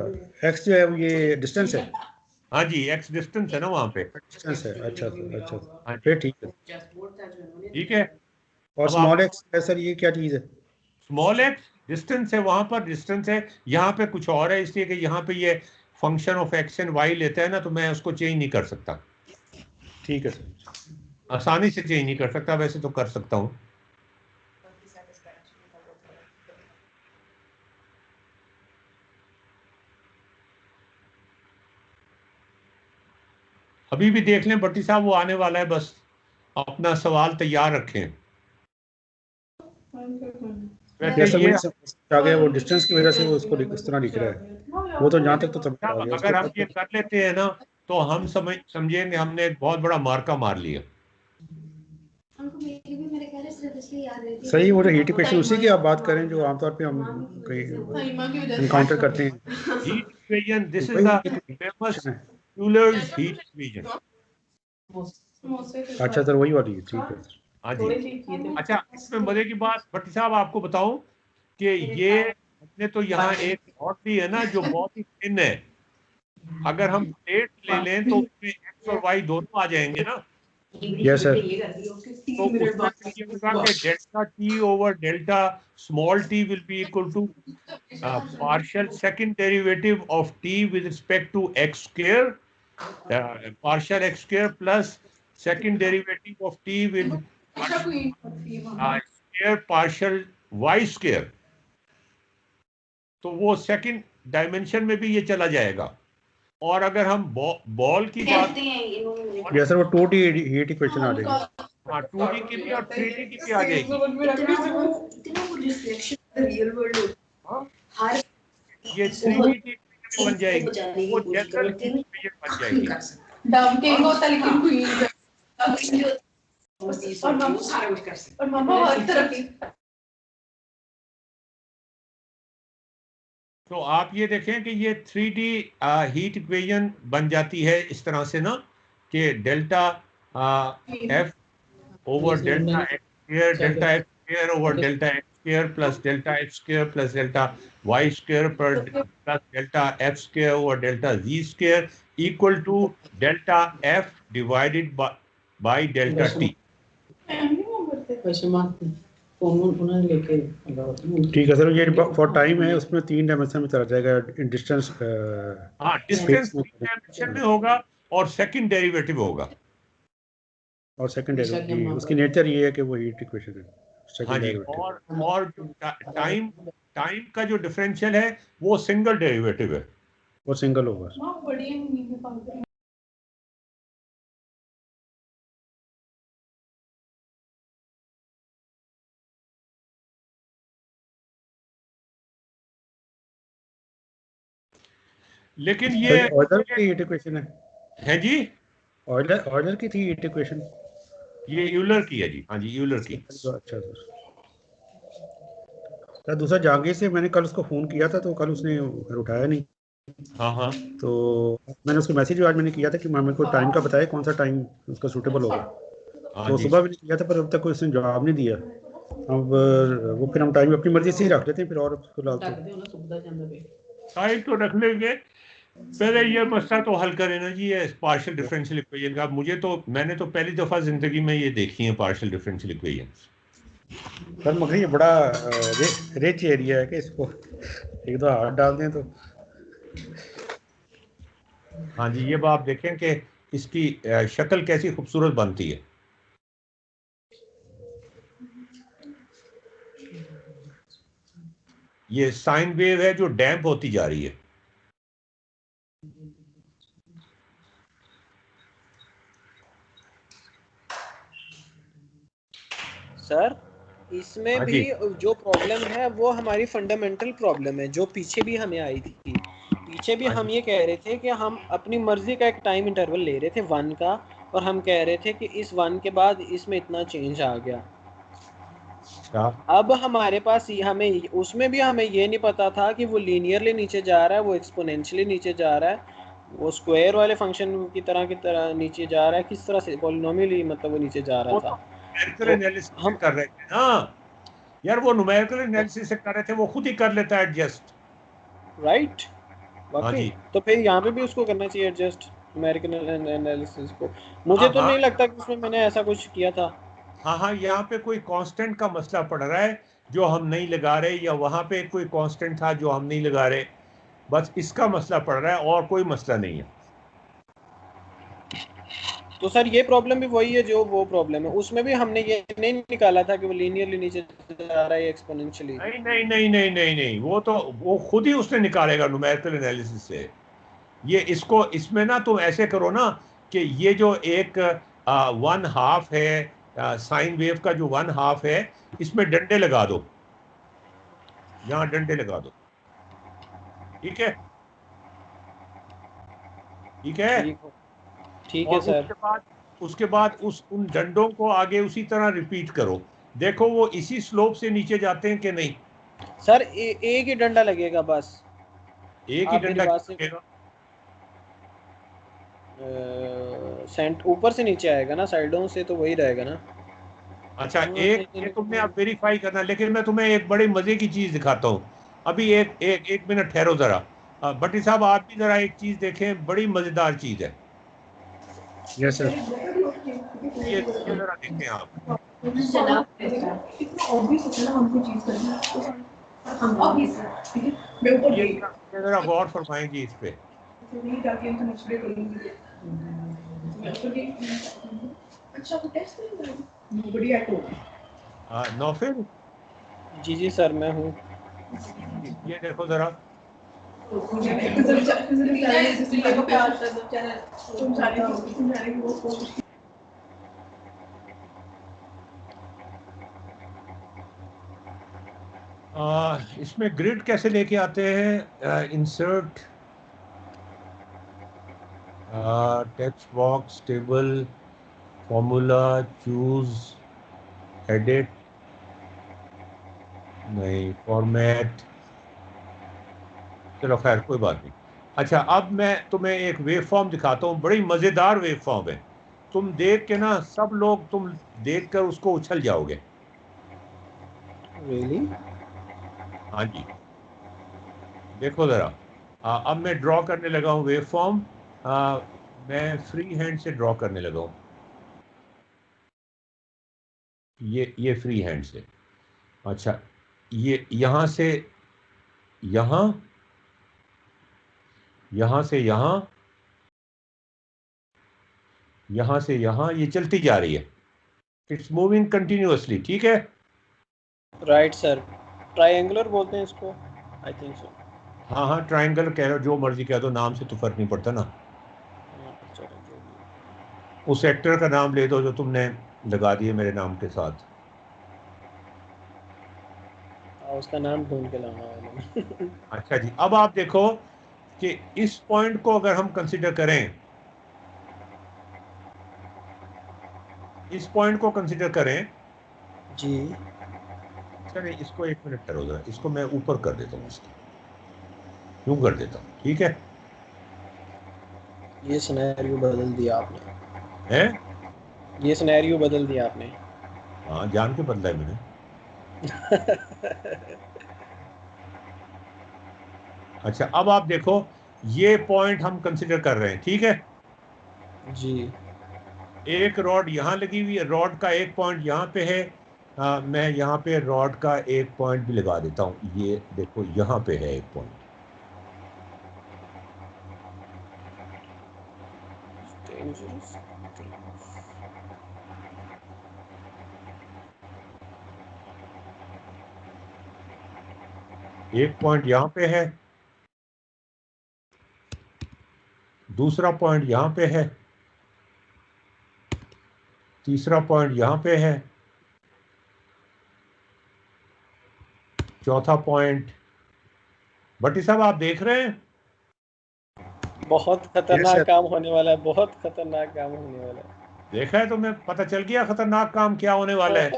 S3: x जो है वो ये डिस्टेंस है।
S1: हाँ जी, एक्स डिस्टेंस है ना वहाँ पे।
S3: डिस्टेंस है, अच्छा सर, अच्छा
S1: हाँ
S3: फिर
S1: जी,
S3: ठीक है।
S1: ठीक है।
S3: और
S1: अब आप
S3: स्मॉल x है सर, ये क्या चीज़ है?
S1: स्मॉल एक्स डिस्टेंस है, वहां पर डिस्टेंस है, यहाँ पे कुछ और है, इसलिए कि यहाँ पे ये function of X and Y लेता है ना, तो मैं उसको चेंज नहीं कर सकता।
S3: ठीक है सर।
S1: आसानी से चेंज नहीं कर सकता, वैसे तो कर सकता हूँ। अभी भी देख लें भट्टी साहब, वो आने वाला है, बस अपना सवाल तैयार रखें। वैसे
S3: जैसे
S1: ये
S3: मुझे समझ आ गया, वो डिस्टेंस की वजह से वो उसको इस तरह लिख रहा है, वो तो जहाँ तक तो समझ आ गया।
S1: अगर हम ये कर लेते हैं ना तो हम समझेंगे हमने एक बहुत बड़ा मार्का मार लिया।
S3: सही, वो जो हीट इक्वेशन उसी की आप बात करें जो आमतौर पे हम कहीं इनकाउंटर करते हैं।
S1: हीट इक्वेशन, दिस इज
S3: वही
S1: द
S3: हीट
S1: फेमस
S3: इक्वेशन है।
S1: Euler's heat equation.
S3: अच्छा सर, वही वाली है, ठीक है सर।
S1: हाँ जी। अच्छा इसमें मजे की बात भट्टी साहब आपको बताऊं कि ये हमने तो यहाँ एक और भी है ना जो बहुत ही थिन है, अगर हम प्लेट ले लें तो उसमें एक्स और वाई दोनों आ जाएंगे ना।
S3: Yes sir.
S1: तो उसमें फिर ये होगा कि delta T over delta small T will be equal to partial second derivative of t with respect to x square, partial x square plus second derivative of t with square partial y square। तो वो सेकंड डायमेंशन में भी ये चला जाएगा। और अगर हम बॉल की बात,
S3: यस सर, वो 2D हीट इक्वेशन आ जाएगी।
S1: हाँ 2D की भी और 3D की भी आ जाएगी। हाँ ये 3D की बन जाएगी, वो जनरल हीट इक्वेशन बन जाएगी। तो आप ये देखें कि ये 3D हीट इक्वेशन बन जाती है इस तरह से ना कि delta F over delta X square over delta X square plus delta X square plus delta Y square पर plus delta F square over delta G square equal to delta F divided by delta T.
S3: ठीक है सर, ये फॉर टाइम है, उसमें 3 डायमेंशन में चला जाएगा, डिस्टेंस
S1: हाँ डिस्टेंस 3 डायमेंशन में होगा और सेकंड डेरिवेटिव होगा।
S3: और सेकंड डेरिवेटिव उसकी नेचर ये है कि वो हीट इक्वेशन है।
S1: हाँ जी, और टाइम टाइम का जो डिफरेंशियल है वो सिंगल डेरिवेटिव है,
S3: वो सिंगल होगा।
S1: लेकिन ये
S3: ऑयलर की हीट इक्वेशन
S1: है जी,
S3: ऑयलर की थी हीट इक्वेशन।
S1: ये यूलर की है जी। हाँ जी यूलर की।
S3: अच्छा सर, दूसरा जहांगीर से मैंने कल उसको फ़ोन किया था तो कल उसने उठाया नहीं।
S1: हाँ हाँ
S3: तो मैंने उसको मैसेज आज मैंने किया था कि मेरे को टाइम का बताए, कौन सा टाइम उसका सूटेबल होगा।
S1: हाँ
S3: तो
S1: जी।
S3: सुबह भी नहीं किया था पर अब तक कोई उसने जवाब नहीं दिया। अब वो फिर हम टाइम अपनी मर्जी से ही रख लेते हैं फिर, और फिलहाल
S1: टाइम तो रख लेंगे, पहले ये मसला तो हल करें ना जी, ये पार्शियल डिफरेंशियल इक्वेशन का। मुझे तो, मैंने तो पहली दफ़ा ज़िंदगी में ये देखी है पार्शियल डिफरेंशियल इक्वेशन।
S3: सर मगर ये बड़ा रिच एरिया है कि इसको एक दो हाथ डाल दें तो।
S1: हाँ जी, ये बात आप देखें कि इसकी शक्ल कैसी खूबसूरत बनती है। ये साइन वेव है जो डैम्प होती जा रही है।
S2: सर इसमें
S1: हाँ
S2: भी
S1: जी।
S2: जो प्रॉब्लम है वो हमारी फंडामेंटल प्रॉब्लम है जो पीछे भी हमें आई थी। पीछे भी
S1: हाँ
S2: हम
S1: जी।
S2: ये कह रहे थे कि हम अपनी मर्जी का एक टाइम इंटरवल ले रहे थे 1 का, और हम कह रहे थे कि इस 1 के बाद इसमें इतना चेंज आ गया।
S1: क्या?
S2: अब हमारे पास हमें उसमें भी हमें ये नहीं पता था कि वो लीनियरली नीचे जा रहा है, वो एक्सपोनेंशियली नीचे जा रहा है, वो स्क्वायर वाले फंक्शन की तरह नीचे जा रहा है, किस तरह से पॉलिनोमियली मतलब वो नीचे जा रहा
S1: वो तो
S2: था।
S1: न्यूमेरिकल
S2: तो
S1: एनालिसिस से
S2: हम
S1: कर रहे थे ना यार, वो न्यूमेरिकल एनालिसिस से कर रहे थे, वो खुद ही कर लेता है एडजस्ट।
S2: राइट,
S1: हाँ
S2: वाकई।
S1: जी।
S2: तो फिर यहाँ पे भी उसको करना चाहिए एडजस्ट अमेरिकन एनालिसिस को। मुझे
S1: हाँ
S2: तो
S1: हाँ।
S2: नहीं लगता कि उसमें मैंने ऐसा कुछ किया था।
S1: हाँ हाँ, यहाँ पे कोई कांस्टेंट का मसला पड़ रहा है जो हम नहीं लगा रहे, या वहां पे कोई कांस्टेंट था जो हम नहीं लगा रहे, बस इसका मसला पड़ रहा है और कोई मसला नहीं है।
S2: तो सर ये प्रॉब्लम भी वही है जो वो प्रॉब्लम है, उसमें भी हमने ये नहीं निकाला था कि वो लीनियरली नीचे जा रहा है एक्सपोनेंशियली।
S1: नहीं नहीं नहीं नहीं नहीं नहीं, वो तो वो खुद ही उसने निकालेगा न्यूमेरिकल एनालिसिस से। ये इसको, इसमें ना तुम ऐसे करो ना कि ये जो एक 1/2 है, साइन वेव का जो 1/2 है, इसमें डंडे लगा दो, यहाँ डंडे लगा दो। ठीक है? ठीक है।
S2: ठीक है
S1: और
S2: सर।
S1: उसके बाद उस उन डंडों को आगे उसी तरह रिपीट करो, देखो वो इसी स्लोप से नीचे जाते हैं कि नहीं।
S2: सर एक ही डंडा लगेगा बस।
S1: एक ही
S2: आप मेरी
S1: डंडा
S2: बात
S1: क्यों
S2: से
S1: लगेगा?
S2: सेंट ऊपर से नीचे आएगा ना, साइडों से तो वही रहेगा ना।
S1: अच्छा,
S2: हाँ,
S1: एक ये तुमने अब वेरीफाई करना, लेकिन मैं तुम्हें एक बड़ी मजे की चीज दिखाता हूँ। अभी एक एक एक मिनट ठहरो जरा। भट्टी साहब, आप भी जरा एक चीज देखें, बड़ी मजेदार चीज है।
S3: Yes sir.
S1: ये जरा देखें आप। ये जरा गौर फरमाएं जी इस पे। नौफिल,
S2: जी जी सर मैं हूँ।
S1: ये देखो जरा। इसमें ग्रिड कैसे लेके आते हैं? Insert text box, table, formula, choose, edit, नहीं, फॉर्मेट, चलो खैर कोई बात नहीं। अच्छा, अब मैं तुम्हें एक वेव फॉर्म दिखाता हूँ, बड़ी मजेदार वेव फॉर्म है। तुम देख के ना, सब लोग तुम देख कर उसको उछल जाओगे।
S2: रियली?
S1: हाँ जी, देखो जरा। अब मैं ड्रॉ करने लगा हूँ वेव फॉर्म। मैं फ्री हैंड से ड्रॉ करने लगा हूँ, ये फ्री हैंड से। अच्छा, ये यहाँ से यहाँ, यहाँ से यहाँ, यहाँ से यहाँ, ये चलती जा रही है। It's moving continuously. ठीक है?
S2: राइट सर, ट्रायंगुलर बोलते हैं इसको, आई थिंक सो।
S1: हाँ हाँ, ट्रायंगल कह लो, जो मर्जी कह दो, नाम से तो फर्क नहीं पड़ता ना। उस एक्टर का नाम ले दो जो तुमने लगा दिए मेरे नाम के साथ।
S2: उसका नाम ढूंढ के लाना है मैंने।
S1: अच्छा जी, अब आप देखो कि इस पॉइंट को अगर हम कंसीडर करें, इस पॉइंट को कंसीडर करें।
S2: जी।
S1: चलिए, इसको एक मिनट करो जरा, इसको मैं ऊपर कर देता हूँ, इसको यूं कर देता हूँ। ठीक है?
S2: ये सिनेरियो बदल दिया आपने।
S1: हैं?
S2: ये सिनेरियो बदल दिया आपने।
S1: हाँ, जान के बदला है मैंने। अच्छा, अब आप देखो, ये पॉइंट हम कंसिडर कर रहे हैं, ठीक है।
S2: जी।
S1: एक रॉड यहाँ लगी हुई है, रॉड का एक पॉइंट यहाँ पे है। मैं यहाँ पे रॉड का एक पॉइंट भी लगा देता हूँ, ये देखो यहाँ पे है एक पॉइंट। एक पॉइंट यहाँ पे है, दूसरा पॉइंट यहाँ पे है, तीसरा पॉइंट यहाँ पे है, चौथा पॉइंट। भट्टी साहब आप देख रहे हैं?
S2: बहुत खतरनाक काम होने वाला है, बहुत खतरनाक काम होने वाला है।
S1: देखा है, तुम्हें पता चल गया खतरनाक काम क्या होने वाला है?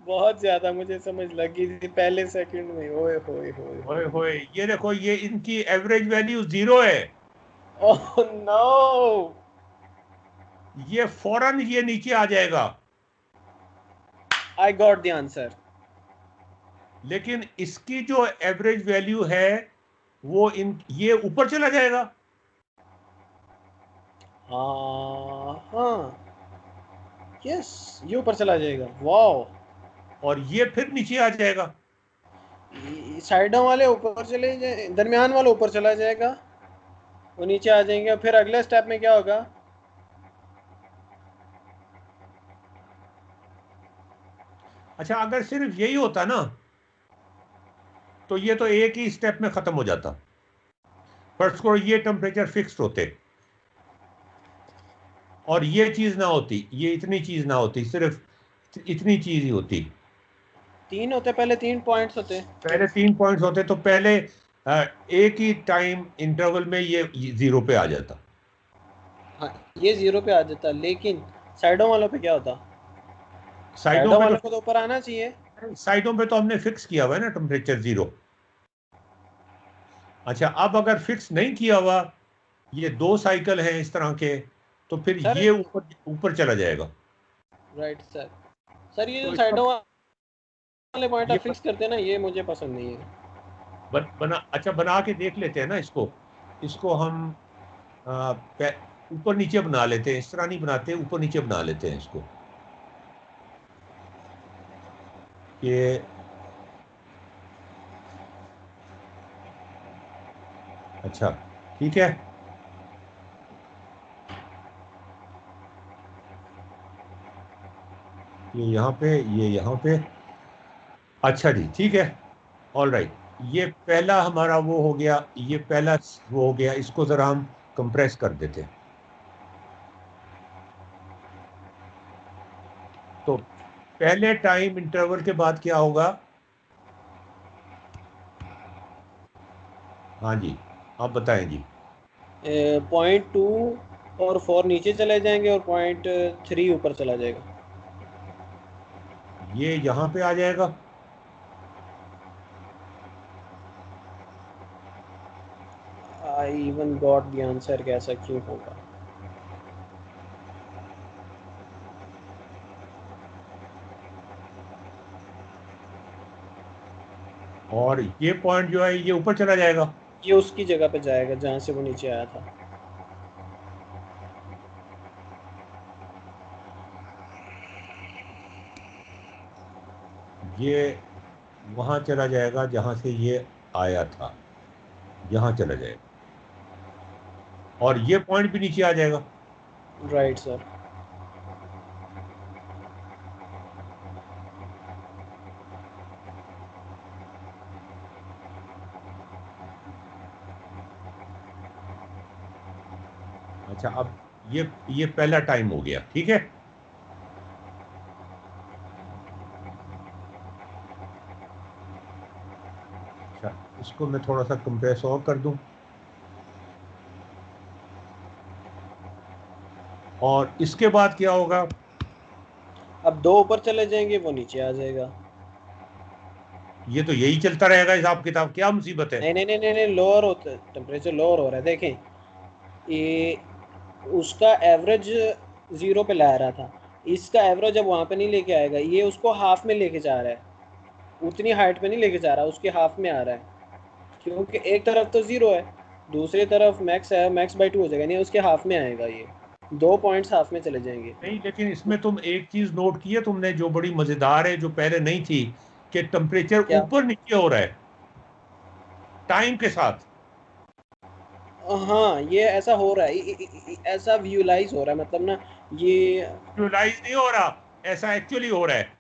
S2: बहुत ज्यादा मुझे समझ लगी थी पहले सेकंड में। ओए होए होए
S1: ओए होए, ये देखो, ये इनकी एवरेज वैल्यू 0 है।
S2: ओह नो,
S1: ये फौरन ये नीचे आ जाएगा।
S2: I got the answer.
S1: लेकिन इसकी जो एवरेज वैल्यू है वो ये ऊपर चला जाएगा।
S2: हाँ, यस, ये ऊपर चला जाएगा। वाओ।
S1: और ये फिर नीचे आ जाएगा।
S2: साइडों वाले ऊपर चले जाए, दरमियान वाला ऊपर चला जाएगा, वो नीचे आ जाएंगे। फिर अगले स्टेप में क्या होगा?
S1: अच्छा, अगर सिर्फ यही होता ना तो ये तो एक ही स्टेप में खत्म हो जाता। फर्स्ट को ये टेम्परेचर फिक्स्ड होते और ये चीज ना होती, ये इतनी चीज ना होती, सिर्फ इतनी चीज ही होती।
S2: तीन होते, पहले 3 पॉइंट्स होते।
S1: पहले 3 पॉइंट्स होते तो पहले एक ही टाइम इंटरवल में ये 0 पे आ जाता।
S2: हाँ, ये 0 पे आ जाता, लेकिन साइडों वालों पे क्या होता?
S1: साइडों
S2: साइडों
S1: पे
S2: वालों को तो ऊपर आना चाहिए।
S1: साइडों पे तो हमने फिक्स किया हुआ है ना टेम्परेचर 0। अच्छा, अब अगर फिक्स नहीं किया हुआ, ये 2 साइकिल हैं इस तरह के, तो फिर
S2: सर,
S1: ये ऊपर ऊपर चला जाएगा।
S2: Right sir. सर, ये
S1: तो
S2: जो
S1: इसका
S2: साइडों वाले पॉइंट
S1: ये
S2: आप फिक्स करते हैं ना, ये मुझे पसंद नहीं है।
S1: अच्छा, बना के देख लेते हैं ना इसको। इसको हम ऊपर नीचे बना लेते हैं, इस तरह नहीं बनाते, ऊपर नीचे बना लेते हैं इसको कि अच्छा, ठीक है। ये यहाँ पे, ये यहाँ पे। अच्छा जी, ठीक है, ऑल राइट। ये पहला हमारा वो हो गया, ये पहला वो हो गया। इसको जरा हम कंप्रेस कर देते हैं। तो पहले टाइम इंटरवल के बाद क्या होगा? हाँ जी, आप बताएं जी।
S2: 0.2 और 4 नीचे चले जाएंगे और 0.3 ऊपर चला जाएगा।
S1: ये यहाँ पे आ जाएगा।
S2: I even got the answer, कैसा क्यों होगा?
S1: और ये पॉइंट जो है ये ऊपर चला जाएगा।
S2: ये उसकी जगह पे जाएगा जहां से वो नीचे आया था।
S1: ये वहां चला जाएगा जहां से ये आया था, यहां चला जाएगा। और ये पॉइंट भी नीचे आ जाएगा।
S2: Right sir.
S1: अच्छा, अब ये पहला टाइम हो गया, ठीक है। अच्छा, इसको मैं थोड़ा सा कंप्रेस और कर दूं, और इसके बाद क्या होगा?
S2: अब 2 ऊपर चले जाएंगे, वो नीचे आ जाएगा।
S1: ये तो यही चलता रहेगा हिसाब किताब, क्या मुसीबत है?
S2: नहीं नहीं नहीं नहीं, लोअर होता है, टेम्परेचर लोअर हो रहा है। देखें, ये उसका एवरेज 0 पे ला रहा था, इसका एवरेज अब वहाँ पे नहीं लेके आएगा, ये उसको हाफ में लेके जा रहा है, उतनी हाइट पे नहीं लेके जा रहा, उसके हाफ में आ रहा है, क्योंकि एक तरफ तो 0 है, दूसरी तरफ मैक्स है, मैक्स बाई 2 हो जाएगा, नहीं उसके हाफ में आएगा, ये 2 पॉइंट्स हाफ में चले जाएंगे।
S1: नहीं, लेकिन इसमें तुम एक चीज नोट की है तुमने जो बड़ी मजेदार है, जो पहले नहीं थी, कि टेम्परेचर
S2: क्या?
S1: ऊपर नीचे हो रहा है टाइम के साथ।
S2: हाँ, ये ऐसा हो रहा है, ऐसा विजुलाइज हो रहा है, मतलब ना ये
S1: विजुलाइज नहीं हो रहा, ऐसा एक्चुअली हो रहा है।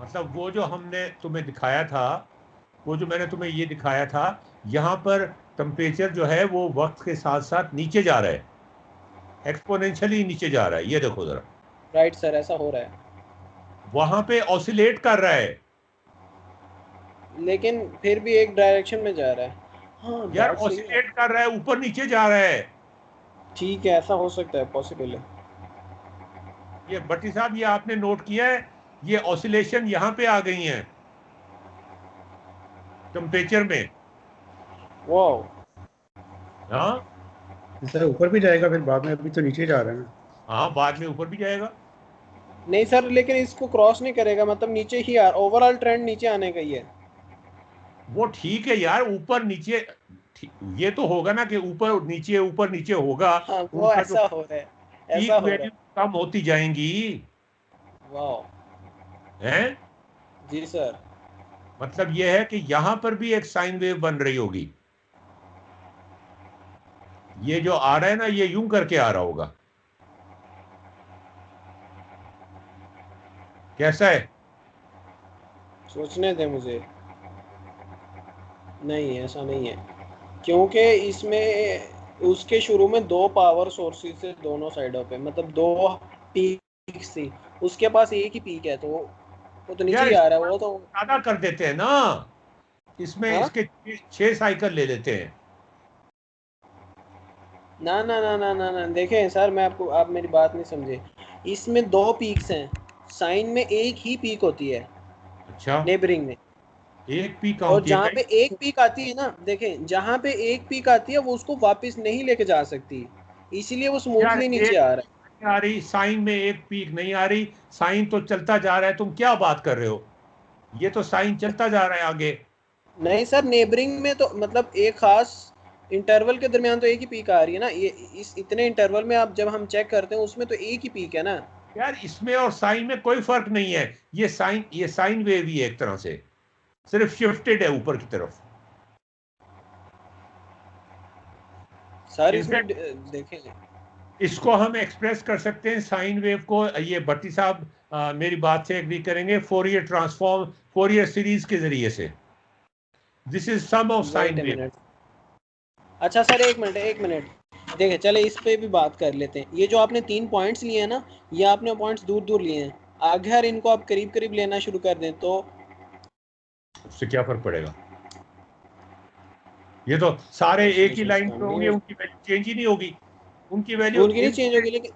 S1: मतलब वो जो हमने तुम्हें दिखाया था, वो जो मैंने तुम्हें ये दिखाया था, यहाँ पर टेम्परेचर जो है वो वक्त के साथ साथ नीचे जा रहा है, एक्सपोनेंशियली नीचे जा रहा है, ये देखो जरा।
S2: राइट सर, ऐसा हो रहा है,
S1: वहां पे ऑसिलेट कर रहा है।
S2: लेकिन फिर भी एक डायरेक्शन में जा रहा है। हाँ,
S1: यार
S2: बात सही है,
S1: ऑसिलेट कर रहा है, ऊपर नीचे जा रहा है।
S2: ठीक है, ऐसा हो सकता है, पॉसिबल है।
S1: ये भट्टी साहब, ये आपने नोट किया है, ये ऑसिलेशन यहाँ पे आ गई हैं टेम्परेचर में।
S2: वाओ।
S1: हाँ
S3: सर ऊपर भी जाएगा फिर बाद में, अभी तो नीचे जा रहा है ना।
S1: हाँ, बाद में ऊपर भी जाएगा।
S2: नहीं सर, लेकिन इसको क्रॉस नहीं करेगा, मतलब नीचे ही ओवरऑल ट्रेंड नीचे आने का ही है।
S1: वो ठीक है यार, ऊपर नीचे ये तो होगा ना कि ऊपर नीचे होगा।
S2: हाँ, वो
S1: उनका जो
S2: ऐसा हो रहा है, ऐसा
S1: पीक
S2: हो रहा
S1: वैल्यू कम होती जाएंगी
S2: है। वाओ।
S1: हैं।
S2: जी सर।
S1: मतलब ये है कि यहां पर भी एक साइन वेव बन रही होगी। ये जो आ रहा है ना, ये यूं करके आ रहा होगा। कैसा है?
S2: सोचने दे मुझे। नहीं, ऐसा नहीं है, क्योंकि इसमें उसके शुरू में 2 पावर सोर्सेज थे दोनों साइडों पे, मतलब 2 पीक्स थी, उसके पास एक ही पीक है, तो वो तो नीचे
S1: यार
S2: ही आ रहा
S1: इसको
S2: है, वो तो।
S1: ज्यादा कर देते हैं ना, इसमें
S2: हाँ,
S1: इसके 6 साइकिल ले लेते हैं।
S2: ना ना ना ना ना ना, देखें सर, मैं आपको, आप मेरी बात नहीं समझे, इसमें 2 पीक्स हैं, साइन में एक ही पीक होती है,
S1: अच्छा,
S2: नेबरिंग में।
S1: एक पी कहाँ
S2: और
S1: होती है
S2: जहाँ
S1: भाई?
S2: पे एक पीक आती है ना, देखें, जहाँ पे एक पीक आती है वो उसको वापस नहीं लेके जा सकती, इसीलिए वो
S1: यार
S2: स्मूथली नीचे
S1: एक
S2: आ रहा है।
S1: नहीं आ रही साइन में, एक पीक नहीं आ रही, साइन तो चलता जा रहा है, तुम क्या बात कर रहे हो? ये तो साइन चलता जा रहा है आगे।
S2: नहीं सर, नेबरिंग में तो मतलब एक खास इंटरवल के दरमियान तो एक ही पीक आ रही है ना, ये इस इतने इंटरवल में आप जब हम चेक करते हैं उसमें तो एक ही पीक है ना।
S1: यार इसमें और साइन में कोई फर्क नहीं है, ये साइन वेव ही है एक तरह से, सिर्फ शिफ्टेड है ऊपर की तरफ।
S2: सर इसमें
S1: इनफैक्ट
S2: देखें।
S1: इसको हम एक्सप्रेस कर सकते हैं साइन वेव को, ये भट्टी साहब मेरी बात से एग्री करेंगे, फोरियर ट्रांसफॉर्म, फोरियर सीरीज के जरिए से। This is sum of
S2: weight
S1: sine
S2: a
S1: wave.
S2: Minute. अच्छा सर, एक मिनट, एक मिनट, देखें, चले इस पे भी बात कर लेते हैं। ये जो आपने 3 पॉइंट्स लिए हैं ना, ये आपने पॉइंट्स दूर दूर लिए हैं, आगे अगर इनको आप करीब करीब लेना शुरू कर दें तो।
S1: उससे क्या फर्क पड़ेगा? ये तो सारे एक ही लाइन पे होंगे,
S2: नहीं,
S1: उनकी वैल्यू चेंज ही नहीं होगी। उनकी वैल्यू
S2: उनकी नहीं चेंज होगी, लेकिन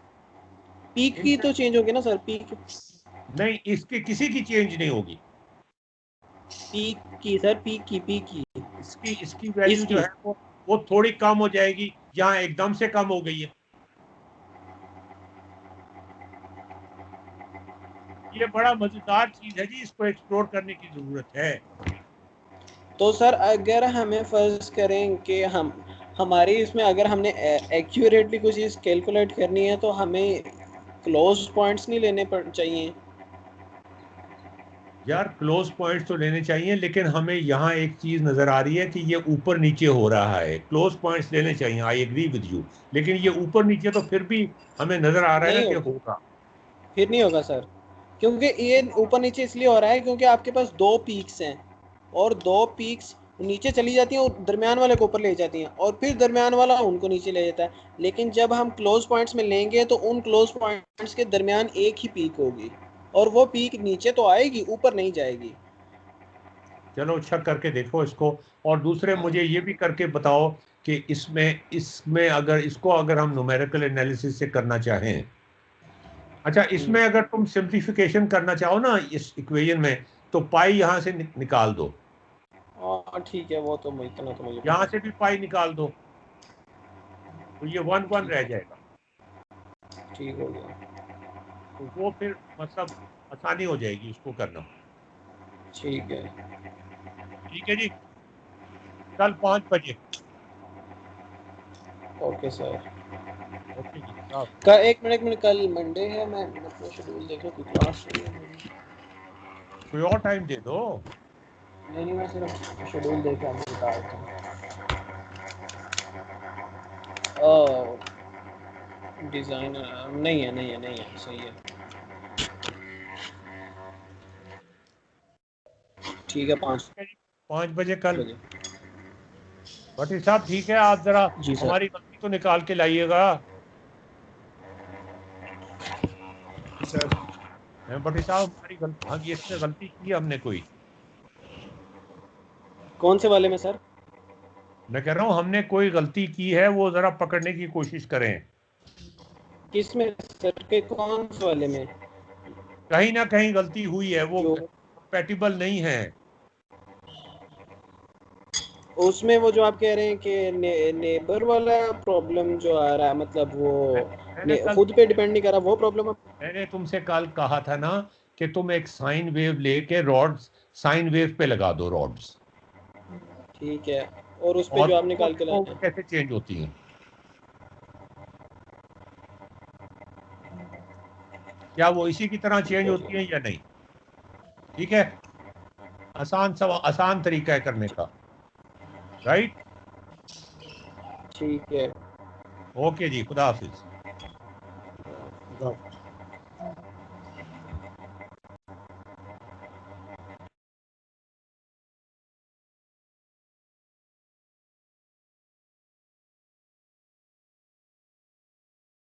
S2: पीक की तो चेंज होगी ना सर, पीक।
S1: नहीं, इसकी किसी की चेंज नहीं होगी।
S2: पीक की सर, पीक की।
S1: इसकी इसकी वैल्यू जो
S2: इसकी।
S1: है वो थोड़ी कम हो जाएगी, यहाँ एकदम से कम हो गई है। ये बड़ा मजेदार चीज है जी, इसको एक्सप्लोर करने की जरूरत है।
S2: तो सर अगर हमें फर्ज करें कि हम हमारी इसमें अगर हमने एक्यूरेटली कुछ चीज़ कैलकुलेट करनी है तो हमें क्लोज पॉइंट्स नहीं लेने चाहिए।
S1: यार क्लोज पॉइंट्स तो लेने चाहिए, लेकिन हमें यहाँ एक चीज नजर आ रही है कि ये ऊपर नीचे हो रहा है। क्लोज पॉइंट्स लेने चाहिए, आई एग्री विद यू, लेकिन ये ऊपर नीचे तो फिर भी हमें नजर आ रहा है ना
S2: नहीं
S1: कि
S2: होगा,
S1: होगा।
S2: फिर नहीं होगा सर, क्योंकि ये ऊपर नीचे इसलिए हो रहा है क्योंकि आपके पास 2 पीक्स हैं, और 2 पीक्स नीचे चली जाती हैं और दरमियान वाले को ऊपर ले जाती हैं, और फिर दरमियान वाला उनको नीचे ले जाता है। लेकिन जब हम क्लोज पॉइंट्स में लेंगे तो उन क्लोज पॉइंट्स के दरमियान एक ही पीक होगी, और वो पीक नीचे तो आएगी, ऊपर नहीं जाएगी।
S1: चलो अच्छा करके देखो इसको। और दूसरे मुझे ये भी करके बताओ कि इसमें इसमें अगर इसको अगर हम न्यूमेरिकल एनालिसिस से करना चाहें, अच्छा इसमें अगर तुम सिंप्लीफिकेशन करना चाहो ना इस इक्वेशन में, तो पाई यहाँ से निकाल दो,
S2: और ठीक है, वो तो इतना तो मुझे
S1: यहाँ
S2: पता
S1: से भी पाई निकाल दो, तो ये 1 1
S2: है।
S1: रह जाएगा।
S2: ठीक हो गया।
S1: तो वो फिर मतलब आसानी हो जाएगी उसको करना।
S2: ठीक है।
S1: ठीक है जी, कल 5 बजे।
S2: Okay sir.
S1: ओके जी, साहब।
S2: एक मिनट कल मंडे है, मैं अपना शेड्यूल देख रहा हूँ, कोई क्लास नहीं है मेरी।
S1: कोई और टाइम दे दो।
S2: नहीं मैं सिर्फ शेड्यूल देख रहा हूँ, बता देता हूँ। डिज़ाइनर नहीं है, सही है। ठीक है,
S1: 5 बजे कल।
S2: बजे।
S1: भट्टी साहब ठीक है, आप जरा
S2: जी सर।
S1: हमारी गलती तो निकाल के लाइएगा।
S5: सर
S1: भट्टी साहब हमारी गलती, हाँ ये इसमें गलती की है हमने कोई।
S2: कौन से वाले में सर?
S1: मैं कह रहा हूँ हमने कोई गलती की है, वो जरा पकड़ने की कोशिश करें।
S2: किस में सर के, कौन से वाले में?
S1: कहीं ना कहीं गलती हुई है, वो
S2: जो
S1: कंपैटिबल नहीं है।
S2: उसमें वो जो आप कह रहे हैं कि नेबर वाला प्रॉब्लम जो आ रहा है, मतलब वो
S1: मैंने कल
S2: खुद पे डिपेंड नहीं कर रहा, वो प्रॉब्लम?
S1: मैंने तुमसे कल कहा था ना कि तुम एक साइन वेव लेके रॉड्स साइन वेव पे लगा दो रॉड्स,
S2: ठीक है। और उस पे
S1: और
S2: जो आप निकाल के
S1: वो
S2: लाए हैं,
S1: कैसे चेंज होती हैं। क्या वो इसी की तरह
S2: ठीक
S1: चेंज
S2: है
S1: होती
S2: जी।
S1: हैं या नहीं? ठीक है, आसान तरीका है करने का। राइट।
S2: ठीक है।
S1: ओके जी, खुदा हाफिज।
S3: हाँ।